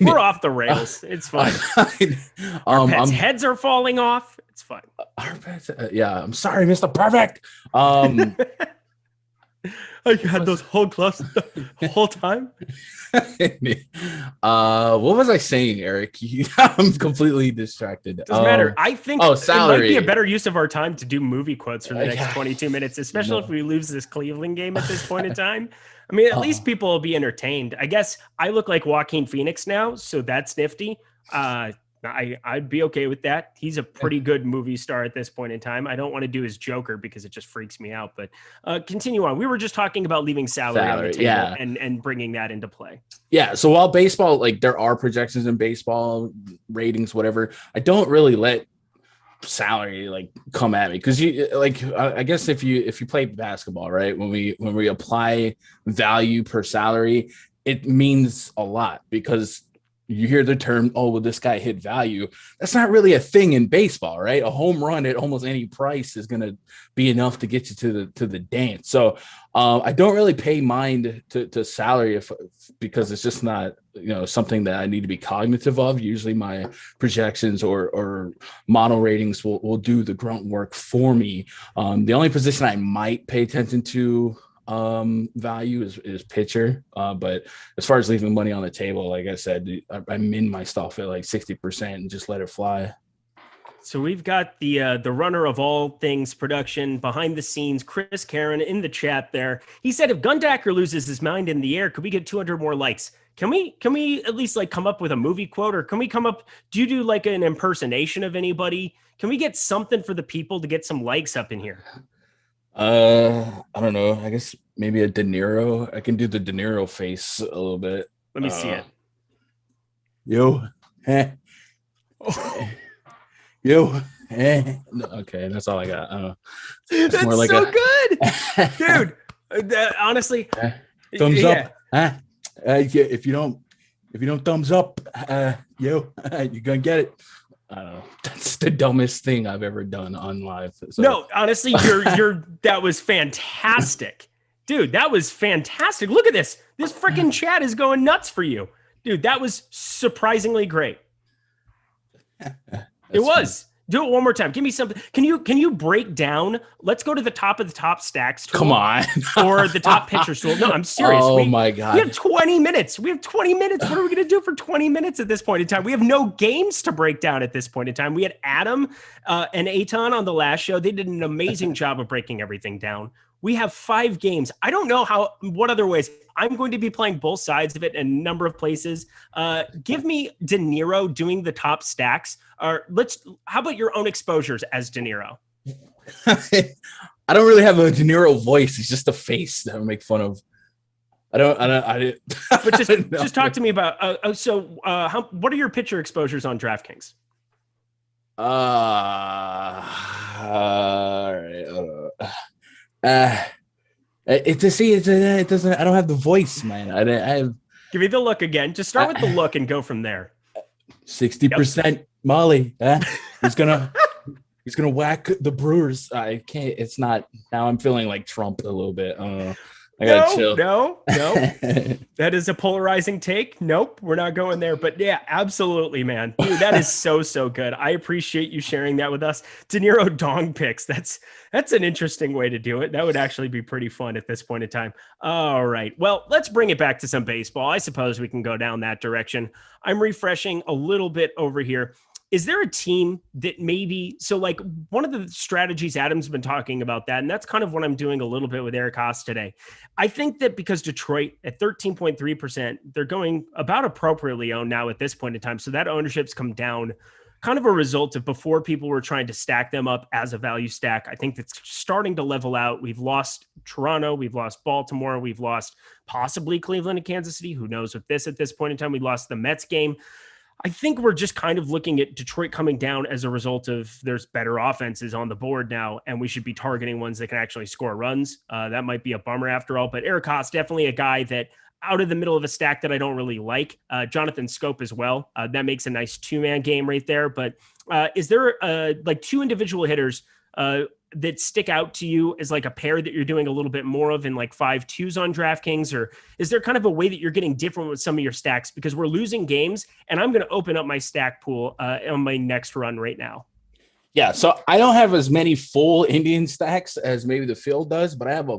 We're off the rails. It's fine. Our pets' heads are falling off. It's fine. Our pets, I'm sorry, Mr. Perfect. I had those whole gloves the whole time. What was I saying, Eric? I'm completely distracted. Doesn't matter. I think salary. It might be a better use of our time to do movie quotes for the next 22 minutes, especially if we lose this Cleveland game at this point in time. I mean, at least people will be entertained. I guess I look like Joaquin Phoenix now, so that's nifty. I'd be okay with that. He's a pretty good movie star at this point in time. I don't want to do his Joker because it just freaks me out. But continue on. We were just talking about leaving salary on the table and bringing that into play. Yeah. So while baseball, like there are projections in baseball, ratings, whatever, I don't really let salary like come at me because you like I guess if you play basketball, right, when we apply value per salary, it means a lot because you hear the term, oh, well, this guy hit value. That's not really a thing in baseball, right? A home run at almost any price is going to be enough to get you to the dance. So I don't really pay mind to salary because it's just not, something that I need to be cognitive of. Usually my projections or model ratings will do the grunt work for me. The only position I might pay attention to value is pitcher, but as far as leaving money on the table, like I said, I'm in my stuff at like 60% and just let it fly. So we've got the runner of all things production behind the scenes, Chris Karen, in the chat there. He said if Gundacker loses his mind in the air, could we get 200 more likes? Can we at least like come up with a movie quote, or can we come up? Do you do like an impersonation of anybody? Can we get something for the people to get some likes up in here? I don't know. I guess maybe a De Niro. I can do the De Niro face a little bit. Let me see it. Yo. Yo. No, okay, that's all I got. I don't know. That's more like so good. Dude. Honestly. Thumbs up. If you don't thumbs up, you're gonna get it. I don't know. That's the dumbest thing I've ever done on live. So. No, honestly, that was fantastic. Dude, that was fantastic. Look at this. This freaking chat is going nuts for you. Dude, that was surprisingly great. It was. Fun. Do it one more time. Give me something. Can you break down? Let's go to the top of the top stacks tool. Come on. Or the top pitcher tool. No, I'm serious. Oh my God. We have 20 minutes. What are we going to do for 20 minutes at this point in time? We have no games to break down at this point in time. We had Adam and Eytan on the last show. They did an amazing job of breaking everything down. We have 5 games. I don't know what other ways. I'm going to be playing both sides of it in a number of places. Give me De Niro doing the top stacks. Or how about your own exposures as De Niro? I don't really have a De Niro voice. It's just a face that I make fun of. But just talk to me about. What are your pitcher exposures on DraftKings? All right. It doesn't. I don't have the voice, man. I have. Give me the look again. Just start with the look and go from there. 60% Molly. He's gonna whack the Brewers. I can't. It's not. Now I'm feeling like Trump a little bit. I don't know. I gotta chill. No. That is a polarizing take. Nope, we're not going there. But yeah, absolutely, man. Dude, that is so good. I appreciate you sharing that with us. De Niro dong picks. That's an interesting way to do it. That would actually be pretty fun at this point in time. All right. Well, let's bring it back to some baseball. I suppose we can go down that direction. I'm refreshing a little bit over here. Is there a team that maybe, so like one of the strategies Adam's been talking about that, and that's kind of what I'm doing a little bit with Eric Haas today. I think that because Detroit at 13.3%, they're going about appropriately owned now at this point in time. So that ownership's come down, kind of a result of before people were trying to stack them up as a value stack. I think that's starting to level out. We've lost Toronto. We've lost Baltimore. We've lost possibly Cleveland and Kansas City. Who knows with this at this point in time? We lost the Mets game. I think we're just kind of looking at Detroit coming down as a result of there's better offenses on the board now, and we should be targeting ones that can actually score runs. That might be a bummer after all, but Eric Haas, definitely a guy that out of the middle of a stack that I don't really like. Jonathan Scope as well. That makes a nice 2-man game right there. But is there like 2 individual hitters that stick out to you as like a pair that you're doing a little bit more of in like 5-2s on DraftKings? Or is there kind of a way that you're getting different with some of your stacks? Because we're losing games, and I'm going to open up my stack pool on my next run right now. Yeah, so I don't have as many full Indian stacks as maybe the field does, but I have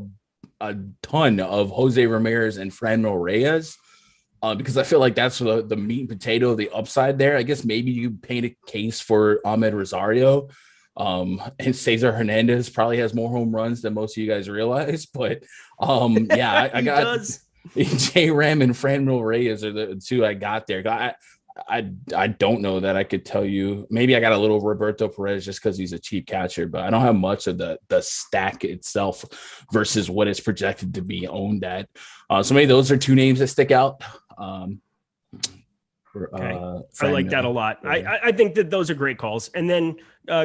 a ton of Jose Ramirez and Franmil Reyes. Because I feel like that's the meat and potato of the upside there. I guess maybe you paint a case for Ahmed Rosario. And Cesar Hernandez probably has more home runs than most of you guys realize. But yeah, I got J Ram and Franmil Reyes are the two I got there. I don't know that I could tell you. Maybe I got a little Roberto Perez just because he's a cheap catcher, but I don't have much of the stack itself versus what it's projected to be owned at. So maybe those are two names that stick out. Okay. I like that a lot. I think that those are great calls. And then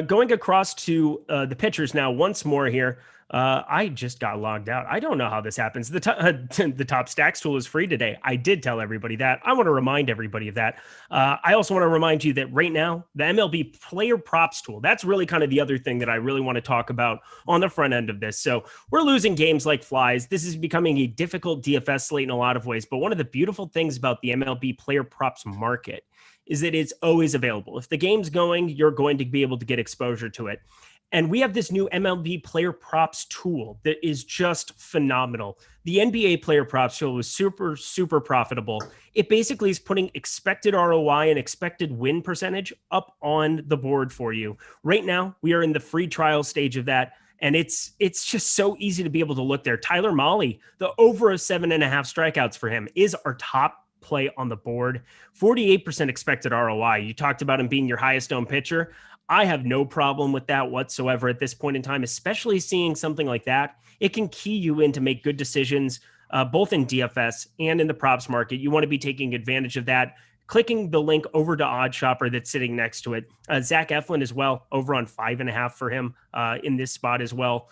going across to the pitchers now once more here. I just got logged out. I don't know how this happens. The top stacks tool is free today. I did tell everybody that. I want to remind everybody of that. I also want to remind you that right now, the MLB player props tool, that's really kind of the other thing that I really want to talk about on the front end of this. So we're losing games like flies. This is becoming a difficult DFS slate in a lot of ways. But one of the beautiful things about the MLB player props market is that it's always available. If the game's going, you're going to be able to get exposure to it. And we have this new MLB player props tool that is just phenomenal. The NBA player props tool was super, super profitable. It basically is putting expected ROI and expected win percentage up on the board for you. Right now, we are in the free trial stage of that. And it's just so easy to be able to look there. Tyler Mahle, the over a 7.5 strikeouts for him is our top play on the board. 48% expected ROI. You talked about him being your highest owned pitcher. I have no problem with that whatsoever at this point in time, especially seeing something like that. It can key you in to make good decisions, both in DFS and in the props market. You want to be taking advantage of that. Clicking the link over to Odd Shopper that's sitting next to it. Zach Eflin as well, over on 5.5 for him in this spot as well.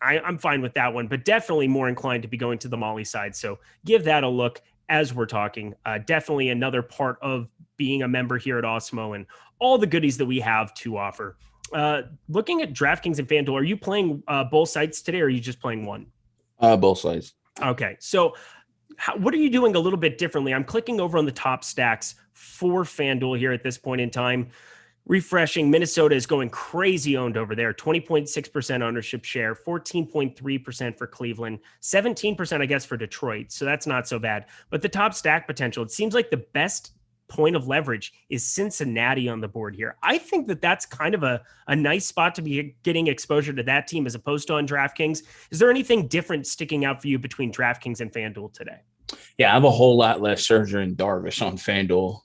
I'm fine with that one, but definitely more inclined to be going to the Mahle side. So give that a look as we're talking. Definitely another part of being a member here at Awesemo and all the goodies that we have to offer. Looking at DraftKings and FanDuel, are you playing both sites today or are you just playing one? Both sides. Okay. So what are you doing a little bit differently? I'm clicking over on the top stacks for FanDuel here at this point in time. Refreshing, Minnesota is going crazy owned over there. 20.6% ownership share, 14.3% for Cleveland, 17%, I guess, for Detroit. So that's not so bad. But the top stack potential, it seems like the best point of leverage is Cincinnati on the board here. I think that that's kind of a nice spot to be getting exposure to that team as opposed to on DraftKings. Is there anything different sticking out for you between DraftKings and FanDuel today? Yeah, I have a whole lot less Scherzer and Darvish on FanDuel.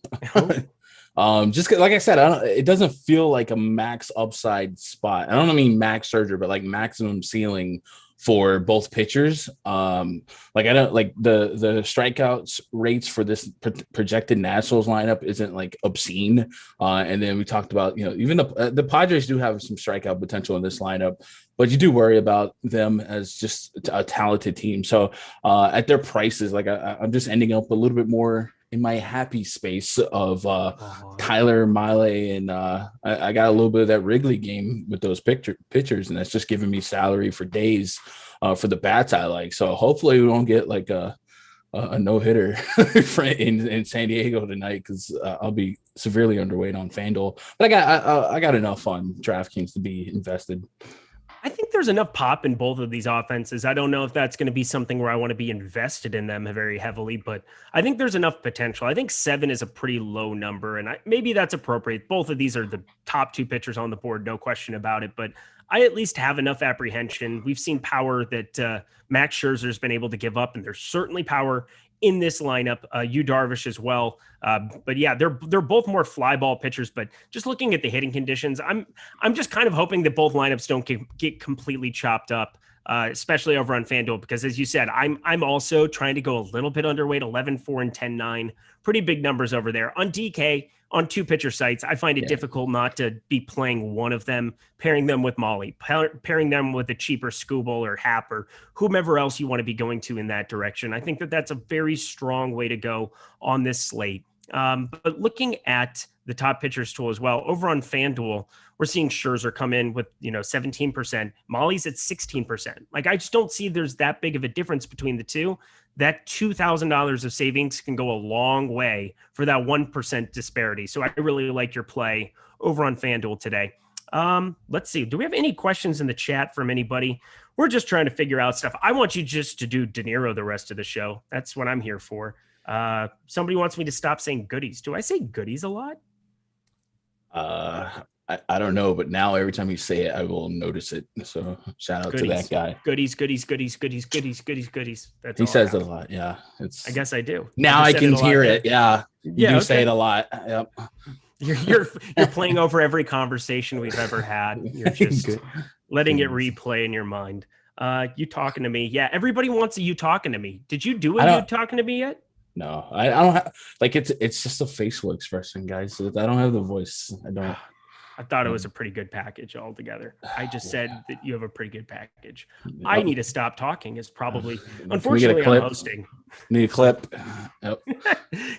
Just like I said, it doesn't feel like a max upside spot. I don't mean max Scherzer, but like maximum ceiling for both pitchers. Like I don't like the strikeouts rates for this projected Nationals lineup isn't like obscene. And then we talked about, even the Padres do have some strikeout potential in this lineup, but you do worry about them as just a talented team. So at their prices, like I'm just ending up a little bit more in my happy space of Tyler Mahle, and I got a little bit of that Wrigley game with those pitchers, and that's just giving me salary for days for the bats I like. So hopefully we don't get like a no-hitter in San Diego tonight, because I'll be severely underweight on FanDuel. But I got enough on DraftKings to be invested. I think there's enough pop in both of these offenses. I don't know if that's going to be something where I want to be invested in them very heavily, but I think there's enough potential. I think 7 is a pretty low number, and maybe that's appropriate. Both of these are the top 2 pitchers on the board, no question about it, but I at least have enough apprehension. We've seen power that Max Scherzer's been able to give up, and there's certainly power in this lineup. Yu Darvish as well. But yeah, they're both more fly ball pitchers, but just looking at the hitting conditions, I'm just kind of hoping that both lineups don't get completely chopped up, especially over on FanDuel, because as you said, I'm also trying to go a little bit underweight, 11-4 and 10-9, pretty big numbers over there. On DK, on 2 pitcher sites, I find it difficult not to be playing one of them, pairing them with Mahle, pairing them with a cheaper Skubal or Happ or whomever else you want to be going to in that direction. I think that that's a very strong way to go on this slate. But looking at the top pitchers tool as well, over on FanDuel, we're seeing Scherzer come in with 17%. Mahle's at 16%. Like, I just don't see there's that big of a difference between the two. That $2,000 of savings can go a long way for that 1% disparity. So I really like your play over on FanDuel today. Let's see. Do we have any questions in the chat from anybody? We're just trying to figure out stuff. I want you just to do De Niro the rest of the show. That's what I'm here for. Somebody wants me to stop saying goodies. Do I say goodies a lot? I don't know, but now every time you say it, I will notice it. So shout out to that guy. Goodies. That's he says it a lot. Yeah, I guess I do. Now I can hear it. Yeah, you do say it a lot. Yep. You're playing over every conversation we've ever had. You're just letting it replay in your mind. You talking to me? Yeah. Everybody wants a you talking to me. Did you do a you talking to me yet? No, I don't have. Like it's just a facial expression, guys. I don't have the voice. I don't. I thought it was a pretty good package altogether. I just said that you have a pretty good package. I need to stop talking is probably, unfortunately, I'm hosting. Need a clip. Yep.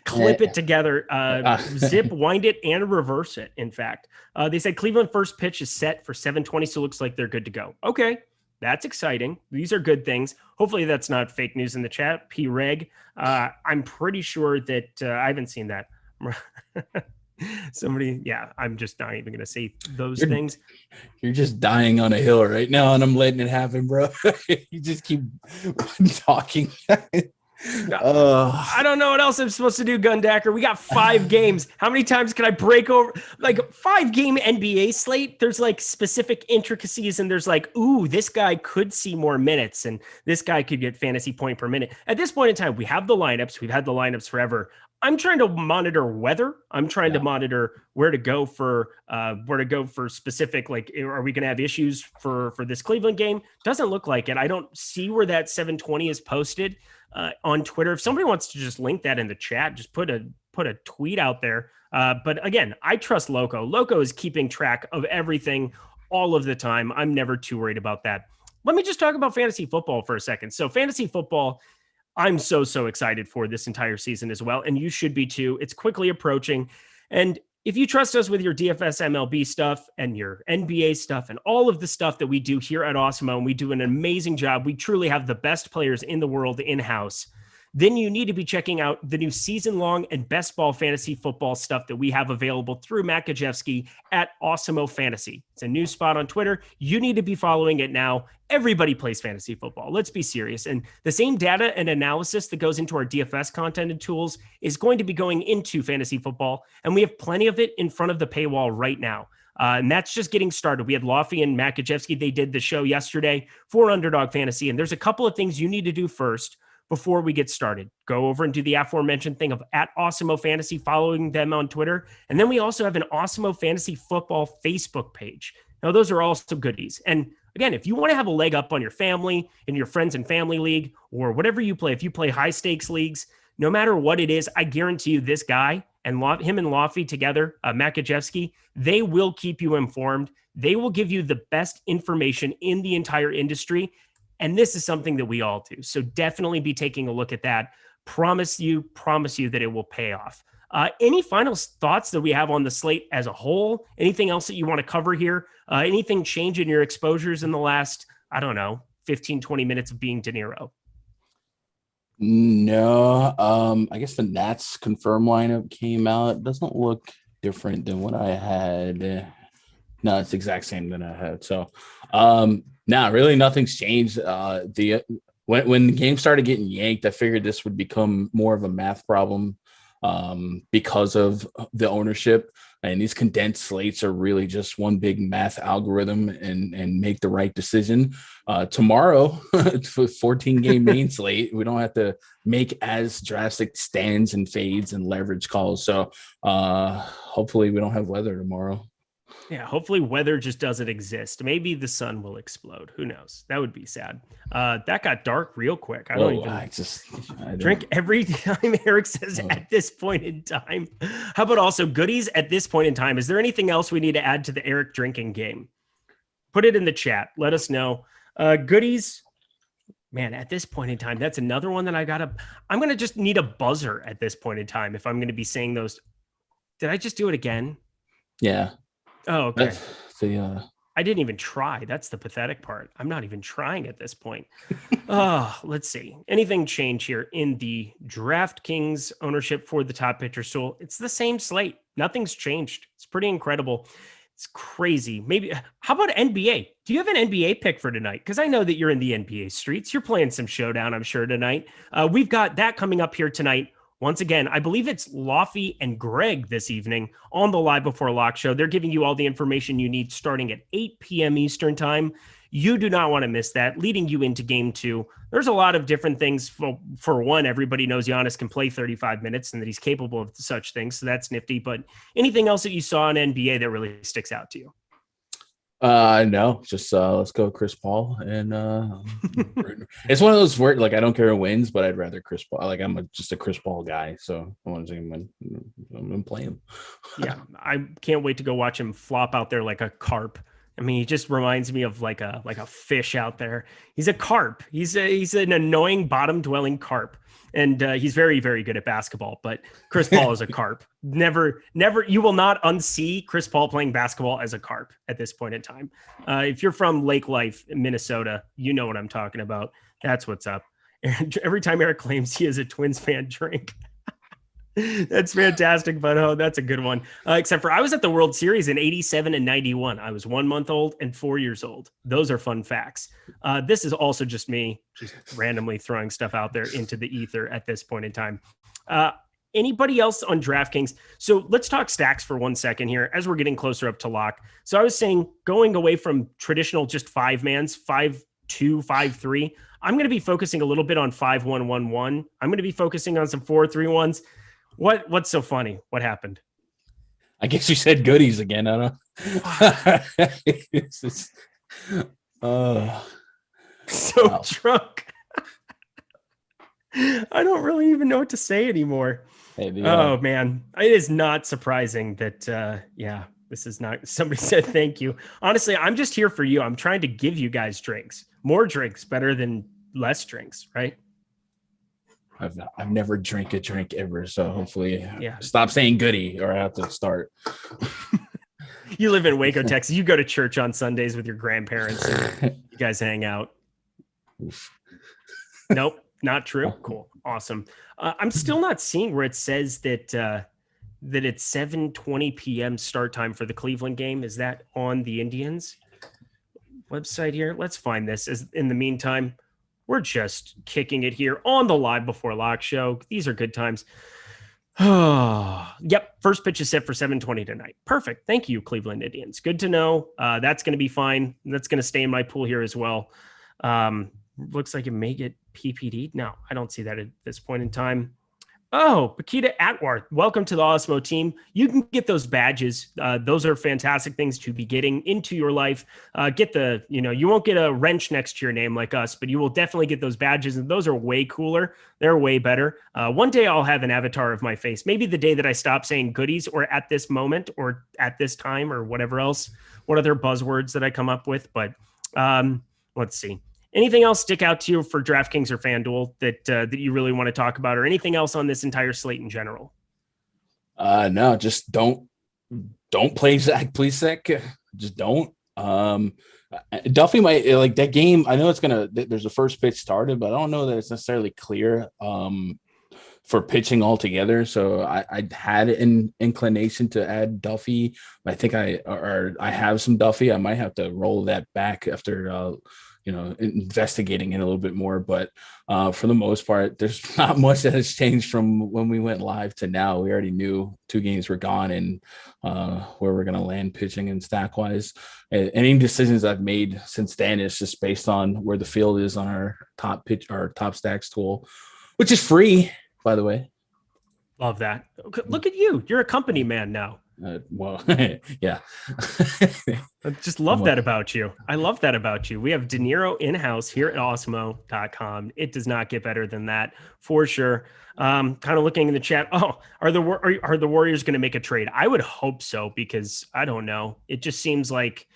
Clip it together. Zip, wind it, and reverse it, in fact. They said Cleveland first pitch is set for 7:20, so it looks like they're good to go. Okay, that's exciting. These are good things. Hopefully that's not fake news in the chat. P-Reg. I'm pretty sure that I haven't seen that. Somebody, yeah, I'm just not even going to say those things. You're just dying on a hill right now, and I'm letting it happen, bro. You just keep talking. I don't know what else I'm supposed to do, Gundacker. We got 5 games. How many times can I break over? Like 5-game NBA slate, there's like specific intricacies, and there's like, ooh, this guy could see more minutes, and this guy could get fantasy point per minute. At this point in time, we have the lineups. We've had the lineups forever. I'm trying to monitor weather. I'm trying to monitor where to go for specific, like, are we going to have issues for this Cleveland game? Doesn't look like it. I don't see where that 7:20 is posted on Twitter. If somebody wants to just link that in the chat, just put a tweet out there. But again, I trust Loco. Loco is keeping track of everything all of the time. I'm never too worried about that. Let me just talk about fantasy football for a second. So fantasy football, I'm so excited for this entire season as well. And you should be too. It's quickly approaching. And if you trust us with your DFS MLB stuff and your NBA stuff and all of the stuff that we do here at Awesemo, and we do an amazing job, we truly have the best players in the world in-house, then you need to be checking out the new season-long and best ball fantasy football stuff that we have available through Matt Gajewski at Awesemo Fantasy. It's a new spot on Twitter. You need to be following it now. Everybody plays fantasy football. Let's be serious. And the same data and analysis that goes into our DFS content and tools is going to be going into fantasy football. And we have plenty of it in front of the paywall right now. And that's just getting started. We had Laffy and Matt Gajewski. They did the show yesterday for Underdog Fantasy. And there's a couple of things you need to do first before we get started. Go over and do the aforementioned thing of at Awesemo Fantasy, following them on Twitter. And then we also have an Awesemo Fantasy Football Facebook page. Now, those are also goodies. And again, if you want to have a leg up on your family in your friends and family league or whatever you play, if you play high stakes leagues, no matter what it is, I guarantee you this guy and him and Laffy together, Matt Gajewski, they will keep you informed. They will give you the best information in the entire industry. And this is something that we all do. So definitely be taking a look at that. Promise you that it will pay off. Any final thoughts that we have on the slate as a whole? Anything else that you want to cover here? Anything change in your exposures in the last, 15, 20 minutes of being De Niro? No. I guess the Nats confirmed lineup came out. It doesn't look different than what I had. No, it's the exact same that I had. So, really nothing's changed. When the game started getting yanked, I figured this would become more of a math problem because of the ownership. And these condensed slates are really just one big math algorithm and make the right decision. Tomorrow, 14-game main slate, we don't have to make as drastic stands and fades and leverage calls. So hopefully we don't have weather tomorrow. Yeah, hopefully weather just doesn't exist. Maybe the sun will explode. Who knows? That would be sad. That got dark real quick. I drink every time Eric says at this point in time. How about also goodies at this point in time? Is there anything else we need to add to the Eric drinking game? Put it in the chat. Let us know. Goodies, man, at this point in time, that's another one that I'm going to just need a buzzer at this point in time if I'm going to be saying those. Did I just do it again? Yeah. Oh, okay. I didn't even try. That's the pathetic part. I'm not even trying at this point. Let's see. Anything change here in the DraftKings ownership for the top pitcher stool? It's the same slate. Nothing's changed. It's pretty incredible. It's crazy. Maybe, how about NBA? Do you have an NBA pick for tonight? Because I know that you're in the NBA streets. You're playing some Showdown, I'm sure, tonight. We've got that coming up here tonight. Once again, I believe it's Laffy and Greg this evening on the Live Before Lock show. They're giving you all the information you need starting at 8 p.m. Eastern time. You do not want to miss that, leading you into game 2. There's a lot of different things. For one, everybody knows Giannis can play 35 minutes and that he's capable of such things. So that's nifty. But anything else that you saw in NBA that really sticks out to you? No, just let's go Chris Paul. And it's one of those where, like, I don't care who wins, but I'd rather Chris Paul. Like, I'm just a Chris Paul guy. So I want to see him win. I'm going to play him. Yeah, I can't wait to go watch him flop out there like a carp. I mean, he just reminds me of like a fish out there. He's a carp. He's an annoying bottom dwelling carp, and he's very, very good at basketball. But Chris Paul is a carp. Never. You will not unsee Chris Paul playing basketball as a carp at this point in time. If you're from Lake Life, Minnesota, you know what I'm talking about. That's what's up. And every time Eric claims he is a Twins fan, drink. That's fantastic, but oh, that's a good one. Except for I was at the World Series in 87 and 91. I was 1 month old and 4 years old. Those are fun facts. This is also just me just randomly throwing stuff out there into the ether at this point in time. Anybody else on DraftKings? So let's talk stacks for 1 second here as we're getting closer up to lock. So I was saying going away from traditional just 5-mans, 5-2, 5-3. I'm going to be focusing a little bit on 5-1-1-1. I'm going to be focusing on some 4-3-1s. What's so funny? What happened? I guess you said goodies again. I don't so drunk. I don't really even know what to say anymore. Oh man, it is not surprising that this is not. Somebody said thank you. Honestly, I'm just here for you. I'm trying to give you guys drinks. More drinks, better than less drinks, right? I've never drank a drink ever, so hopefully stop saying goody or I have to start. You live in Waco, Texas. You go to church on Sundays with your grandparents and you guys hang out. Nope, not true. Cool. Awesome. I'm still not seeing where it says that it's 7:20 p.m. start time for the Cleveland game. Is that on the Indians website here? Let's find this. In the meantime, we're just kicking it here on the Live Before Lock show. These are good times. Yep. First pitch is set for 7:20 tonight. Perfect. Thank you, Cleveland Indians. Good to know. That's going to be fine. That's going to stay in my pool here as well. Looks like it may get PPD'd. No, I don't see that at this point in time. Oh, Bakita Atwar, welcome to the Awesemo team. You can get those badges. Those are fantastic things to be getting into your life. You won't get a wrench next to your name like us, but you will definitely get those badges, and those are way cooler. They're way better. One day I'll have an avatar of my face. Maybe the day that I stop saying goodies or at this moment or at this time or whatever else. What other buzzwords that I come up with? But let's see. Anything else stick out to you for DraftKings or FanDuel that you really want to talk about, or anything else on this entire slate in general? No, just don't play Zach Plesac. Just don't. Duffy might like that game. I know there's a first pitch started, but I don't know that it's necessarily clear for pitching altogether. So I had an inclination to add Duffy. I think I have some Duffy. I might have to roll that back after investigating it a little bit more, but for the most part, there's not much that has changed from when we went live to now. We already knew 2 games were gone and where we're going to land pitching and stack wise. Any decisions I've made since then is just based on where the field is on our top stacks tool, which is free, by the way. Love that. Look at you. You're a company man now. Yeah. I just love that about you. I love that about you. We have De Niro in-house here at Awesemo.com. It does not get better than that for sure. Kind of looking in the chat. Oh, are the Warriors going to make a trade? I would hope so, because I don't know. It just seems like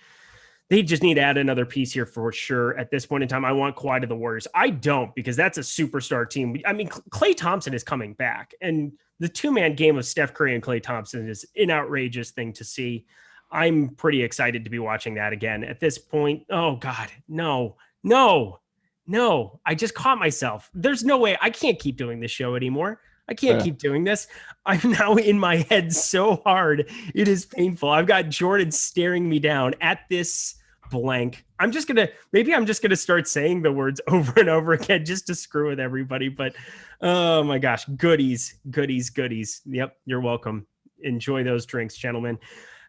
they just need to add another piece here for sure. At this point in time, I want Kawhi to the Warriors. I don't, because that's a superstar team. I mean, Klay Thompson is coming back, and the 2-man game of Steph Curry and Klay Thompson is an outrageous thing to see. I'm pretty excited to be watching that again. At this point, oh God, no. I just caught myself. There's no way. I can't keep doing this show anymore. I can't keep doing this. I'm now in my head so hard. It is painful. I've got Jordan staring me down at this blank. I'm just going to start saying the words over and over again just to screw with everybody. But oh my gosh, goodies. Yep. You're welcome. Enjoy those drinks, gentlemen.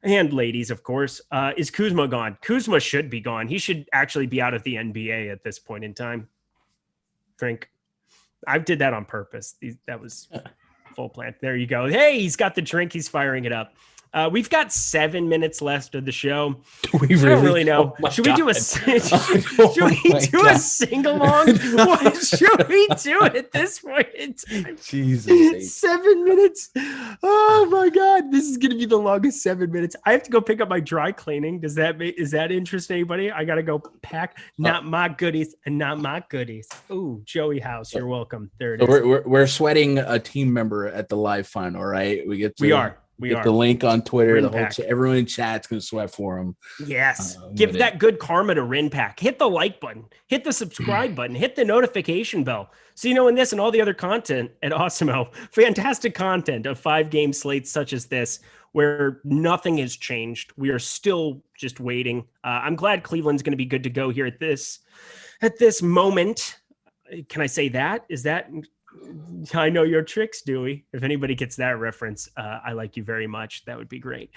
And ladies, of course. Is Kuzma gone? Kuzma should be gone. He should actually be out of the NBA at this point in time. Drink. I did that on purpose. That was full plan. There you go. Hey, he's got the drink. He's firing it up. We've got 7 minutes left of the show. I don't really know. Should we do a sing along? What should we do at this point in time? Jesus. 7 minutes. Oh my God. This is going to be the longest 7 minutes. I have to go pick up my dry cleaning. Is that interest anybody? I got to go pack. Not my goodies and not my goodies. Ooh, Joey House. You're welcome. There it is. We're sweating a team member at the live final, right? We are. We get are. the link on Twitter. Rinpack. Everyone in chat's going to sweat for him. Yes. Give that good karma to Rinpack. Hit the like button. Hit the subscribe button. Hit the notification bell. So you know when this and all the other content at Awesemo, fantastic content of 5-game slates such as this, where nothing has changed. We are still just waiting. I'm glad Cleveland's going to be good to go here at this moment. Can I say that? Is that... I know your tricks, Dewey. If anybody gets that reference, I like you very much. That would be great.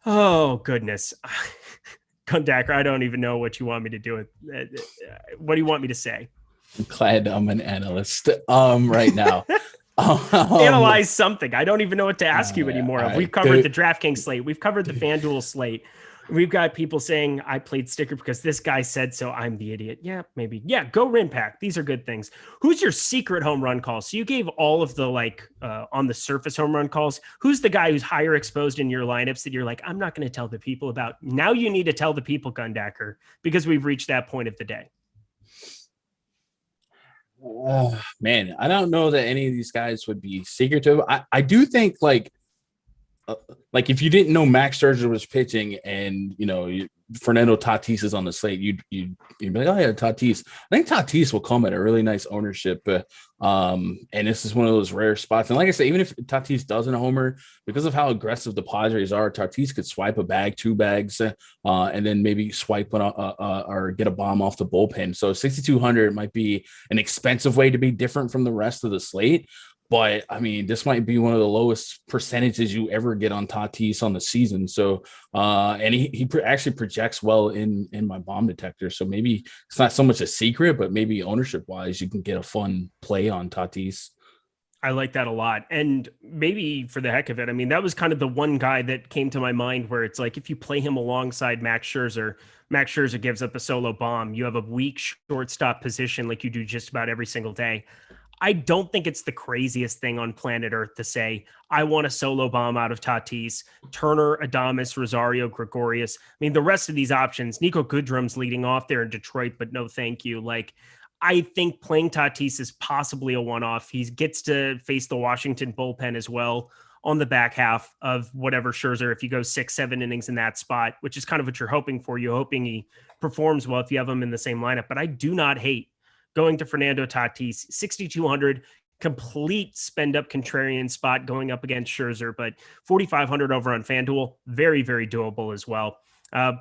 Oh, goodness. Gundacker, I don't even know what you want me to do. What do you want me to say? I'm glad I'm an analyst right now. Analyze something. I don't even know what to ask you anymore. Right. We've covered the DraftKings slate. We've covered the FanDuel slate. We've got people saying I played sticker because this guy said so. I'm the idiot. Yeah, maybe. Yeah, go Rinpack. These are good things. Who's your secret home run call? So you gave all of the on the surface home run calls. Who's the guy who's higher exposed in your lineups that you're like, I'm not going to tell the people about? Now you need to tell the people, Gundacker, because we've reached that point of the day. Oh, man, I don't know that any of these guys would be secretive. I do think like if you didn't know Max Scherzer was pitching and Fernando Tatis is on the slate, you'd be like, oh yeah, Tatis. I think Tatis will come at a really nice ownership, and this is one of those rare spots. And like I said, even if Tatis doesn't homer, because of how aggressive the Padres are, Tatis could swipe a bag, 2 bags, and then maybe swipe one or get a bomb off the bullpen. So 6,200 might be an expensive way to be different from the rest of the slate. But I mean, this might be one of the lowest percentages you ever get on Tatis on the season. So, and he actually projects well in my bomb detector. So maybe it's not so much a secret, but maybe ownership wise, you can get a fun play on Tatis. I like that a lot. And maybe for the heck of it, I mean, that was kind of the one guy that came to my mind where it's like, if you play him alongside Max Scherzer gives up a solo bomb. You have a weak shortstop position like you do just about every single day. I don't think it's the craziest thing on planet Earth to say, I want a solo bomb out of Tatis, Turner, Adames, Rosario, Gregorius. I mean, the rest of these options, Nico Goodrum's leading off there in Detroit, but no thank you. Like, I think playing Tatis is possibly a one-off. He gets to face the Washington bullpen as well on the back half of whatever Scherzer, if you go 6-7 innings in that spot, which is kind of what you're hoping for. You're hoping he performs well if you have him in the same lineup. But I do not hate going to Fernando Tatis, 6,200, complete spend-up contrarian spot going up against Scherzer, but 4,500 over on FanDuel, very, very doable as well.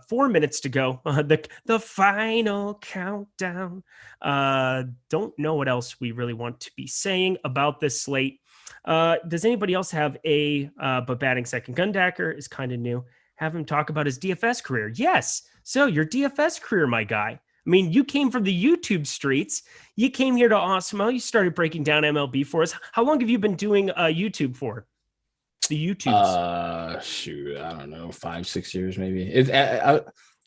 4 minutes to go. The final countdown. Don't know what else we really want to be saying about this slate. Does anybody else have but batting second? Gundacker is kind of new. Have him talk about his DFS career. Yes. So your DFS career, my guy. I mean, you came from the YouTube streets. You came here to Awesemo. You started breaking down MLB for us. How long have you been doing YouTube for? The YouTubes? Shoot, I don't know, 5-6 years maybe.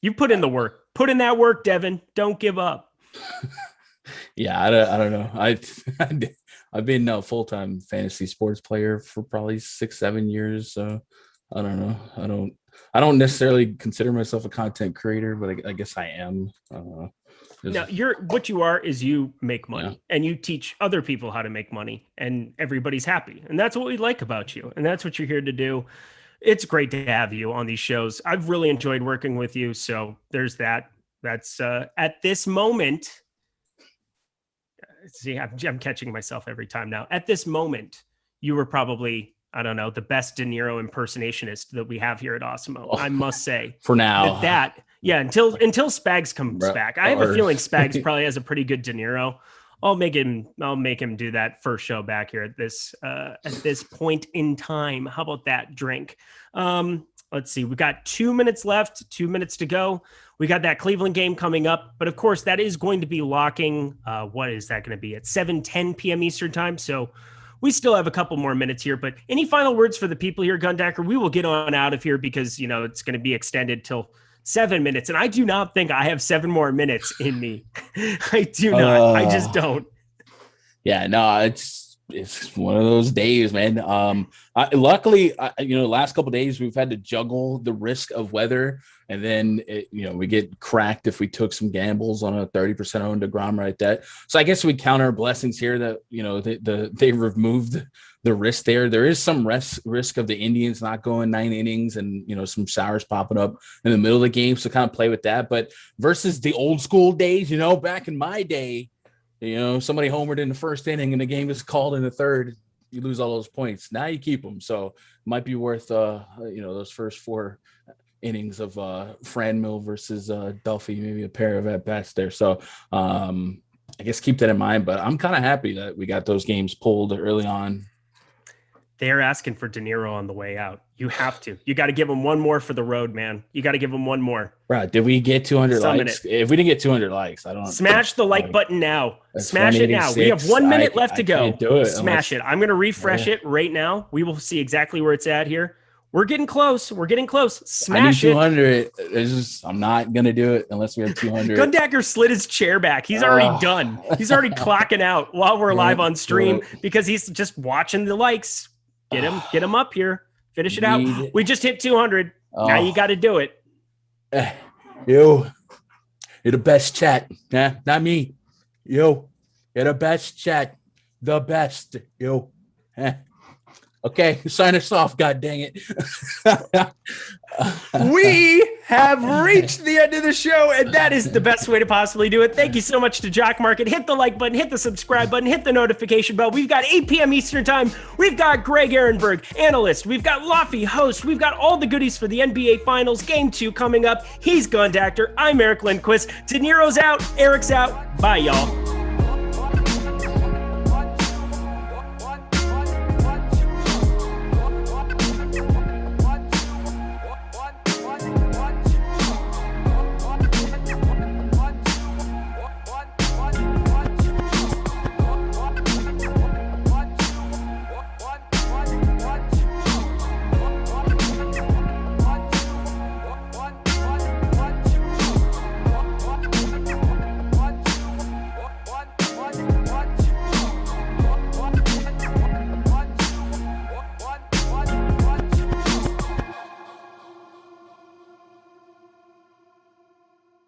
You put in the work. Put in that work, Devin. Don't give up. Yeah, I don't know. I've been a full-time fantasy sports player for probably 6-7 years. So I don't know. I don't necessarily consider myself a content creator, but I guess I am. No, what you are is you make money and you teach other people how to make money, and everybody's happy. And that's what we like about you. And that's what you're here to do. It's great to have you on these shows. I've really enjoyed working with you. So there's that. That's at this moment. See, I'm catching myself every time now. At this moment, you were probably, I don't know, the best De Niro impersonationist that we have here at Awesemo. I must say, for now, until Spags comes back. I have a feeling Spags probably has a pretty good De Niro. I'll make him do that first show back here at this point in time. How about that drink? Let's see. We got 2 minutes left, 2 minutes to go. We got that Cleveland game coming up, but of course that is going to be locking. What is that going to be at 7:10 p.m. Eastern time? So we still have a couple more minutes here, but any final words for the people here, Gundacker? We will get on out of here because, it's going to be extended till 7 minutes. And I do not think I have 7 more minutes in me. I do not. I just don't. Yeah, no, it's one of those days, man. Luckily, last couple of days we've had to juggle the risk of weather, and then we get cracked if we took some gambles on a 30% owned DeGrom right that. So I guess we count our blessings here that they removed the risk there. There is some risk of the Indians not going 9 innings and some sours popping up in the middle of the game, so kind of play with that. But versus the old school days, back in my day. Somebody homered in the first inning and the game is called in the third. You lose all those points. Now you keep them. So it might be worth, those first 4 innings of Franmil versus Duffy, maybe a pair of at-bats there. So I guess keep that in mind. But I'm kind of happy that we got those games pulled early on. They're asking for De Niro on the way out. You have to. You got to give them one more for the road, man. You got to give them one more. Right. Did we get 200 likes? If we didn't get 200 likes, I don't know. Smash the like button now. Smash it now. We have 1 minute left to go. Do it Smash it. I'm going to refresh it right now. We will see exactly where it's at here. We're getting close. Smash it. 200. I'm not going to do it unless we have 200. Gundacker slid his chair back. He's already done. He's already clocking out while we're live on stream because he's just watching the likes. Get him up here. Finish it out. We just hit 200. Now you got to do it. You're the best chat. Nah, not me. You're the best chat. The best. Okay, sign us off. God dang it. We have reached the end of the show, and that is the best way to possibly do it. Thank you so much to Jock Market. Hit the like button, hit the subscribe button, hit the notification bell. We've got 8 p.m. Eastern time. We've got Greg Ehrenberg, analyst. We've got Laffy, host. We've got all the goodies for the NBA Finals. Game 2 coming up. He's Gundacker. I'm Eric Lindquist. De Niro's out. Eric's out. Bye, y'all.